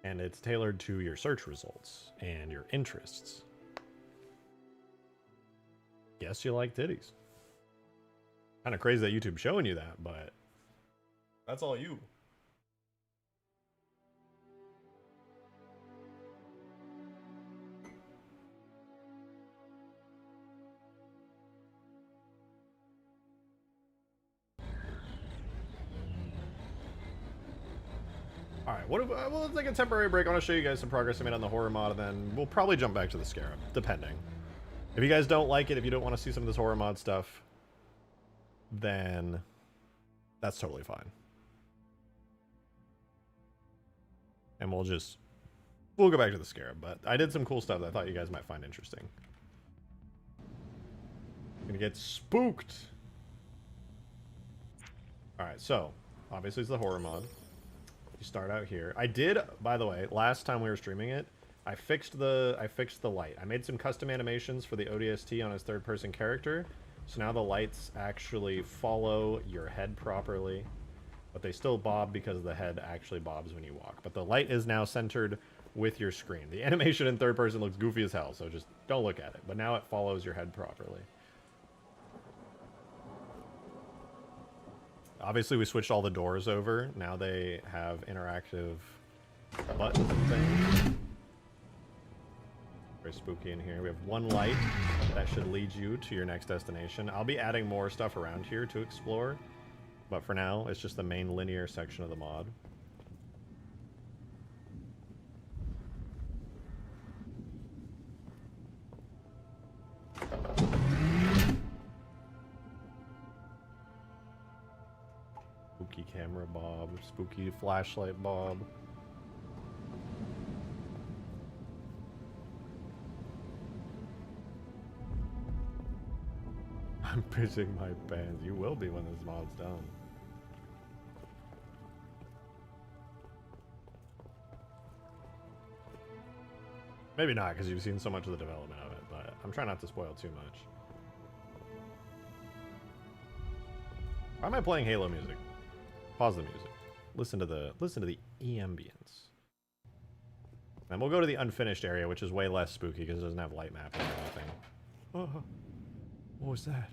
And it's tailored to your search results and your interests. Guess you like titties. Kind of crazy that YouTube's showing you that, but that's all you. Alright, well, let's take a temporary break. I want to show you guys some progress I made on the horror mod, and then we'll probably jump back to the Scarab, depending. If you guys don't like it, if you don't want to see some of this horror mod stuff, then that's totally fine. And we'll go back to the Scarab, but I did some cool stuff that I thought you guys might find interesting. Gonna get spooked! Alright, so, obviously it's the horror mod. You start out here. I did, by the way, last time we were streaming it, I fixed the light. I made some custom animations for the ODST on his third-person character, so now the lights actually follow your head properly, but they still bob because the head actually bobs when you walk. But the light is now centered with your screen. The animation in third person looks goofy as hell, so just don't look at it. But now it follows your head properly. Obviously, we switched all the doors over. Now they have interactive buttons and things. Very spooky in here. We have one light that should lead you to your next destination. I'll be adding more stuff around here to explore, but for now, it's just the main linear section of the mod. Spooky camera Bob, spooky flashlight Bob. I'm pissing my pants. You will be when this mod's done. Maybe not, because you've seen so much of the development of it, but I'm trying not to spoil too much. Why am I playing Halo music? Pause the music. Listen to the ambience. Then we'll go to the unfinished area, which is way less spooky because it doesn't have light mapping or anything. Oh, what was that?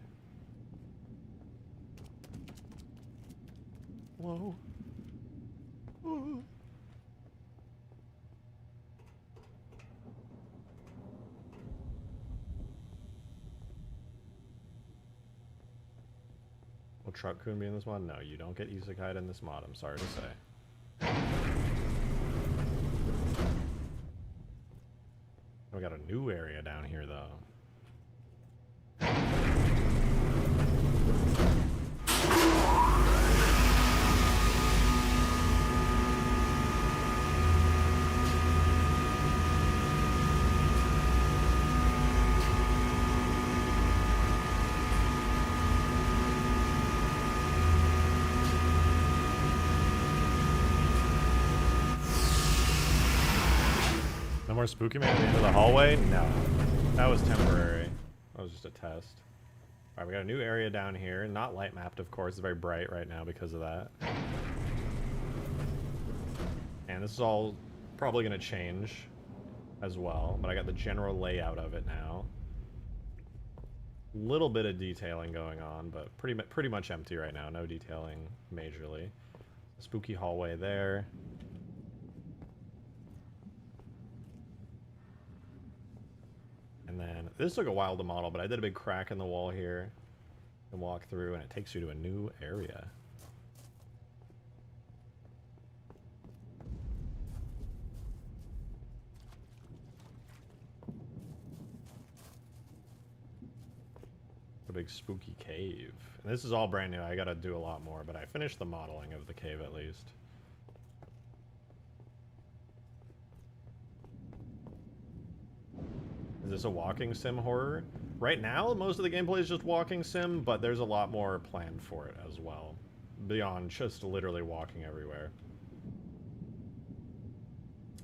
Whoa. Whoa. Will Truck Coon be in this mod? No, you don't get isekai'd in this mod, I'm sorry to say. We got a new area down here, though. No more spooky man at the end of the hallway? No. That was temporary. That was just a test. Alright, we got a new area down here. Not light mapped, of course. It's very bright right now because of that. And this is all probably going to change as well. But I got the general layout of it now. Little bit of detailing going on, but pretty much empty right now. No detailing majorly. Spooky hallway there. And then, this took a while to model, but I did a big crack in the wall here. And walk through, and it takes you to a new area. big spooky cave. And this is all brand new. I gotta do a lot more, but I finished the modeling of the cave at least. Is this a walking sim horror? Right now, most of the gameplay is just walking sim, but there's a lot more planned for it as well. Beyond just literally walking everywhere.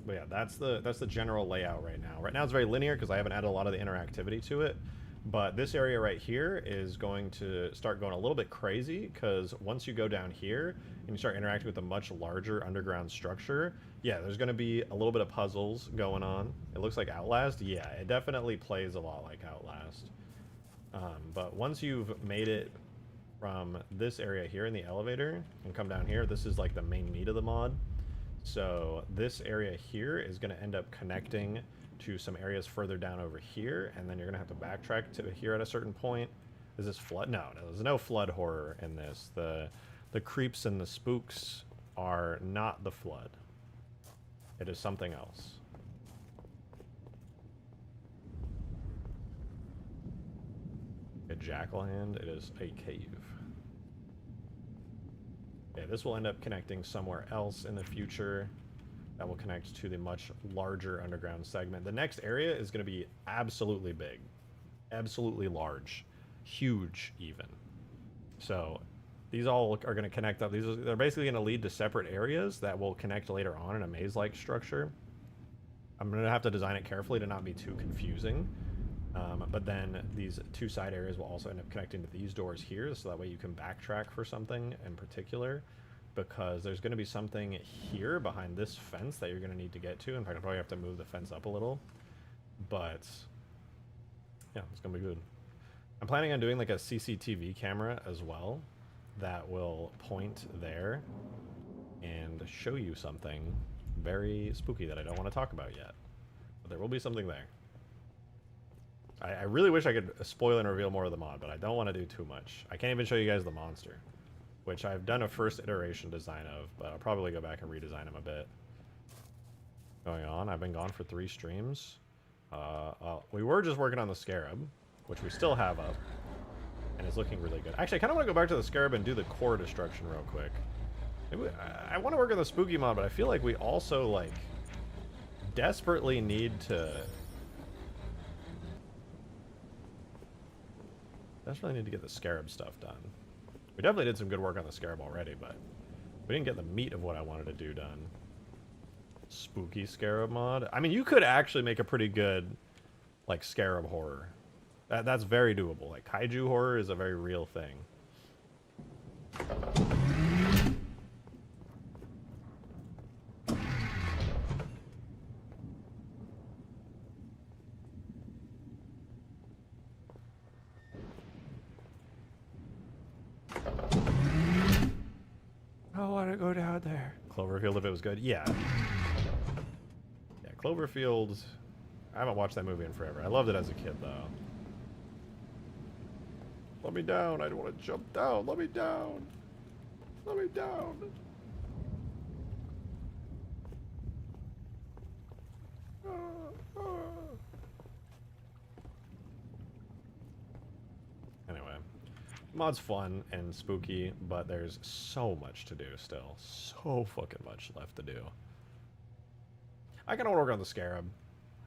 But yeah, that's the general layout right now. Right now it's very linear because I haven't added a lot of the interactivity to it. But this area right here is going to start going a little bit crazy because once you go down here and you start interacting with a much larger underground structure, yeah, there's going to be a little bit of puzzles going on. It looks like Outlast. Yeah, it definitely plays a lot like Outlast. But once you've made it from this area here in the elevator and come down here, this is like the main meat of the mod. So this area here is going to end up connecting to some areas further down over here, and then you're going to have to backtrack to here at a certain point. Is this flood? No, there's no flood horror in this. The creeps and the spooks are not the flood. It is something else. A jackal hand. It is a cave. Okay, this will end up connecting somewhere else in the future. That will connect to the much larger underground segment. The next area is going to be absolutely big. Absolutely large. Huge, even. So, these all are going to connect up. They're basically going to lead to separate areas that will connect later on in a maze-like structure. I'm going to have to design it carefully to not be too confusing. But then these two side areas will also end up connecting to these doors here, so that way you can backtrack for something in particular. Because there's going to be something here behind this fence that you're going to need to get to. In fact, I'll probably have to move the fence up a little. But, yeah, it's going to be good. I'm planning on doing like a CCTV camera as well that will point there and show you something very spooky that I don't want to talk about yet. But there will be something there. I really wish I could spoil and reveal more of the mod, but I don't want to do too much. I can't even show you guys the monster, which I've done a first iteration design of, but I'll probably go back and redesign him a bit. Going on, I've been gone for 3 streams. We were just working on the Scarab, which we still have up, and it's looking really good. Actually, I kind of want to go back to the Scarab and do the core destruction real quick. Maybe, I want to work on the spooky mod, but I feel like we also, like, desperately need to... get the Scarab stuff done. We definitely did some good work on the Scarab already, but we didn't get the meat of what I wanted to do done. Spooky Scarab mod? I mean, you could actually make a pretty good, like, Scarab horror. That's very doable. Like, kaiju horror is a very real thing. I want to go down there. Cloverfield, if it was good. Yeah. Yeah, Cloverfield... I haven't watched that movie in forever. I loved it as a kid, though. Let me down. I don't want to jump down. Let me down. Let me down. Anyway. Mod's fun and spooky, but there's so much to do still. So fucking much left to do. I kind of work on the Scarab.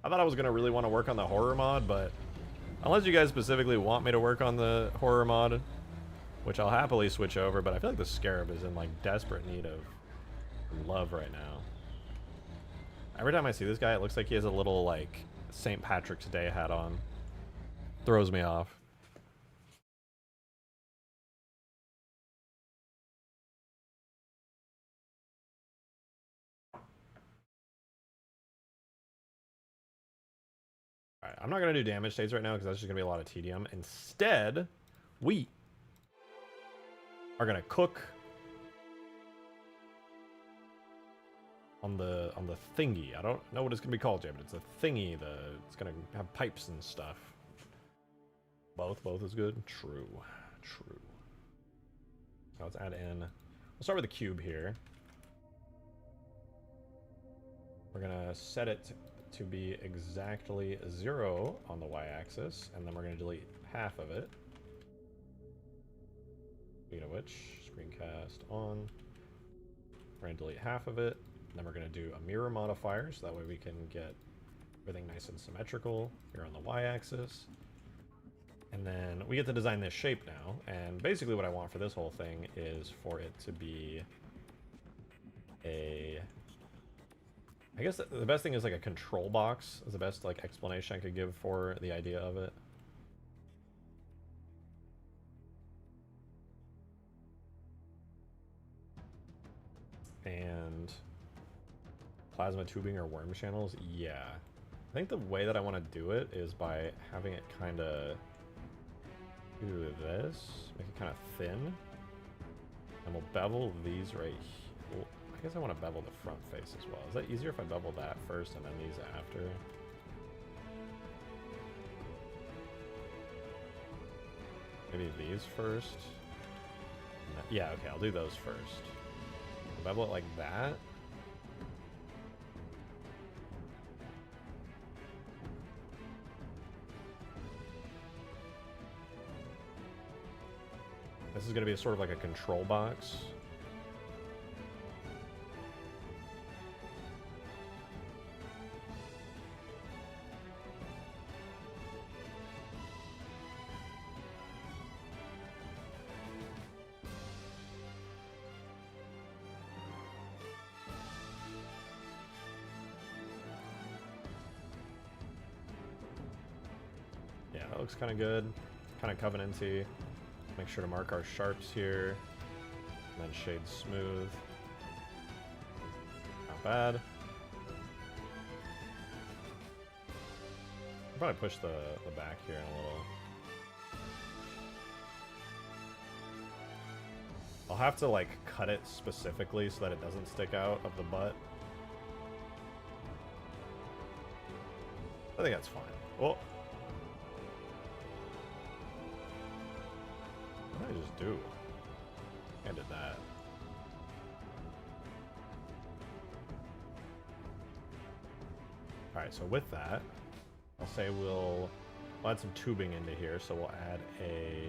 I thought I was going to really want to work on the horror mod, but unless you guys specifically want me to work on the horror mod, which I'll happily switch over, but I feel like the Scarab is in, like, desperate need of love right now. Every time I see this guy, it looks like he has a little, like, St. Patrick's Day hat on. Throws me off. Alright, I'm not going to do damage states right now because that's just going to be a lot of tedium. Instead, we are going to cook on the thingy. I don't know what it's going to be called yet, but it's a thingy. It's going to have pipes and stuff. Both is good. True. Now let's add in. We'll start with the cube here. We're going to set it to be exactly 0 on the y-axis, and then we're going to delete half of it. Speaking of which, screencast on. We're going to delete half of it. Then we're going to do a mirror modifier, so that way we can get everything nice and symmetrical here on the y-axis. And then we get to design this shape now. And basically what I want for this whole thing is for it to be a... I guess the best thing is like a control box is the best like explanation I could give for the idea of it. And plasma tubing or worm channels, yeah. I think the way that I want to do it is by having it kind of do this, make it kind of thin, and we'll bevel these right here. Well, I guess I want to bevel the front face as well. Is that easier if I bevel that first and then these after? Maybe these first? Yeah, okay, I'll do those first. Bevel it like that. This is going to be sort of like a control box. Yeah, that looks kind of good. Kind of covenanty. Make sure to mark our sharps here. And then shade smooth. Not bad. I'll probably push the back here in a little. I'll have to like cut it specifically so that it doesn't stick out of the butt. I think that's fine. Oh. What did I just do? I did that. Alright, so with that, I'll say we'll add some tubing into here, so we'll add a...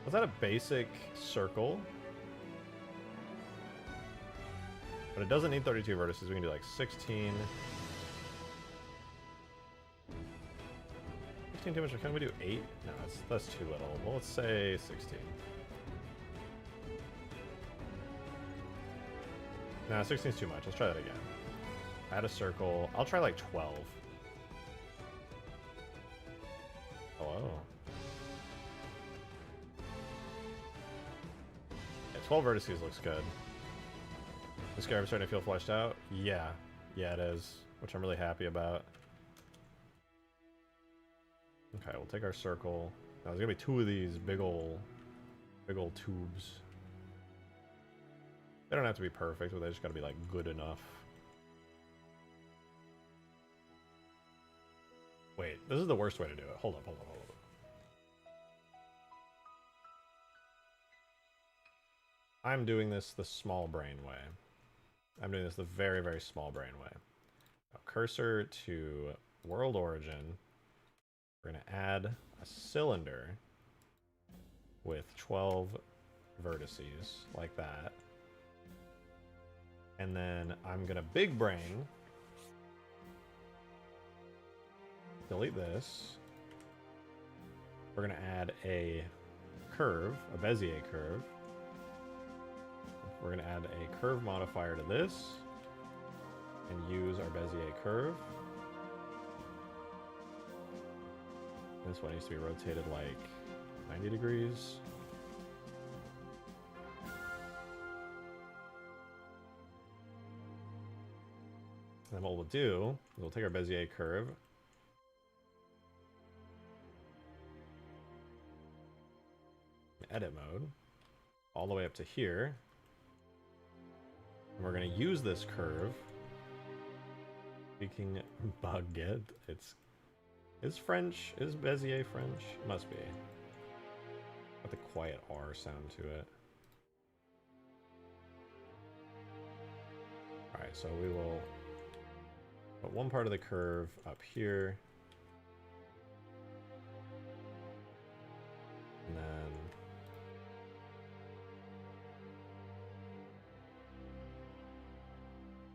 Was that a basic circle? But it doesn't need 32 vertices, we can do like 16... 16 too much, can we do 8? No, that's too little. Well, let's say 16. Nah, 16 is too much. Let's try that again. Add a circle. I'll try like 12. Hello. Yeah, 12 vertices looks good. The Scarab starting to feel fleshed out? Yeah. Yeah, it is. Which I'm really happy about. Okay, we'll take our circle. Now, there's gonna be 2 of these big ol' tubes. They don't have to be perfect, but they just gotta be like good enough. Wait, this is the worst way to do it. Hold up. I'm doing this the small brain way. I'm doing this the very, very small brain way. Now, cursor to world origin. We're going to add a cylinder with 12 vertices, like that. And then I'm going to big brain, delete this. We're going to add a curve, a Bezier curve. We're going to add a curve modifier to this and use our Bezier curve. This one needs to be rotated like 90 degrees. And then what we'll do is we'll take our Bezier curve, edit mode, all the way up to here. And we're going to use this curve. Speaking baguette, is Bezier French? Must be. Got the quiet R sound to it. Alright, so we will put one part of the curve up here.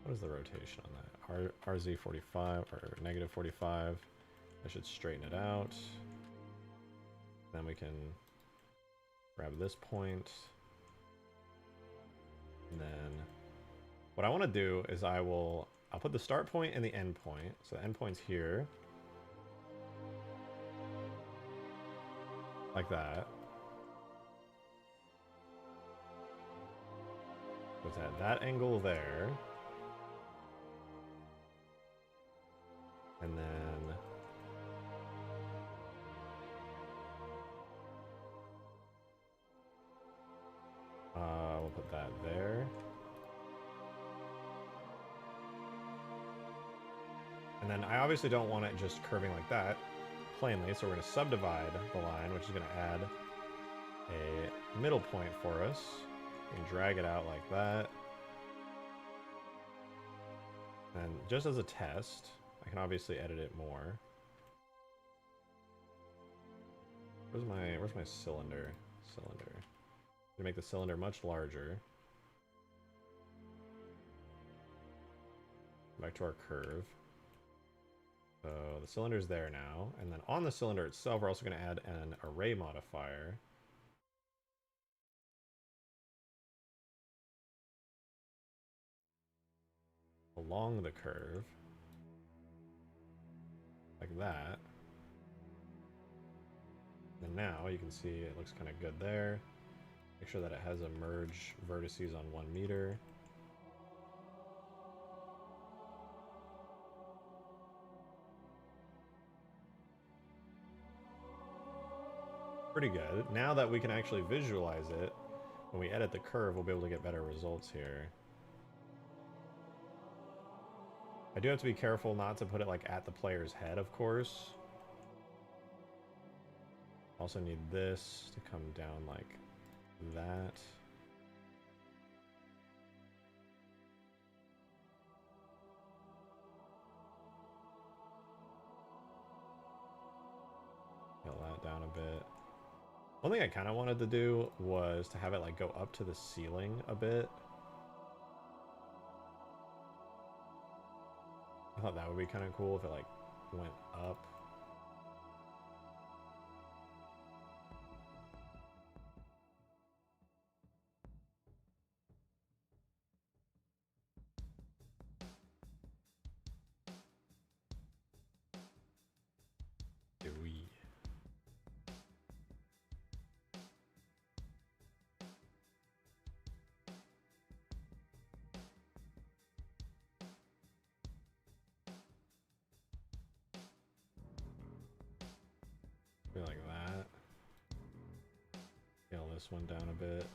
What is the rotation on that? RZ 45 or negative 45. I should straighten it out. Then we can grab this point. And then what I want to do is I'll put the start point and the end point. So the end point's here. Like that. It's at that angle there. And then we'll put that there. And then I obviously don't want it just curving like that plainly, so we're going to subdivide the line, which is going to add a middle point for us. You can drag it out like that. And just as a test, I can obviously edit it more. Where's my cylinder? To make the cylinder much larger. Back to our curve. So the cylinder's there now, and then on the cylinder itself, we're also going to add an array modifier. Along the curve. Like that. And now you can see it looks kind of good there. Make sure that it has a merge vertices on 1 meter. Pretty good. Now that we can actually visualize it, when we edit the curve, we'll be able to get better results here. I do have to be careful not to put it like at the player's head, of course. Also need this to come down like that. Scale that down a bit. One thing I kind of wanted to do was to have it like go up to the ceiling a bit. I thought that would be kind of cool if it like went up. Like that. Scale this one down a bit.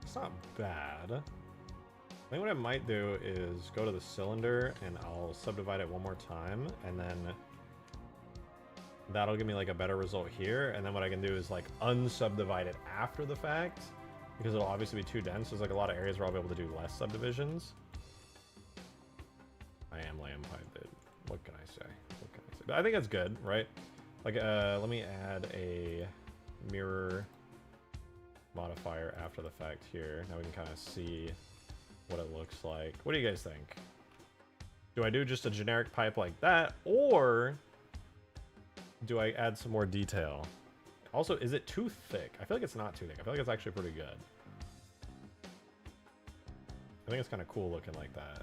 It's not bad. I think what I might do is go to the cylinder and I'll subdivide it one more time, and then that'll give me like a better result here. And then what I can do is like unsubdivide it after the fact, because it'll obviously be too dense. There's like a lot of areas where I'll be able to do less subdivisions. I am lamb piped. What can I say? What can I say? But I think that's good, right? Like, let me add a mirror modifier after the fact here. Now we can kind of see what it looks like. What do you guys think? Do I do just a generic pipe like that, or do I add some more detail? Also, is it too thick? I feel like it's not too thick. I feel like it's actually pretty good. I think it's kind of cool looking like that.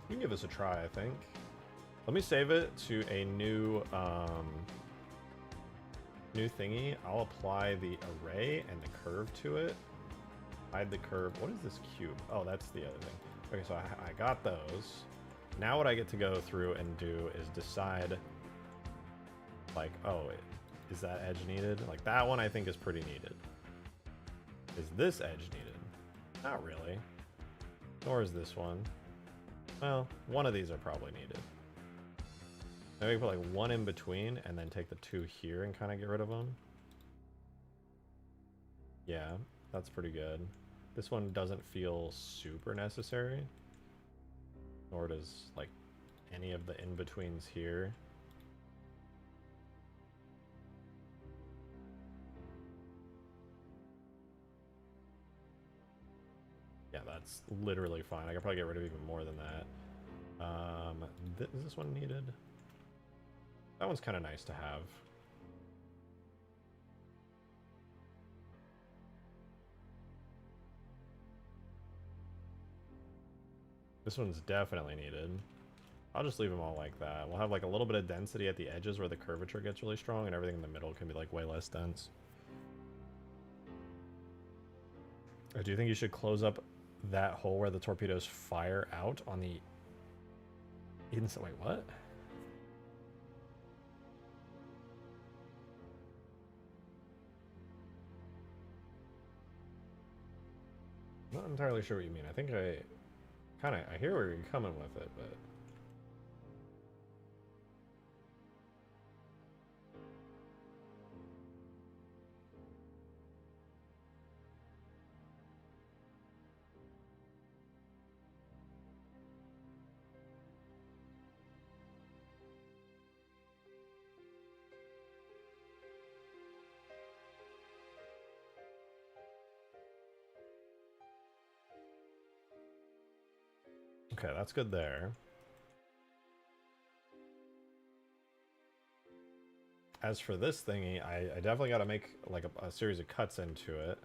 We can give this a try, I think. Let me save it to a new new thingy. I'll apply the array and the curve to it. Hide the curve. What is this cube? Oh, that's the other thing. Okay, so I got those. now what I get to go through and do is decide, like, oh, is that edge needed? Like, that one I think is pretty needed. Is this edge needed? Not really. Nor is this one. Well, one of these are probably needed. Maybe put like one in between and then take the two here and kind of get rid of them. Yeah, that's pretty good. This one doesn't feel super necessary. Nor does like any of the in-betweens here. Yeah, that's literally fine. I could probably get rid of even more than that. Is this one needed? That one's kind of nice to have. This one's definitely needed. I'll just leave them all like that. We'll have like a little bit of density at the edges where the curvature gets really strong, and everything in the middle can be like way less dense. Or do you think you should close up that hole where the torpedoes fire out on the inside? Wait, what? I'm not entirely sure what you mean. I think I hear where you're coming with it, but okay, that's good there. As for this thingy, I definitely got to make like a series of cuts into it.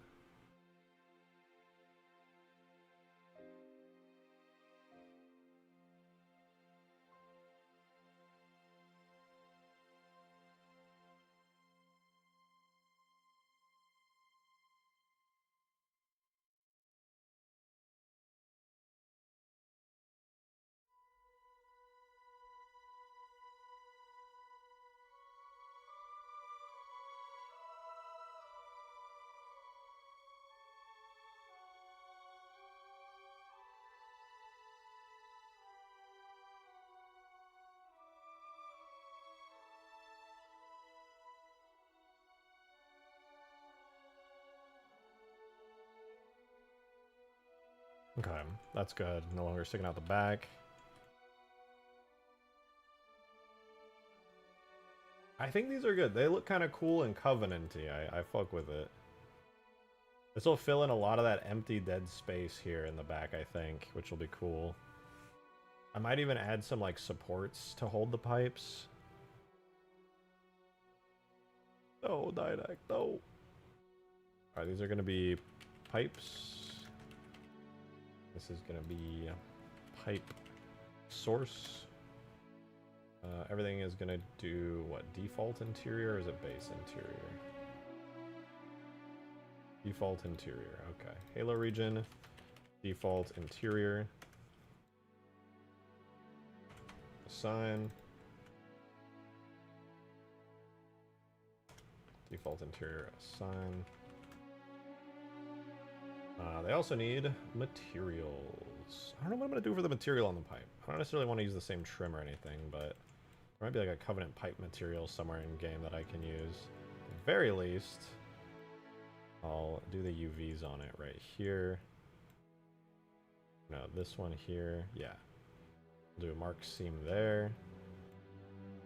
Okay, that's good. No longer sticking out the back. I think these are good. They look kind of cool and covenanty. I fuck with it. This will fill in a lot of that empty dead space here in the back, I think, which will be cool. I might even add some like supports to hold the pipes. No, Didac, no. Alright, these are gonna be pipes. This is gonna be pipe source. Everything is gonna do what? Default interior or is it base interior? Default interior, okay. Halo region, default interior. Assign. Default interior, assign. They also need materials. I don't know what I'm going to do for the material on the pipe. I don't necessarily want to use the same trim or anything, but there might be like a Covenant pipe material somewhere in game that I can use. At the very least, I'll do the UVs on it right here. No, this one here. Yeah. I'll do a mark seam there.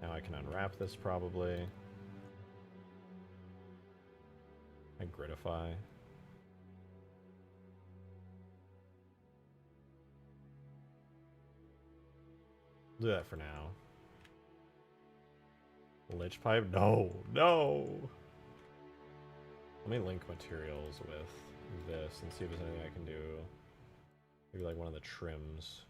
Now I can unwrap this probably. I gridify. Do that for now. Lich pipe? No, no. Let me link materials with this and see if there's anything I can do. Maybe like one of the trims.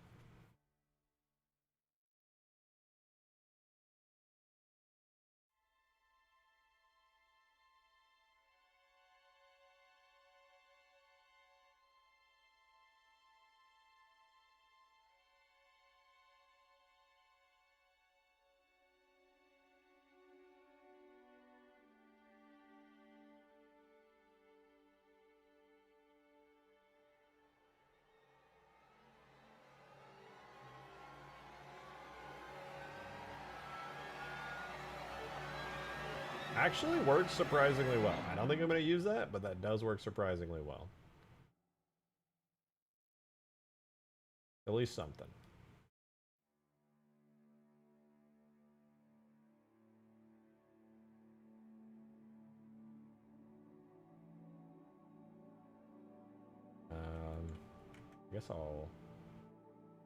Actually works surprisingly well. I don't think I'm going to use that, but that does work surprisingly well. At least something. I guess I'll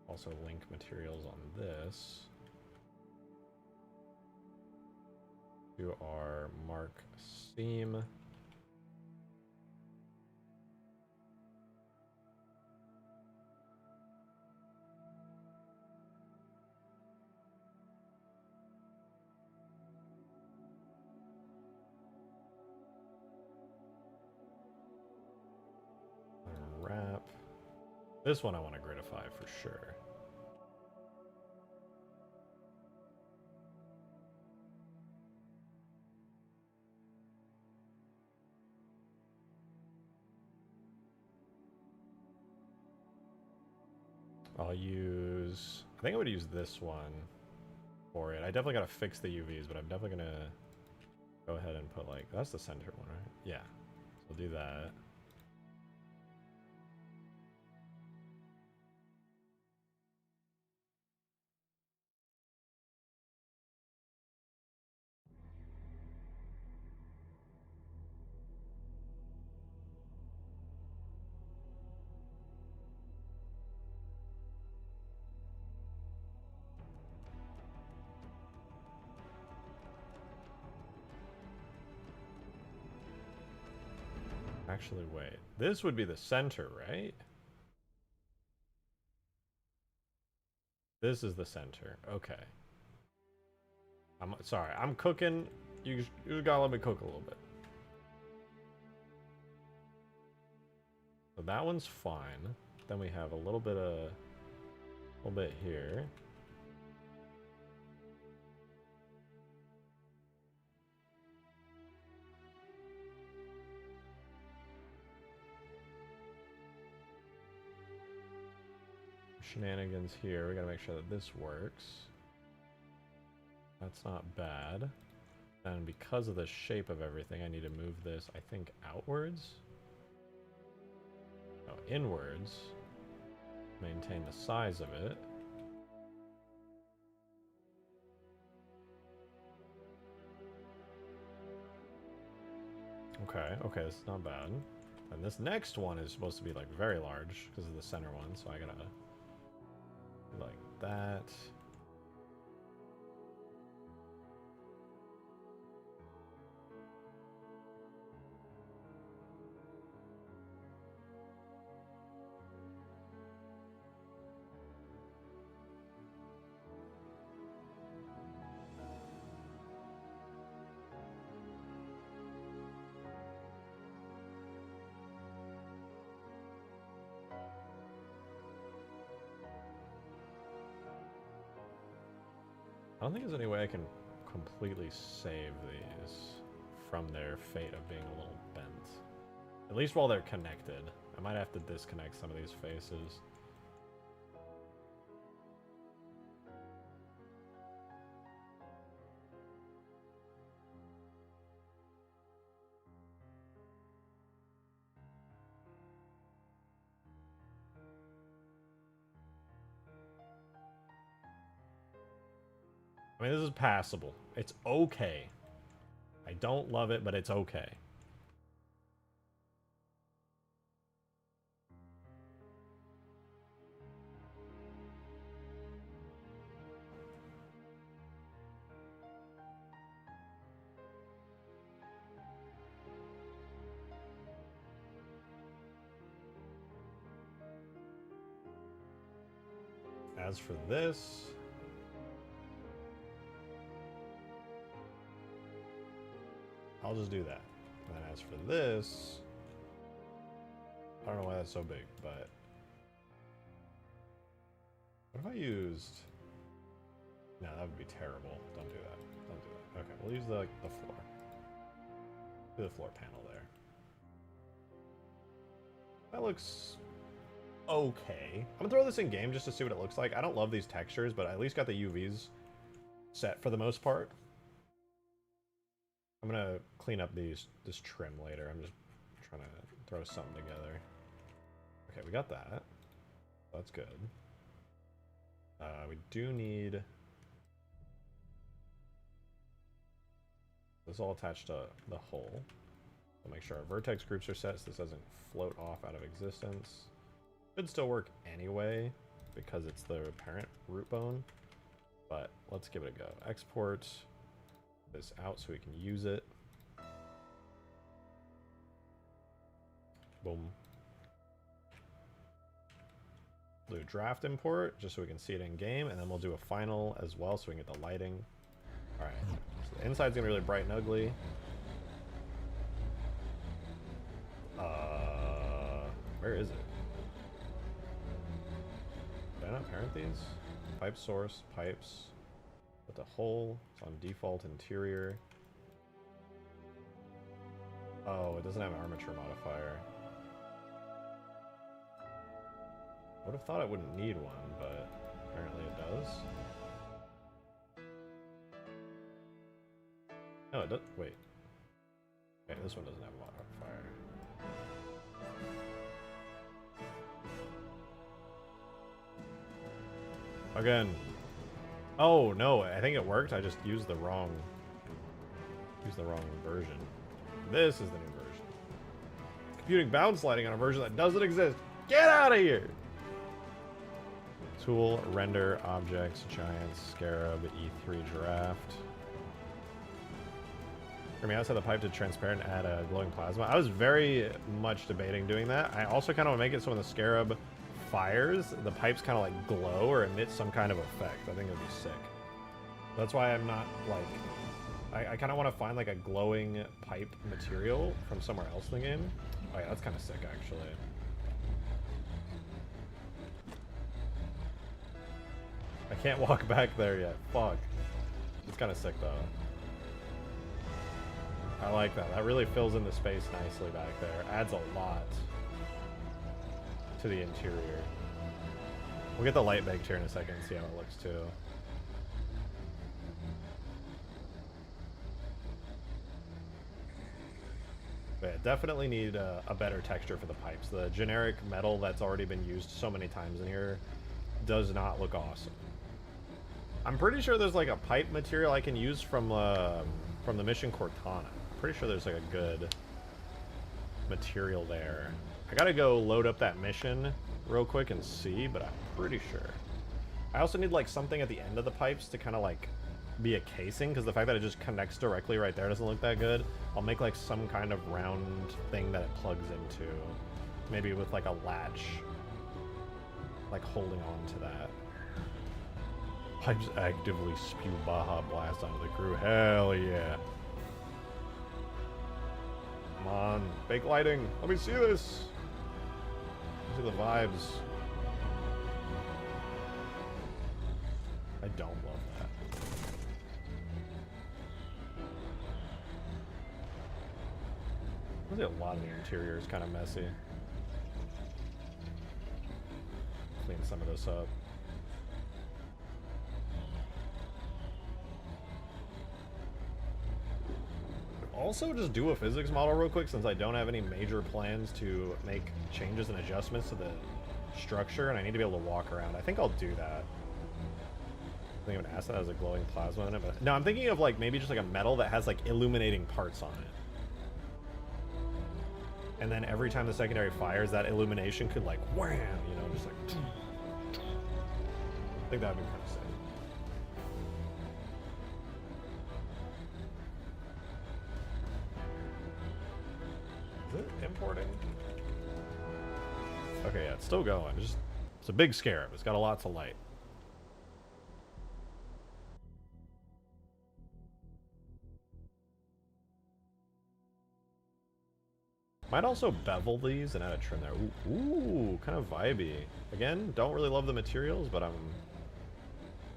also link materials on this to our mark seam. Wrap. This one I want to gridify for sure. I'll use... I think I would use this one for it. I definitely got to fix the UVs, but I'm definitely going to go ahead and put like... That's the center one, right? Yeah. So we'll do that. Actually, wait. This would be the center, right? This is the center. Okay. I'm sorry. I'm cooking. You just gotta let me cook a little bit. So that one's fine. Then we have a little bit here. Shenanigans here. We gotta make sure that this works. That's not bad. And because of the shape of everything, I need to move this, I think, outwards. No, inwards. Maintain the size of it. Okay, okay, this is not bad. And this next one is supposed to be like very large because of the center one, so I gotta do like that. I don't think there's any way I can completely save these from their fate of being a little bent. At least while they're connected. I might have to disconnect some of these faces. I mean, this is passable. It's okay. I don't love it, but it's okay. As for this... I'll just do that. And then as for this... I don't know why that's so big, but... What if I used... No, that would be terrible. Don't do that. Don't do that. Okay, we'll use the floor. Do the floor panel there. That looks... okay. I'm gonna throw this in game just to see what it looks like. I don't love these textures, but I at least got the UVs set for the most part. I'm gonna clean up this trim later. I'm just trying to throw something together. Okay, we got that. That's good. We do need this all attached to the hull. So make sure our vertex groups are set so this doesn't float off out of existence. Should still work anyway because it's the parent root bone. But let's give it a go. Export this out so we can use it. Boom. Do a draft import just so we can see it in game, and then we'll do a final as well so we can get the lighting. Alright, so the inside's gonna be really bright and ugly. Where is it? Did I not parent these? Pipe source, pipes. Put the hole, it's on default interior. Oh, it doesn't have an armature modifier. Would have thought it wouldn't need one, but apparently it does. No, it does. Wait. Okay, this one doesn't have a modifier. Again. Oh no, I think it worked. I just used the wrong version. This is the new version. Computing bounce lighting on a version that doesn't exist. Get out of here! Tool, render, objects, giants, scarab, E3 draft. For me, outside the pipe to transparent, add a glowing plasma. I was very much debating doing that. I also kind of want to make it so when the scarab fires, the pipes kind of like glow or emit some kind of effect. I think it would be sick. That's why I'm not like... I kind of want to find like a glowing pipe material from somewhere else in the game. Oh yeah, that's kind of sick actually. I can't walk back there yet. Fuck. It's kind of sick though. I like that. That really fills in the space nicely back there. Adds a lot to the interior. We'll get the light baked here in a second and see how it looks too. But yeah, definitely need a better texture for the pipes. The generic metal that's already been used so many times in here does not look awesome. I'm pretty sure there's like a pipe material I can use from the mission Cortana. Pretty sure there's like a good material there. I gotta go load up that mission real quick and see, but I'm pretty sure. I also need like something at the end of the pipes to kind of like be a casing, because the fact that it just connects directly right there doesn't look that good. I'll make like some kind of round thing that it plugs into. Maybe with like a latch, like holding on to that. Pipes actively spew Baja Blast onto the crew. Hell yeah. Come on, fake lighting. Let me see this. Let me see the vibes. I don't love that. I see a lot of the interior is kind of messy. Clean some of this up. Also, just do a physics model real quick since I don't have any major plans to make changes and adjustments to the structure, and I need to be able to walk around. I think I'll do that. I think I'm gonna ask that has a glowing plasma in it, but no, I'm thinking of like maybe just like a metal that has like illuminating parts on it. And then every time the secondary fires, that illumination could like wham, you know, just like. I think that'd be kind of sick. Is it importing? Okay, yeah, it's still going. It's a big Scarab. It's got a lot to light. Might also bevel these and add a trim there. Ooh, kind of vibey. Again, don't really love the materials, but I'm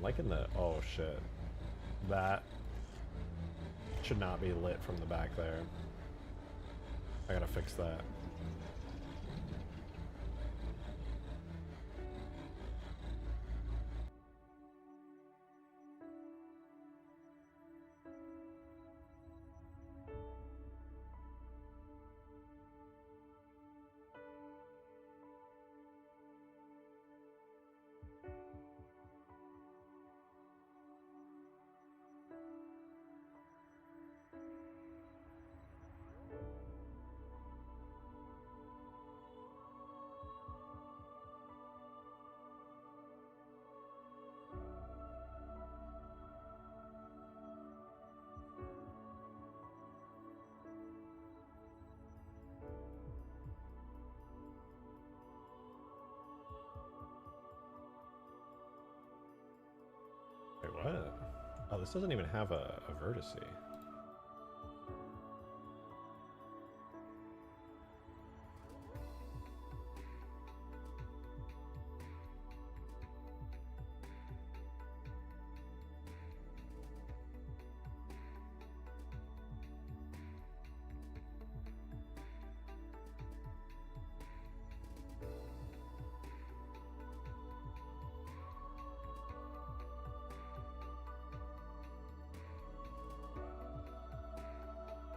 liking the... Oh, shit. That should not be lit from the back there. I gotta fix that. this doesn't even have a vertice.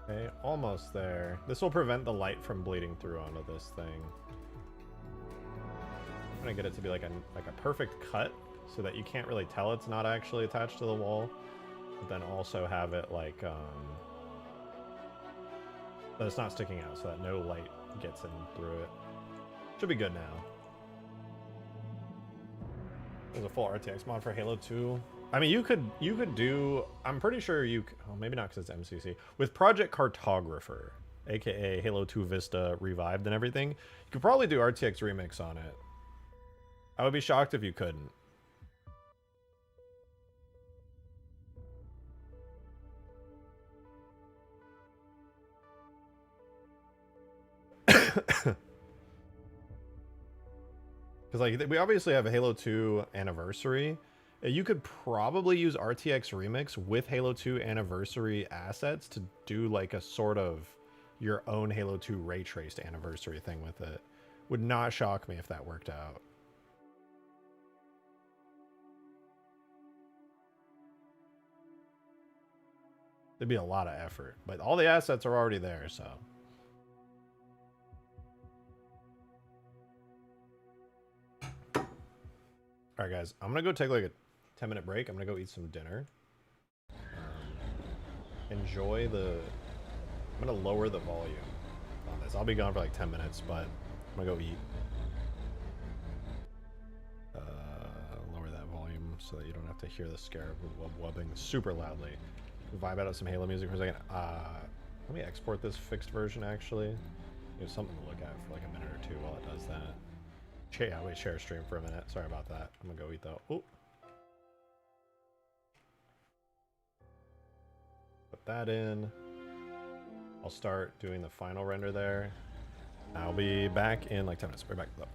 Okay, almost there. This will prevent the light from bleeding through onto this thing. I'm gonna get it to be like a perfect cut so that you can't really tell it's not actually attached to the wall. But then also have it like that it's not sticking out so that no light gets in through it. Should be good now. There's a full RTX mod for Halo 2. I mean, you could do. I'm pretty sure you. Oh, maybe not because it's MCC. With Project Cartographer, aka Halo 2 Vista revived and everything, you could probably do RTX remix on it. I would be shocked if you couldn't. Because like we obviously have a Halo 2 Anniversary. You could probably use RTX Remix with Halo 2 Anniversary assets to do like a sort of your own Halo 2 ray traced anniversary thing with it. Would not shock me if that worked out. It'd be a lot of effort, but all the assets are already there, so. Alright guys, I'm gonna go take like a 10-minute break. I'm gonna go eat some dinner. Enjoy the... I'm gonna lower the volume on this. I'll be gone for like 10 minutes, but I'm gonna go eat. Lower that volume so that you don't have to hear the Scarab wubbing super loudly. Vibe out of some Halo music for a second. Let me export this fixed version actually. You have something to look at for like a minute or two while it does that. Yeah, wait, share stream for a minute. Sorry about that. I'm gonna go eat though. Oh. Put that in. I'll start doing the final render there. I'll be back in like 10 minutes. Right back though.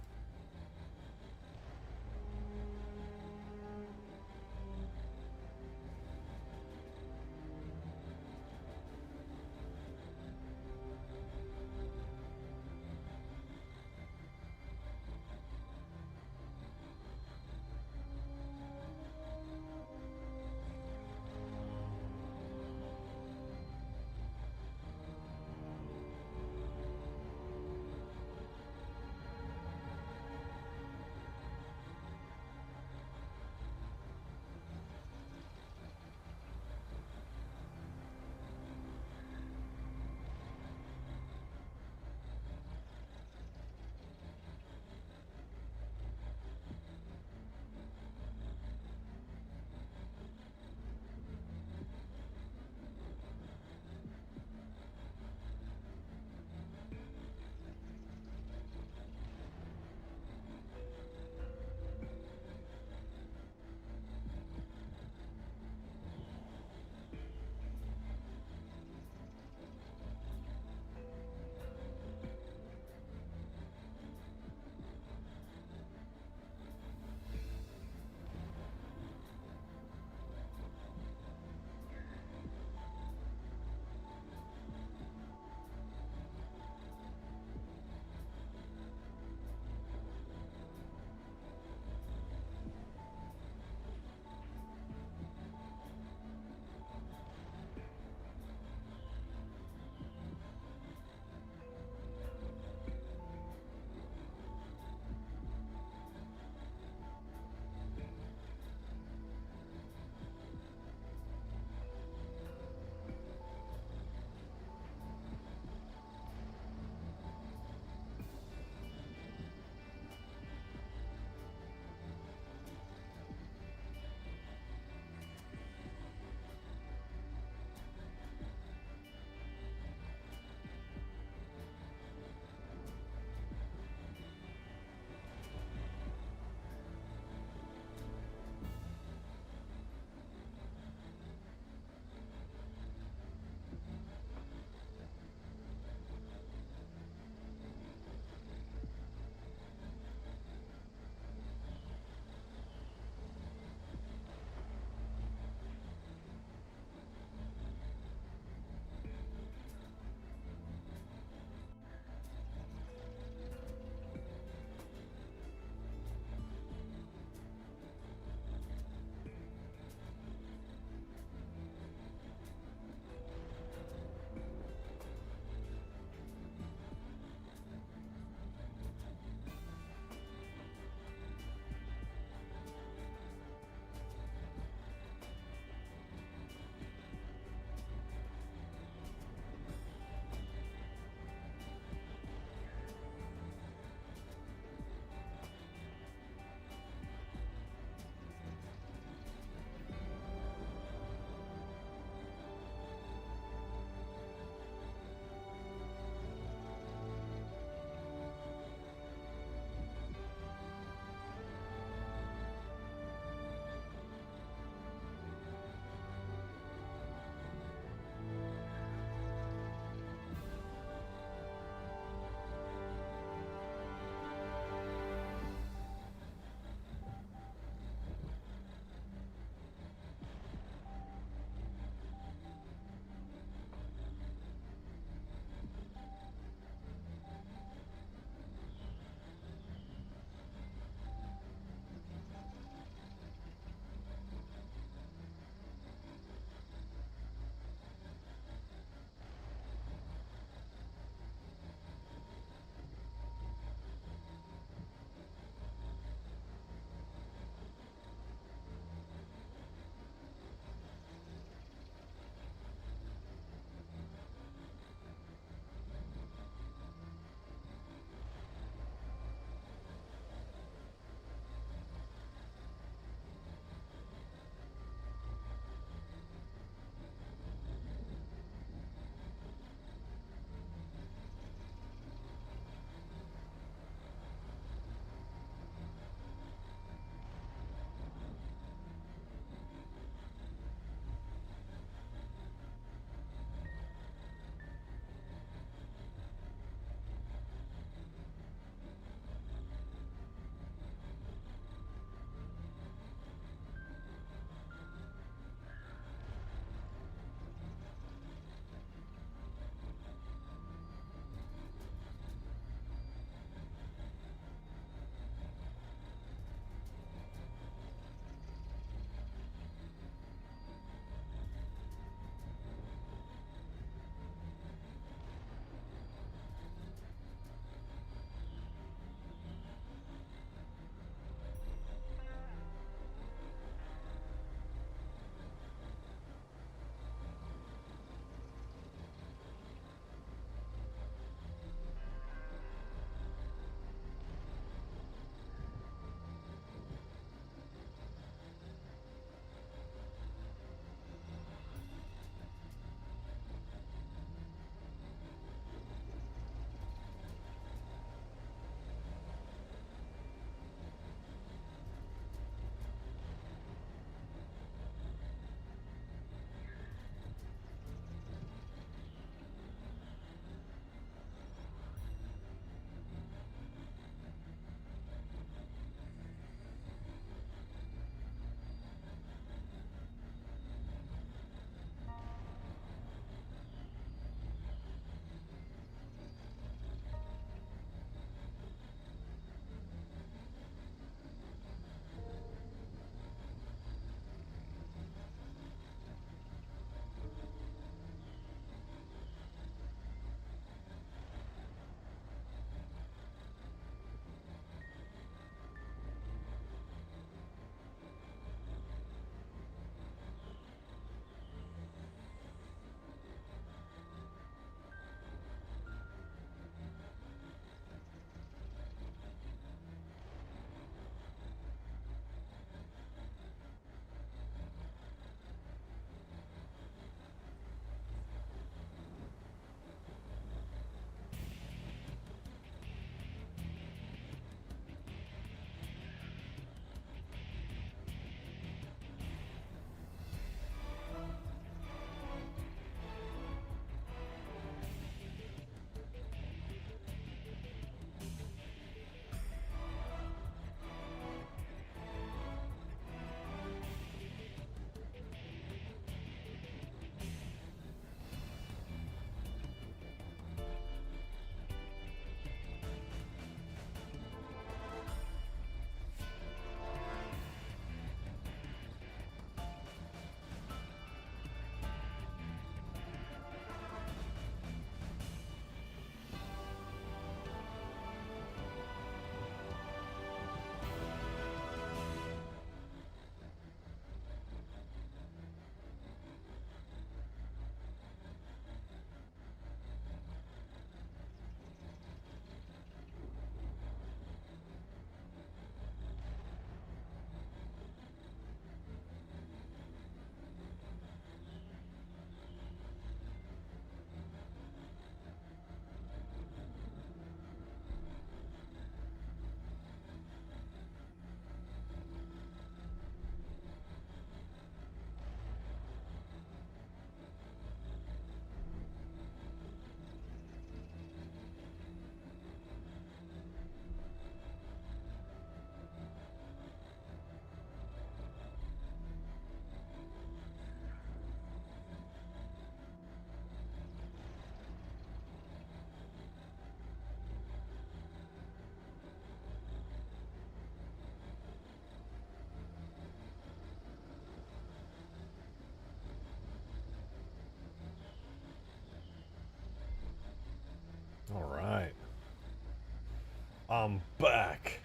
I'm back.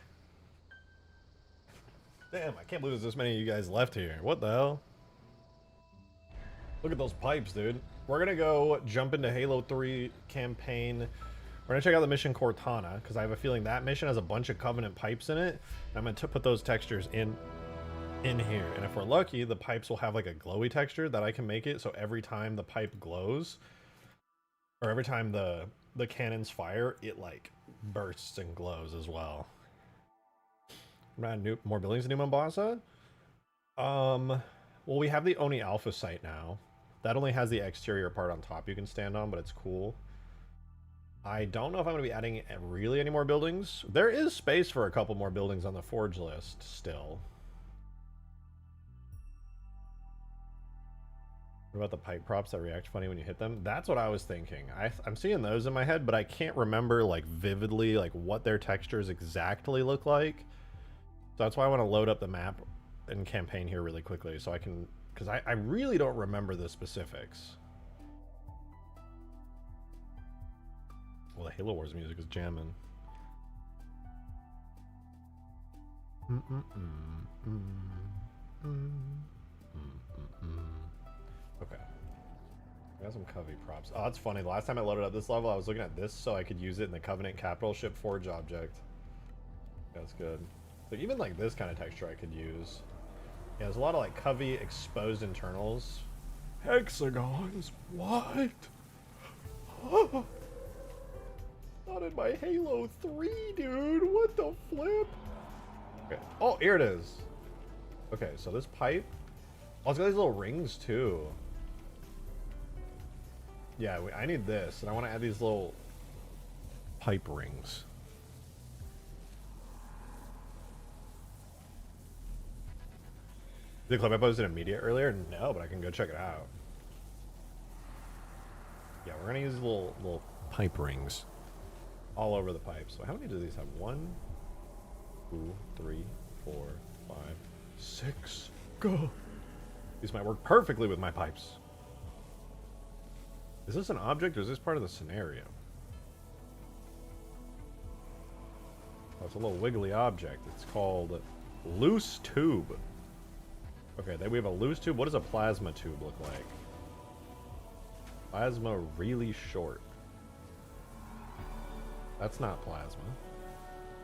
Damn, I can't believe there's this many of you guys left here. What the hell? Look at those pipes, dude. We're gonna go jump into Halo 3 campaign. We're gonna check out the mission Cortana, because I have a feeling that mission has a bunch of Covenant pipes in it. I'm gonna put those textures in here. And if we're lucky, the pipes will have like a glowy texture that I can make it so every time the pipe glows, or every time the cannons fire, it like bursts and glows as well. More buildings in New Mombasa? Well, we have the Oni Alpha site now. That only has the exterior part on top you can stand on, but it's cool. I don't know if I'm going to be adding really any more buildings. There is space for a couple more buildings on the Forge list still. What about the pipe props that react funny when you hit them? That's what I was thinking. I'm seeing those in my head, but I can't remember like vividly like what their textures exactly look like. So that's why I want to load up the map and campaign here really quickly so I can, because I really don't remember the specifics. Well, the Halo Wars music is jamming. Okay. I got some Covey props. Oh, that's funny. The last time I loaded up this level, I was looking at this so I could use it in the Covenant Capital Ship Forge object. That's good. So even like this kind of texture I could use. Yeah, there's a lot of like Covey exposed internals. Hexagons? What? Oh, not in my Halo 3, dude. What the flip? Okay. Oh, here it is. Okay, so this pipe. Oh, it's got these little rings too. Yeah, I need this, and I want to add these little pipe rings. The clip I posted in media earlier? No, but I can go check it out. Yeah, we're gonna use little pipe rings all over the pipe. So how many do these have? 1, 2, 3, 4, 5, 6. Go. These might work perfectly with my pipes. Is this an object or is this part of the scenario? Oh, it's a little wiggly object. It's called loose tube. Okay, then we have a loose tube. What does a plasma tube look like? Plasma really short. That's not plasma.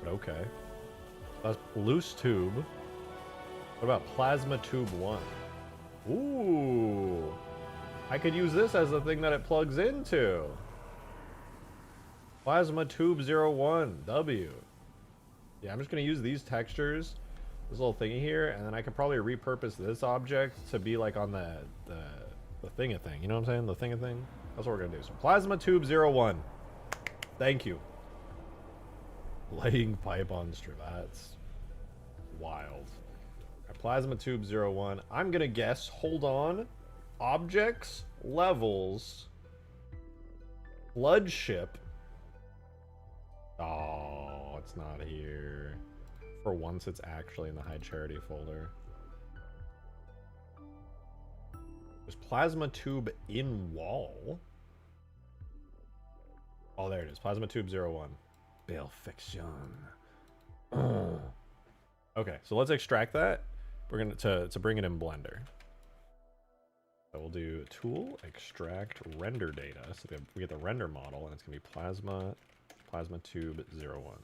But okay. That's loose tube. What about plasma tube 1? Ooh. I could use this as the thing that it plugs into. Plasma tube 01. W. Yeah, I'm just going to use these textures. This little thingy here, and then I could probably repurpose this object to be like on the thinga thing. You know what I'm saying? The thinga thing. That's what we're gonna do. So plasma tube 01. Thank you. Laying pipe on strip. That's wild. Right, plasma tube 01. I'm gonna guess. Hold on. Objects, levels, floodship. Oh, it's not here. For once, it's actually in the High Charity folder. There's plasma tube in wall. Oh, there it is. Plasma tube 01. Bale fiction. Okay, so let's extract that. We're gonna to bring it in Blender. So we'll do tool, extract, render data. So we get the render model, and it's gonna be plasma tube 01.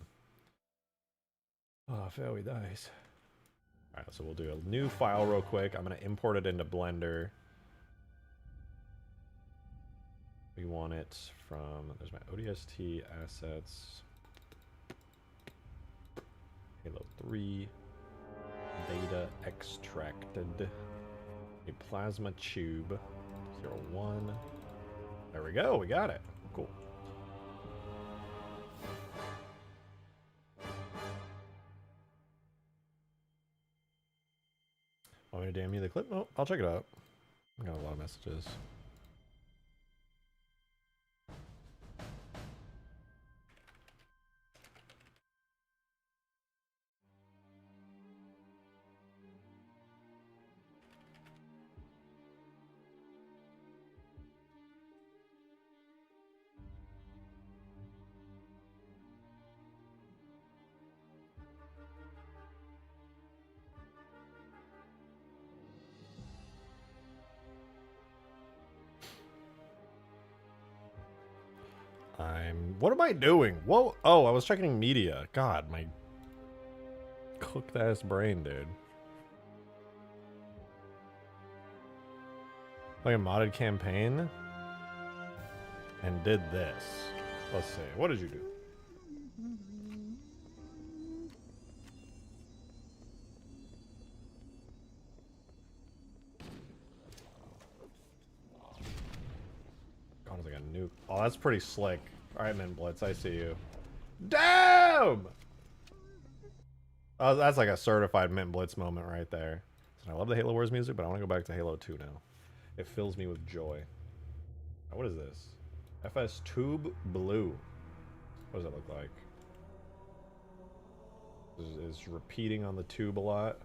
Oh, fairly nice. Alright, so we'll do a new file real quick. I'm going to import it into Blender. We want it from, there's my ODST assets. Halo 3. Data extracted. A plasma tube 01. There we go, we got it. Cool. Want me to damn you the clip? Oh, I'll check it out. I got a lot of messages. What am I doing? Whoa. Oh, I was checking media. God, my cooked ass brain, dude. Like a modded campaign. And did this. Let's see. What did you do? God, it's like a nuke. Oh, that's pretty slick. Alright, Min Blitz, I see you. Damn! Oh, that's like a certified Mint Blitz moment right there. I love the Halo Wars music, but I want to go back to Halo 2 now. It fills me with joy. Oh, what is this? FS Tube Blue. What does it look like? Is repeating on the tube a lot.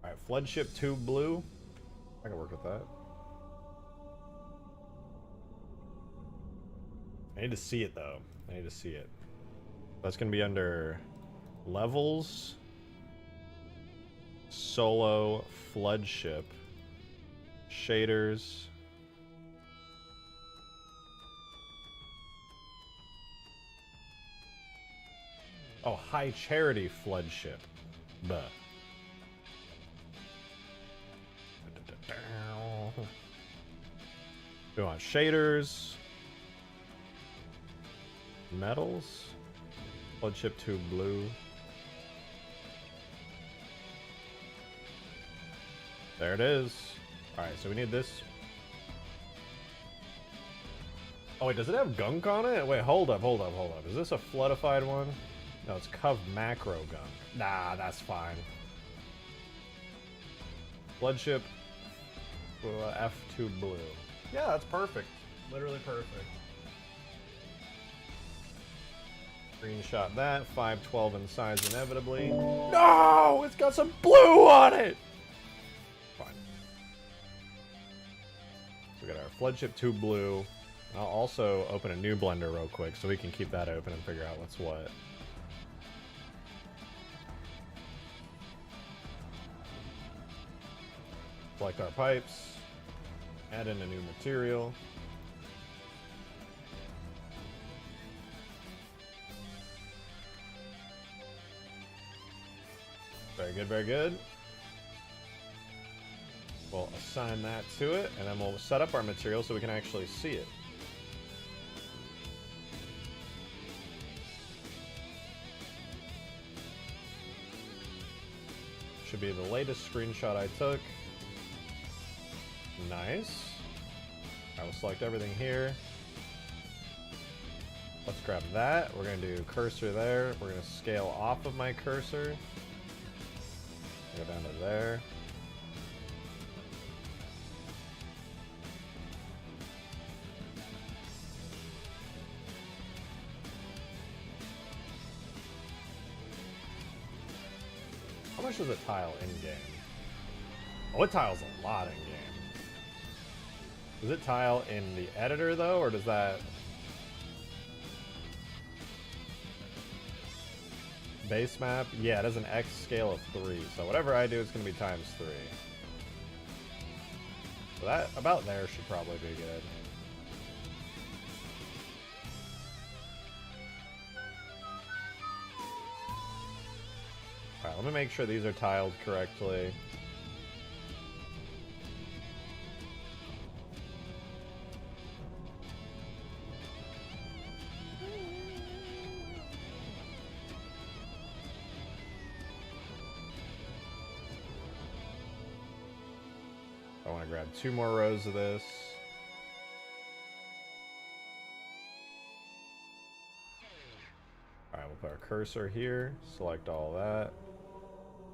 Alright, Floodship Tube Blue. I can work with that. I need to see it though. I need to see it. That's gonna be under levels, solo, floodship, shaders. Oh, high charity floodship. Buh. We want shaders. Metals. Floodship 2 blue. There it is. Alright, so we need this. Oh wait, does it have gunk on it? Wait, hold up. Is this a floodified one? No, it's Cov Macro Gunk. Nah, that's fine. Floodship F2 blue. Yeah, that's perfect. Literally perfect. Screenshot that. 512 in size inevitably. No! It's got some blue on it! Fine. So we got our Floodship 2 blue. I'll also open a new blender real quick so we can keep that open and figure out what's what. Select our pipes. Add in a new material. Very good, very good. We'll assign that to it, and then we'll set up our material so we can actually see it. Should be the latest screenshot I took. Nice. I will select everything here. Let's grab that. We're going to do cursor there. We're going to scale off of my cursor. Go down to there. How much does it tile in game? Oh, it tiles a lot in game. Does it tile in the editor though, or does that... Base map? Yeah, it has an X scale of 3, so whatever I do is going to be times 3. So that, about there should probably be good. Alright, let me make sure these are tiled correctly. I want to grab 2 more rows of this. Alright, we'll put our cursor here, select all that.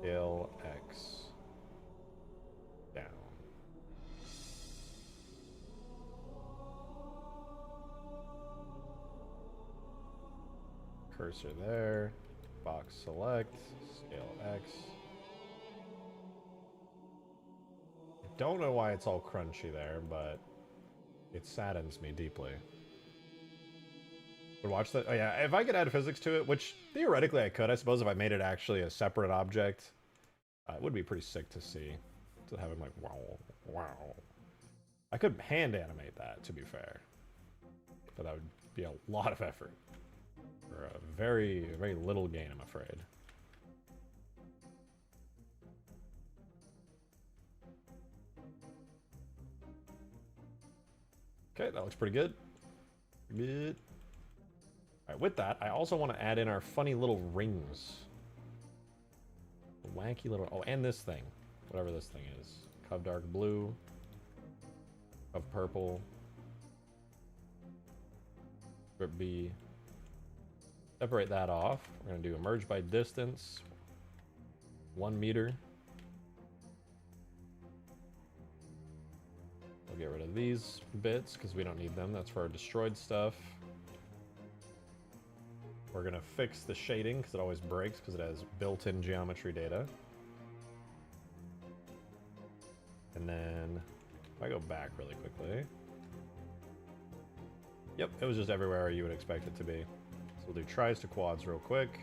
Scale X. Down. Cursor there. Box select. Scale X. Don't know why it's all crunchy there, but it saddens me deeply. Would watch that. Oh yeah, if I could add physics to it, which theoretically I could, I suppose, if I made it actually a separate object, it would be pretty sick to see. To have him like wow, wow. I could hand animate that, to be fair, but that would be a lot of effort. For a very, very little gain, I'm afraid. Okay, that looks pretty good. Good. Alright, with that, I also want to add in our funny little rings. The wacky little... Oh, and this thing. Whatever this thing is. Of dark blue. Of purple. Strip B. Separate that off. We're going to do a merge by distance. 1 meter. We'll get rid of these bits because we don't need them. That's for our destroyed stuff. We're going to fix the shading because it always breaks because it has built-in geometry data. And then if I go back really quickly. Yep, it was just everywhere you would expect it to be. So we'll do tries to quads real quick.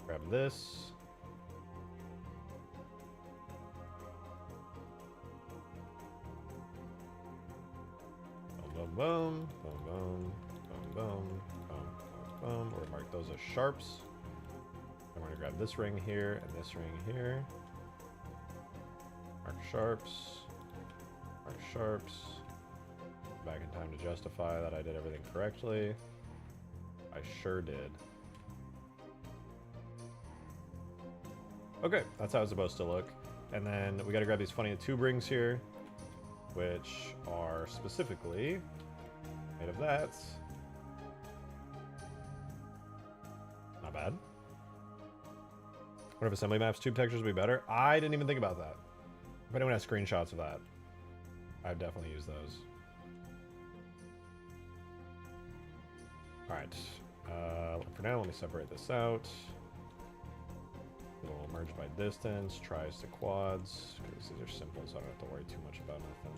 Grab this. Boom, boom, boom, boom, boom, boom, boom, boom, boom. We're gonna mark those as sharps. I'm gonna grab this ring here and this ring here. Mark sharps. Mark sharps. Back in time to justify that I did everything correctly. I sure did. Okay, that's how it's supposed to look. And then we gotta grab these funny tube rings here, which are specifically made of that. Not bad. What if assembly maps tube textures would be better? I didn't even think about that. If anyone has screenshots of that, I've definitely used those. Alright. For now, let me separate this out. Little merge by distance, tries to quads, because these are simple, so I don't have to worry too much about nothing.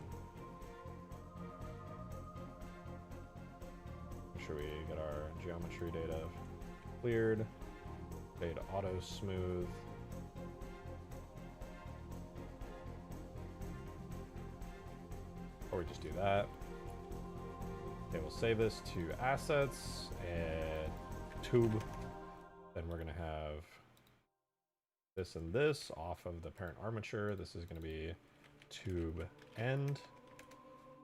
Make sure we get our geometry data cleared. Data auto smooth. Or we just do that. Okay, we'll save this to assets and tube. Then we're gonna have this and this off of the parent armature. This is gonna be tube end.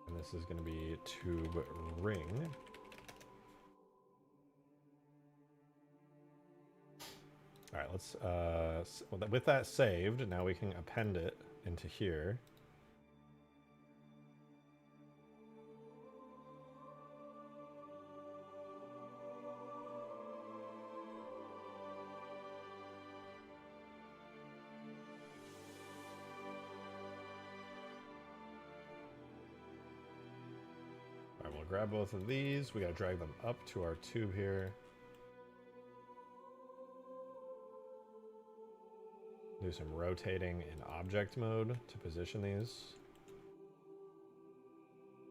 And this is gonna be tube ring. All right, let's, with that saved, now we can append it into here. All right, we'll grab both of these. We gotta drag them up to our tube here. Do some rotating in object mode to position these.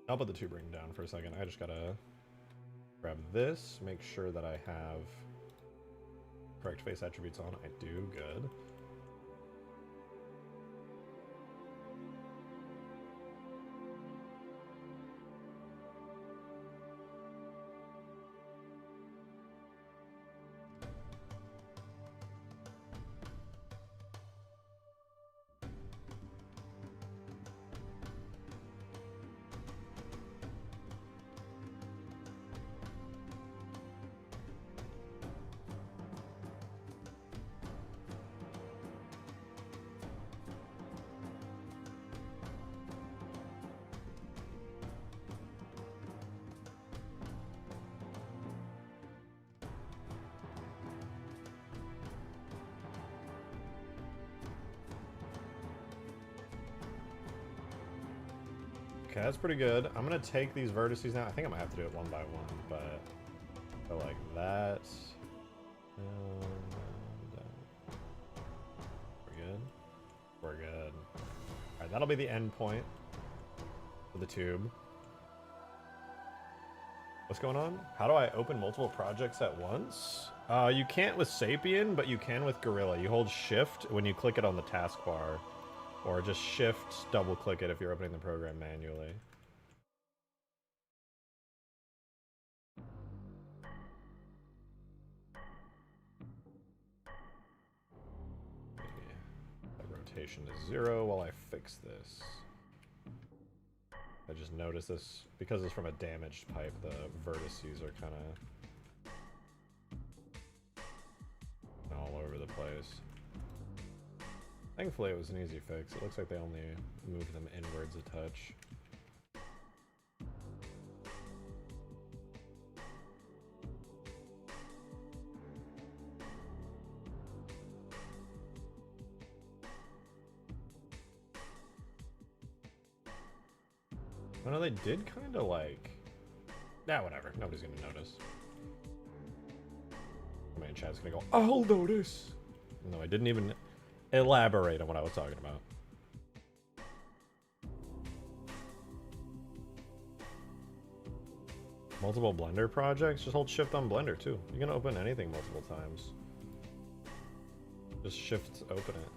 I'll put the tube ring down for a second. I just gotta grab this, make sure that I have correct face attributes on. I do, good. Okay, that's pretty good. I'm gonna take these vertices now. I think I'm gonna have to do it one by one, but go like that. We're good. We're good. All right, that'll be the end point for the tube. What's going on? How do I open multiple projects at once? You can't with Sapien, but you can with Gorilla. You hold Shift when you click it on the taskbar. Or just Shift, double click it if you're opening the program manually. animation to 0 while I fix this. I just noticed this, because it's from a damaged pipe, the vertices are kind of all over the place. Thankfully it was an easy fix. It looks like they only moved them inwards a touch. I know they did kind of like... Nah, whatever. Nobody's gonna notice. I mean, chat's gonna go, I'll notice! No, I didn't even elaborate on what I was talking about. Multiple Blender projects? Just hold shift on Blender too. You can open anything multiple times. Just shift open it.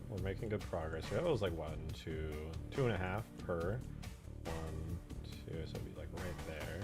We're making good progress here. That was like 1, 2, 2.5 per. 1, 2, so it'd be like right there.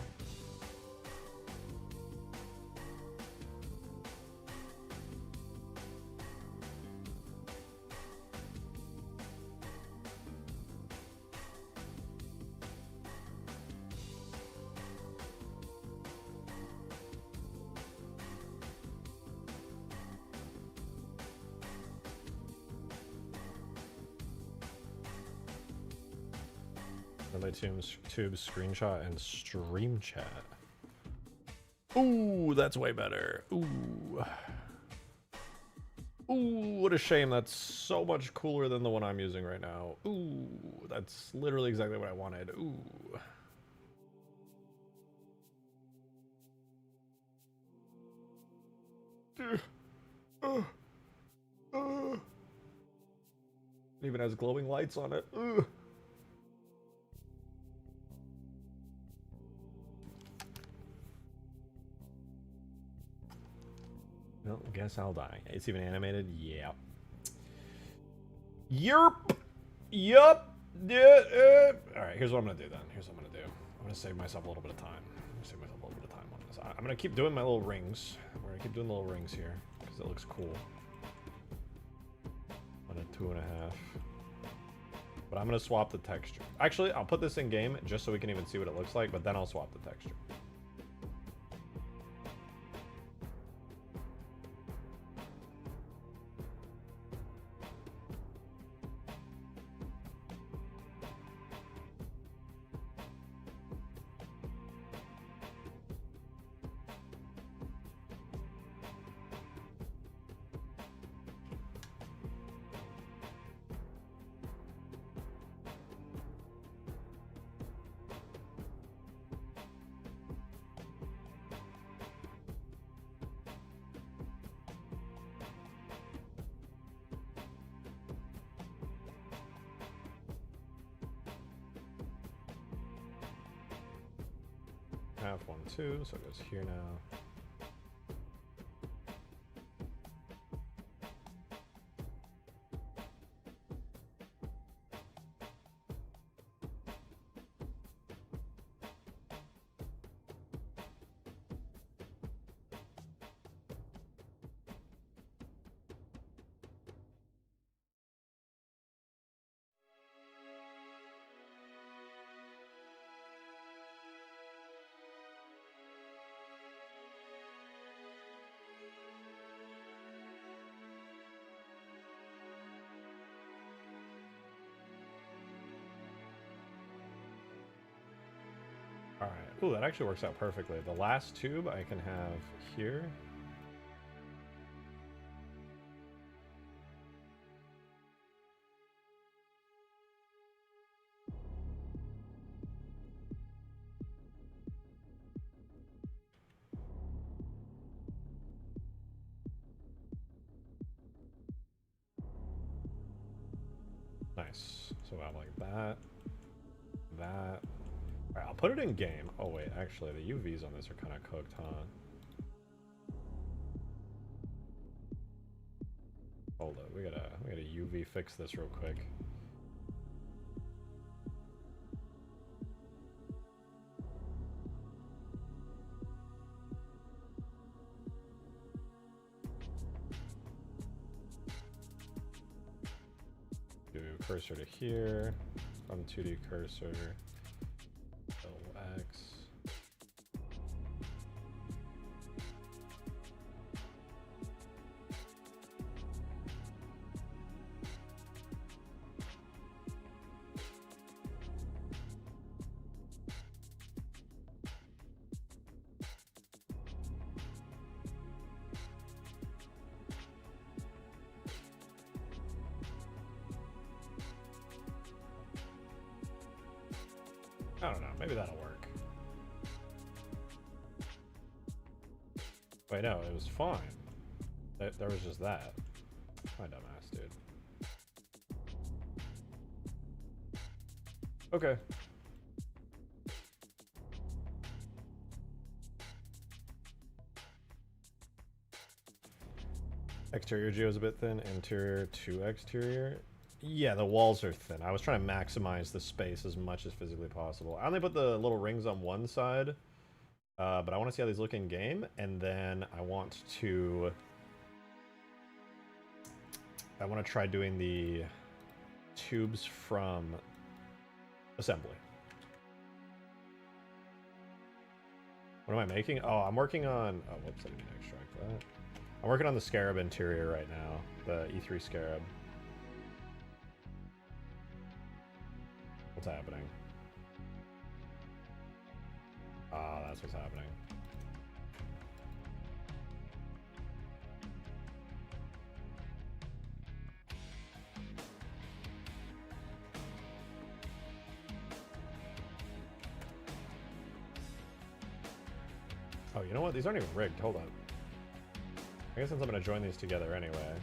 Tube screenshot and stream chat. Ooh, that's way better. Ooh. Ooh, what a shame. That's so much cooler than the one I'm using right now. Ooh, that's literally exactly what I wanted. Ooh. It even has glowing lights on it. No, guess I'll die. It's even animated? Yeah. Yerp! Yup! Yeah, Alright, here's what I'm gonna do then. I'm gonna save myself a little bit of time. On this. I'm gonna keep doing my little rings. We're gonna keep doing the little rings here, because it looks cool. On a 2.5. But I'm gonna swap the texture. Actually, I'll put this in game just so we can even see what it looks like, but then I'll swap the texture. Half 1, 2, so it goes here now. Alright. Ooh, that actually works out perfectly. The last tube I can have here. Nice. So I'm like that. That. Alright, I'll put it in game. Oh wait, actually the UVs on this are kind of cooked, huh? Hold up, we gotta UV fix this real quick. Do cursor to here, from 2D cursor, LX. I don't know, maybe that'll work. Wait, no, it was fine. There was just that. My dumbass, dude. Okay. Exterior geo's a bit thin, interior to exterior. Yeah, the walls are thin. I was trying to maximize the space as much as physically possible. I only put the little rings on one side, but I want to see how these look in game, and then I want to try doing the tubes from assembly. What am I making? Oh, I'm working on... Oh, whoops, I didn't extract that. I'm working on the Scarab interior right now, the E3 Scarab. What's happening? Ah, that's what's happening. Oh, you know what? These aren't even rigged. Hold on. I guess since I'm going to join these together anyway.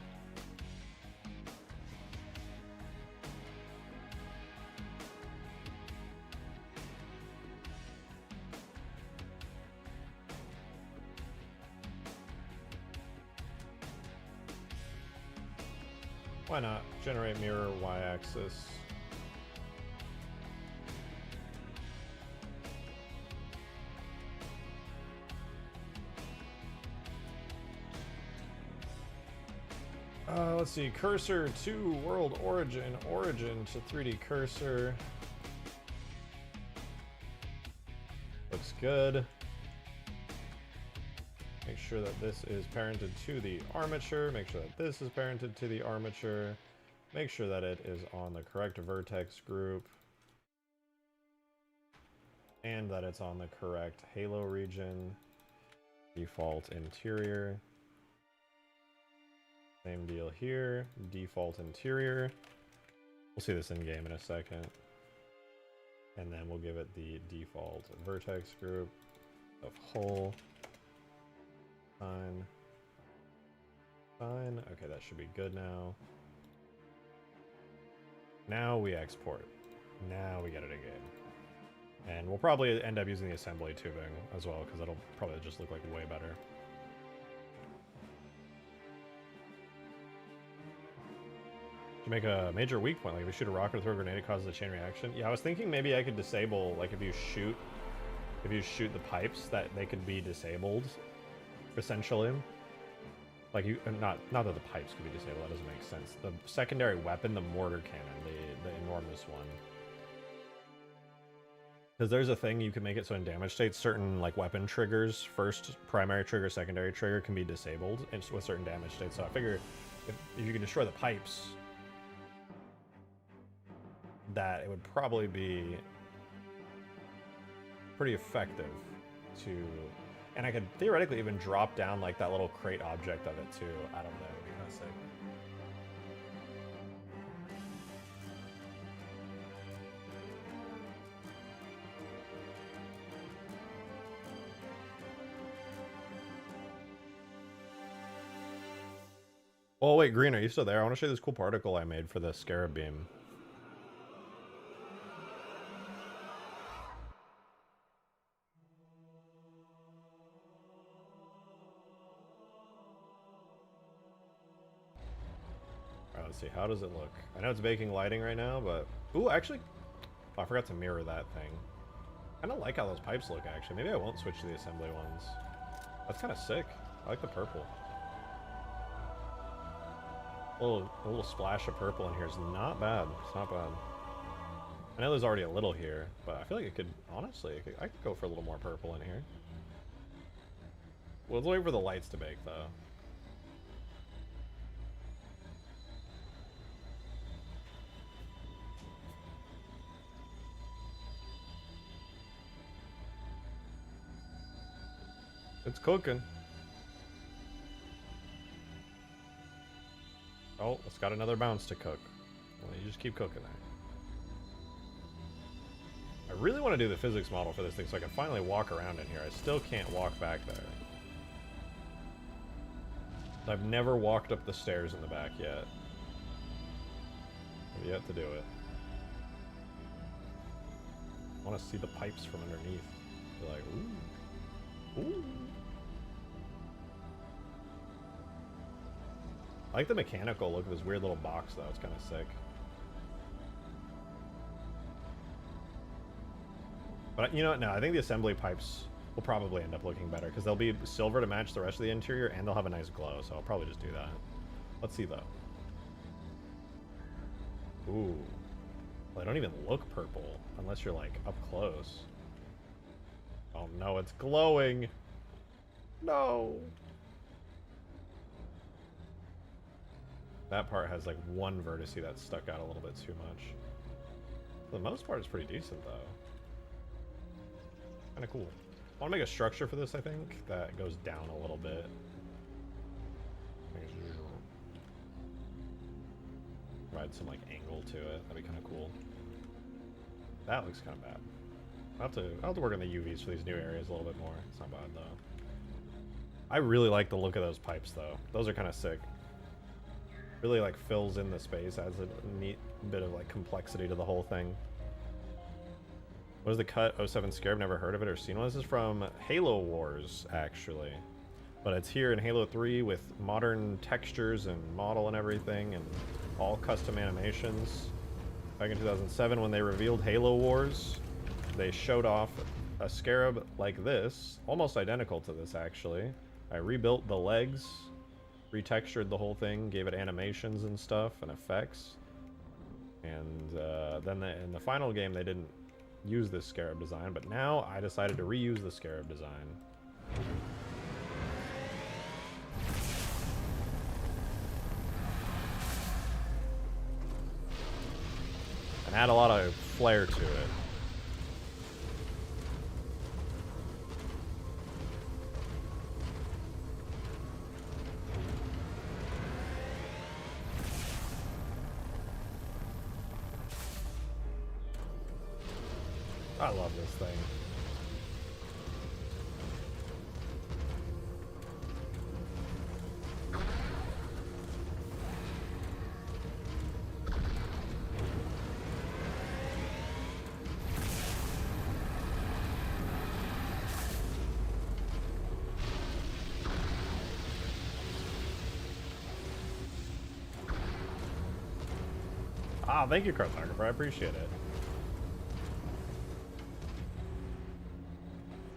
Why not? Generate mirror y-axis. Let's see, cursor to world origin, origin to 3D cursor. Looks good. Make sure that this is parented to the armature. Make sure that this is parented to the armature. Make sure that it is on the correct vertex group. And that it's on the correct halo region. Default interior. Same deal here. Default interior. We'll see this in game in a second. And then we'll give it the default vertex group of whole. Fine. Fine. Okay, that should be good now. Now we export. Now we get it in game. And we'll probably end up using the assembly tubing as well, because it'll probably just look like way better. To make a major weak point, like if you shoot a rocket or throw a grenade, it causes a chain reaction. Yeah, I was thinking maybe I could disable, like if you shoot the pipes, that they could be disabled, essentially. Like you, not that the pipes could be disabled. That doesn't make sense. The secondary weapon, the mortar cannon, the enormous one. Because there's a thing you can make it so in damage states, certain like weapon triggers, first primary trigger, secondary trigger, can be disabled with certain damage states. So I figure if you can destroy the pipes, that it would probably be pretty effective to, and I could theoretically even drop down like that little crate object of it too. I don't know, it would be kind of sick. Oh wait, Green, are you still there? I want to show you this cool particle I made for the Scarab beam. Let's see, how does it look? I know it's baking lighting right now, but... Ooh, actually... Oh, I forgot to mirror that thing. I kind of like how those pipes look, actually. Maybe I won't switch to the assembly ones. That's kind of sick. I like the purple. A little splash of purple in here is not bad. It's not bad. I know there's already a little here, but I feel like it could... Honestly, I could go for a little more purple in here. We'll wait for the lights to bake, though. It's cooking. Oh, it's got another bounce to cook. Well, you just keep cooking that. I really want to do the physics model for this thing so I can finally walk around in here. I still can't walk back there. I've never walked up the stairs in the back yet. I've yet to do it. I want to see the pipes from underneath. They're like, ooh. Ooh. I like the mechanical look of this weird little box, though. It's kind of sick. But you know what? No, I think the assembly pipes will probably end up looking better because they'll be silver to match the rest of the interior, and they'll have a nice glow. So I'll probably just do that. Let's see, though. Ooh. Well, they don't even look purple unless you're, like, up close. Oh, no, it's glowing. No. That part has like one vertex that's stuck out a little bit too much. For the most part, it's pretty decent though. Kind of cool. I want to make a structure for this, I think, that goes down a little bit. Provide some like angle to it. That'd be kind of cool. That looks kind of bad. I'll have to work on the UVs for these new areas a little bit more. It's not bad though. I really like the look of those pipes though. Those are kind of sick. Really like fills in the space, adds a neat bit of like complexity to the whole thing. What is the cut? 07 Scarab, never heard of it or seen one. This is from Halo Wars, actually. But it's here in Halo 3 with modern textures and model and everything, and all custom animations. Back in 2007 when they revealed Halo Wars, they showed off a Scarab like this, almost identical to this actually. I rebuilt the legs, retextured the whole thing, gave it animations and stuff and effects. And then in the final game they didn't use this Scarab design, but now I decided to reuse the Scarab design. And add a lot of flair to it. I love this thing. Ah, thank you, Cartographer. I appreciate it.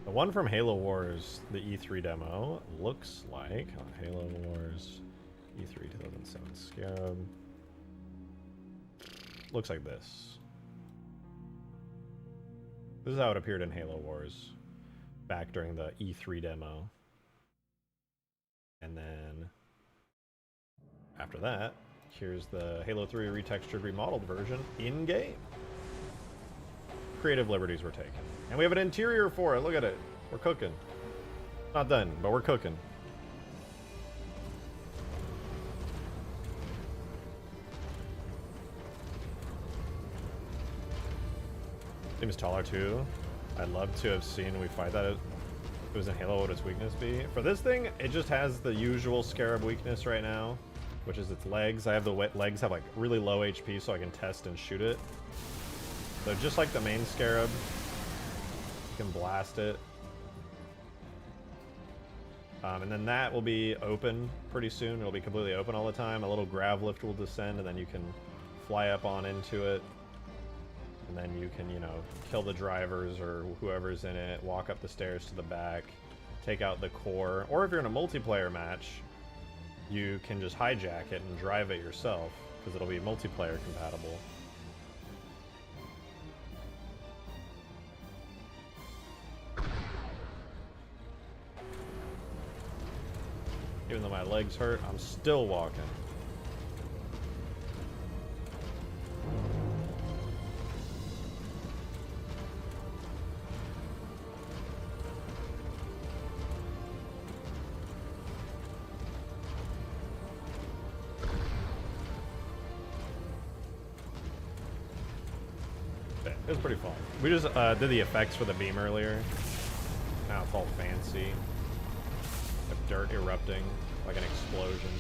The one from Halo Wars, the E3 demo, looks like Halo Wars E3 2007 Scarab. Looks like this. This is how it appeared in Halo Wars back during the E3 demo. And then after that, here's the Halo 3 retextured, remodeled version in-game. Creative liberties were taken. And we have an interior for it. Look at it. We're cooking. Not done, but we're cooking. Seems taller too. I'd love to have seen we fight that. If it was in Halo, what would its weakness be? For this thing, it just has the usual Scarab weakness right now, which is its legs. I have the legs have like really low HP, so I can test and shoot it. So just like the main Scarab, you can blast it. And then that will be open pretty soon. It'll be completely open all the time. A little grav lift will descend, and then you can fly up on into it. And then you can, you know, kill the drivers or whoever's in it, walk up the stairs to the back, take out the core. Or if you're in a multiplayer match, you can just hijack it and drive it yourself, because it'll be multiplayer compatible. Even though my legs hurt, I'm still walking. It was pretty fun. We just did the effects for the beam earlier. Now it's all fancy. Like dirt erupting, like an explosion.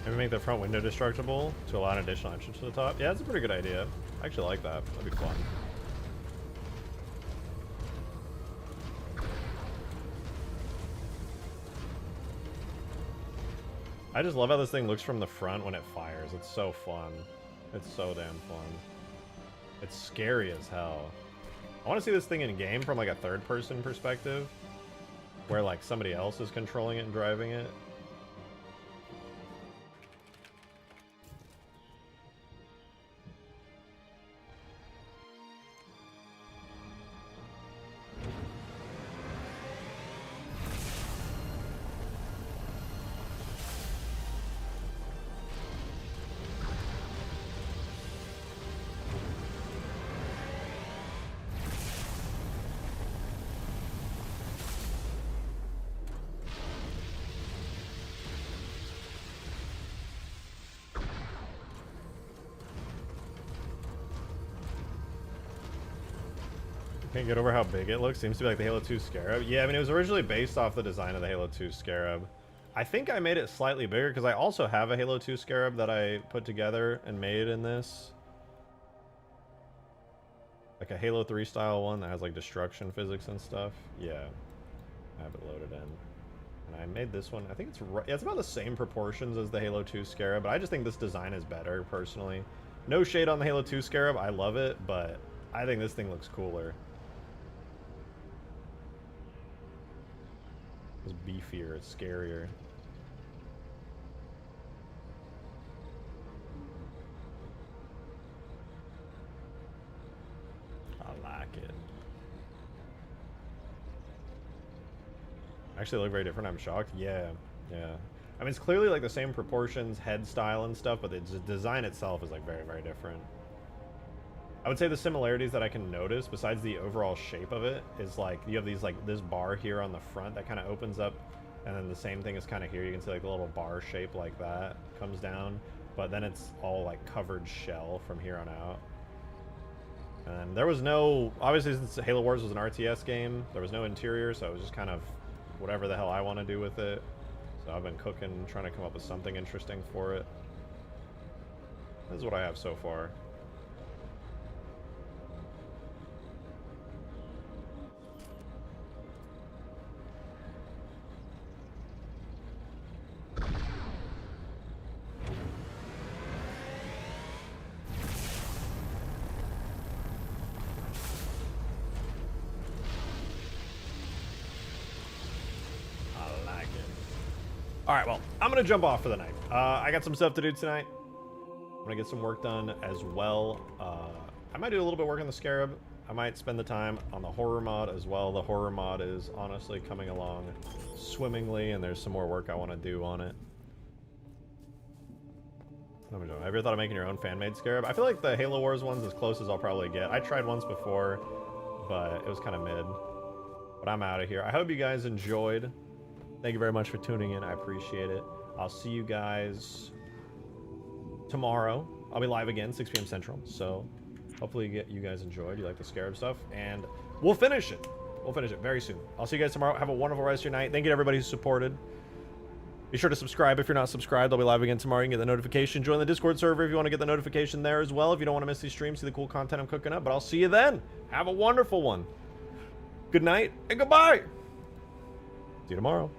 Maybe make the front window destructible to allow an additional entrance to the top. Yeah, that's a pretty good idea. I actually like that. That'd be fun. I just love how this thing looks from the front when it fires. It's so fun. It's so damn fun. It's scary as hell. I want to see this thing in game from like a third-person perspective, where like somebody else is controlling it and driving it. Can't get over how big it looks. Seems to be like the Halo 2 Scarab. Yeah, I mean, it was originally based off the design of the Halo 2 Scarab. I think I made it slightly bigger because I also have a Halo 2 Scarab that I put together and made in this. Like a Halo 3 style one that has like destruction physics and stuff. Yeah, I have it loaded in. And I made this one. I think it's right. Yeah, it's about the same proportions as the Halo 2 Scarab, but I just think this design is better personally. No shade on the Halo 2 Scarab. I love it, but I think this thing looks cooler. It's beefier, it's scarier. I like it. Actually, they look very different. I'm shocked. Yeah, yeah. I mean, it's clearly like the same proportions, head style and stuff, but the design itself is like very, very different. I would say the similarities that I can notice, besides the overall shape of it, is like you have these like this bar here on the front that kind of opens up, and then the same thing is kind of here. You can see like a little bar shape like that comes down, but then it's all like covered shell from here on out. And there was no, obviously since Halo Wars was an RTS game, there was no interior, so it was just kind of whatever the hell I want to do with it. So I've been cooking, trying to come up with something interesting for it. This is what I have so far. Alright, well, I'm going to jump off for the night. I got some stuff to do tonight. I'm going to get some work done as well. I might do a little bit of work on the Scarab. I might spend the time on the horror mod as well. The horror mod is honestly coming along swimmingly, and there's some more work I want to do on it. Have you ever thought of making your own fan-made Scarab? I feel like the Halo Wars one's as close as I'll probably get. I tried once before, but it was kind of mid. But I'm out of here. I hope you guys enjoyed. Thank you very much for tuning in. I appreciate it. I'll see you guys tomorrow. I'll be live again, 6 p.m. Central. So hopefully you guys enjoyed. You like the Scarab stuff. And we'll finish it. We'll finish it very soon. I'll see you guys tomorrow. Have a wonderful rest of your night. Thank you to everybody who supported. Be sure to subscribe if you're not subscribed. I'll be live again tomorrow. You can get the notification. Join the Discord server if you want to get the notification there as well. If you don't want to miss these streams, see the cool content I'm cooking up. But I'll see you then. Have a wonderful one. Good night and goodbye. See you tomorrow.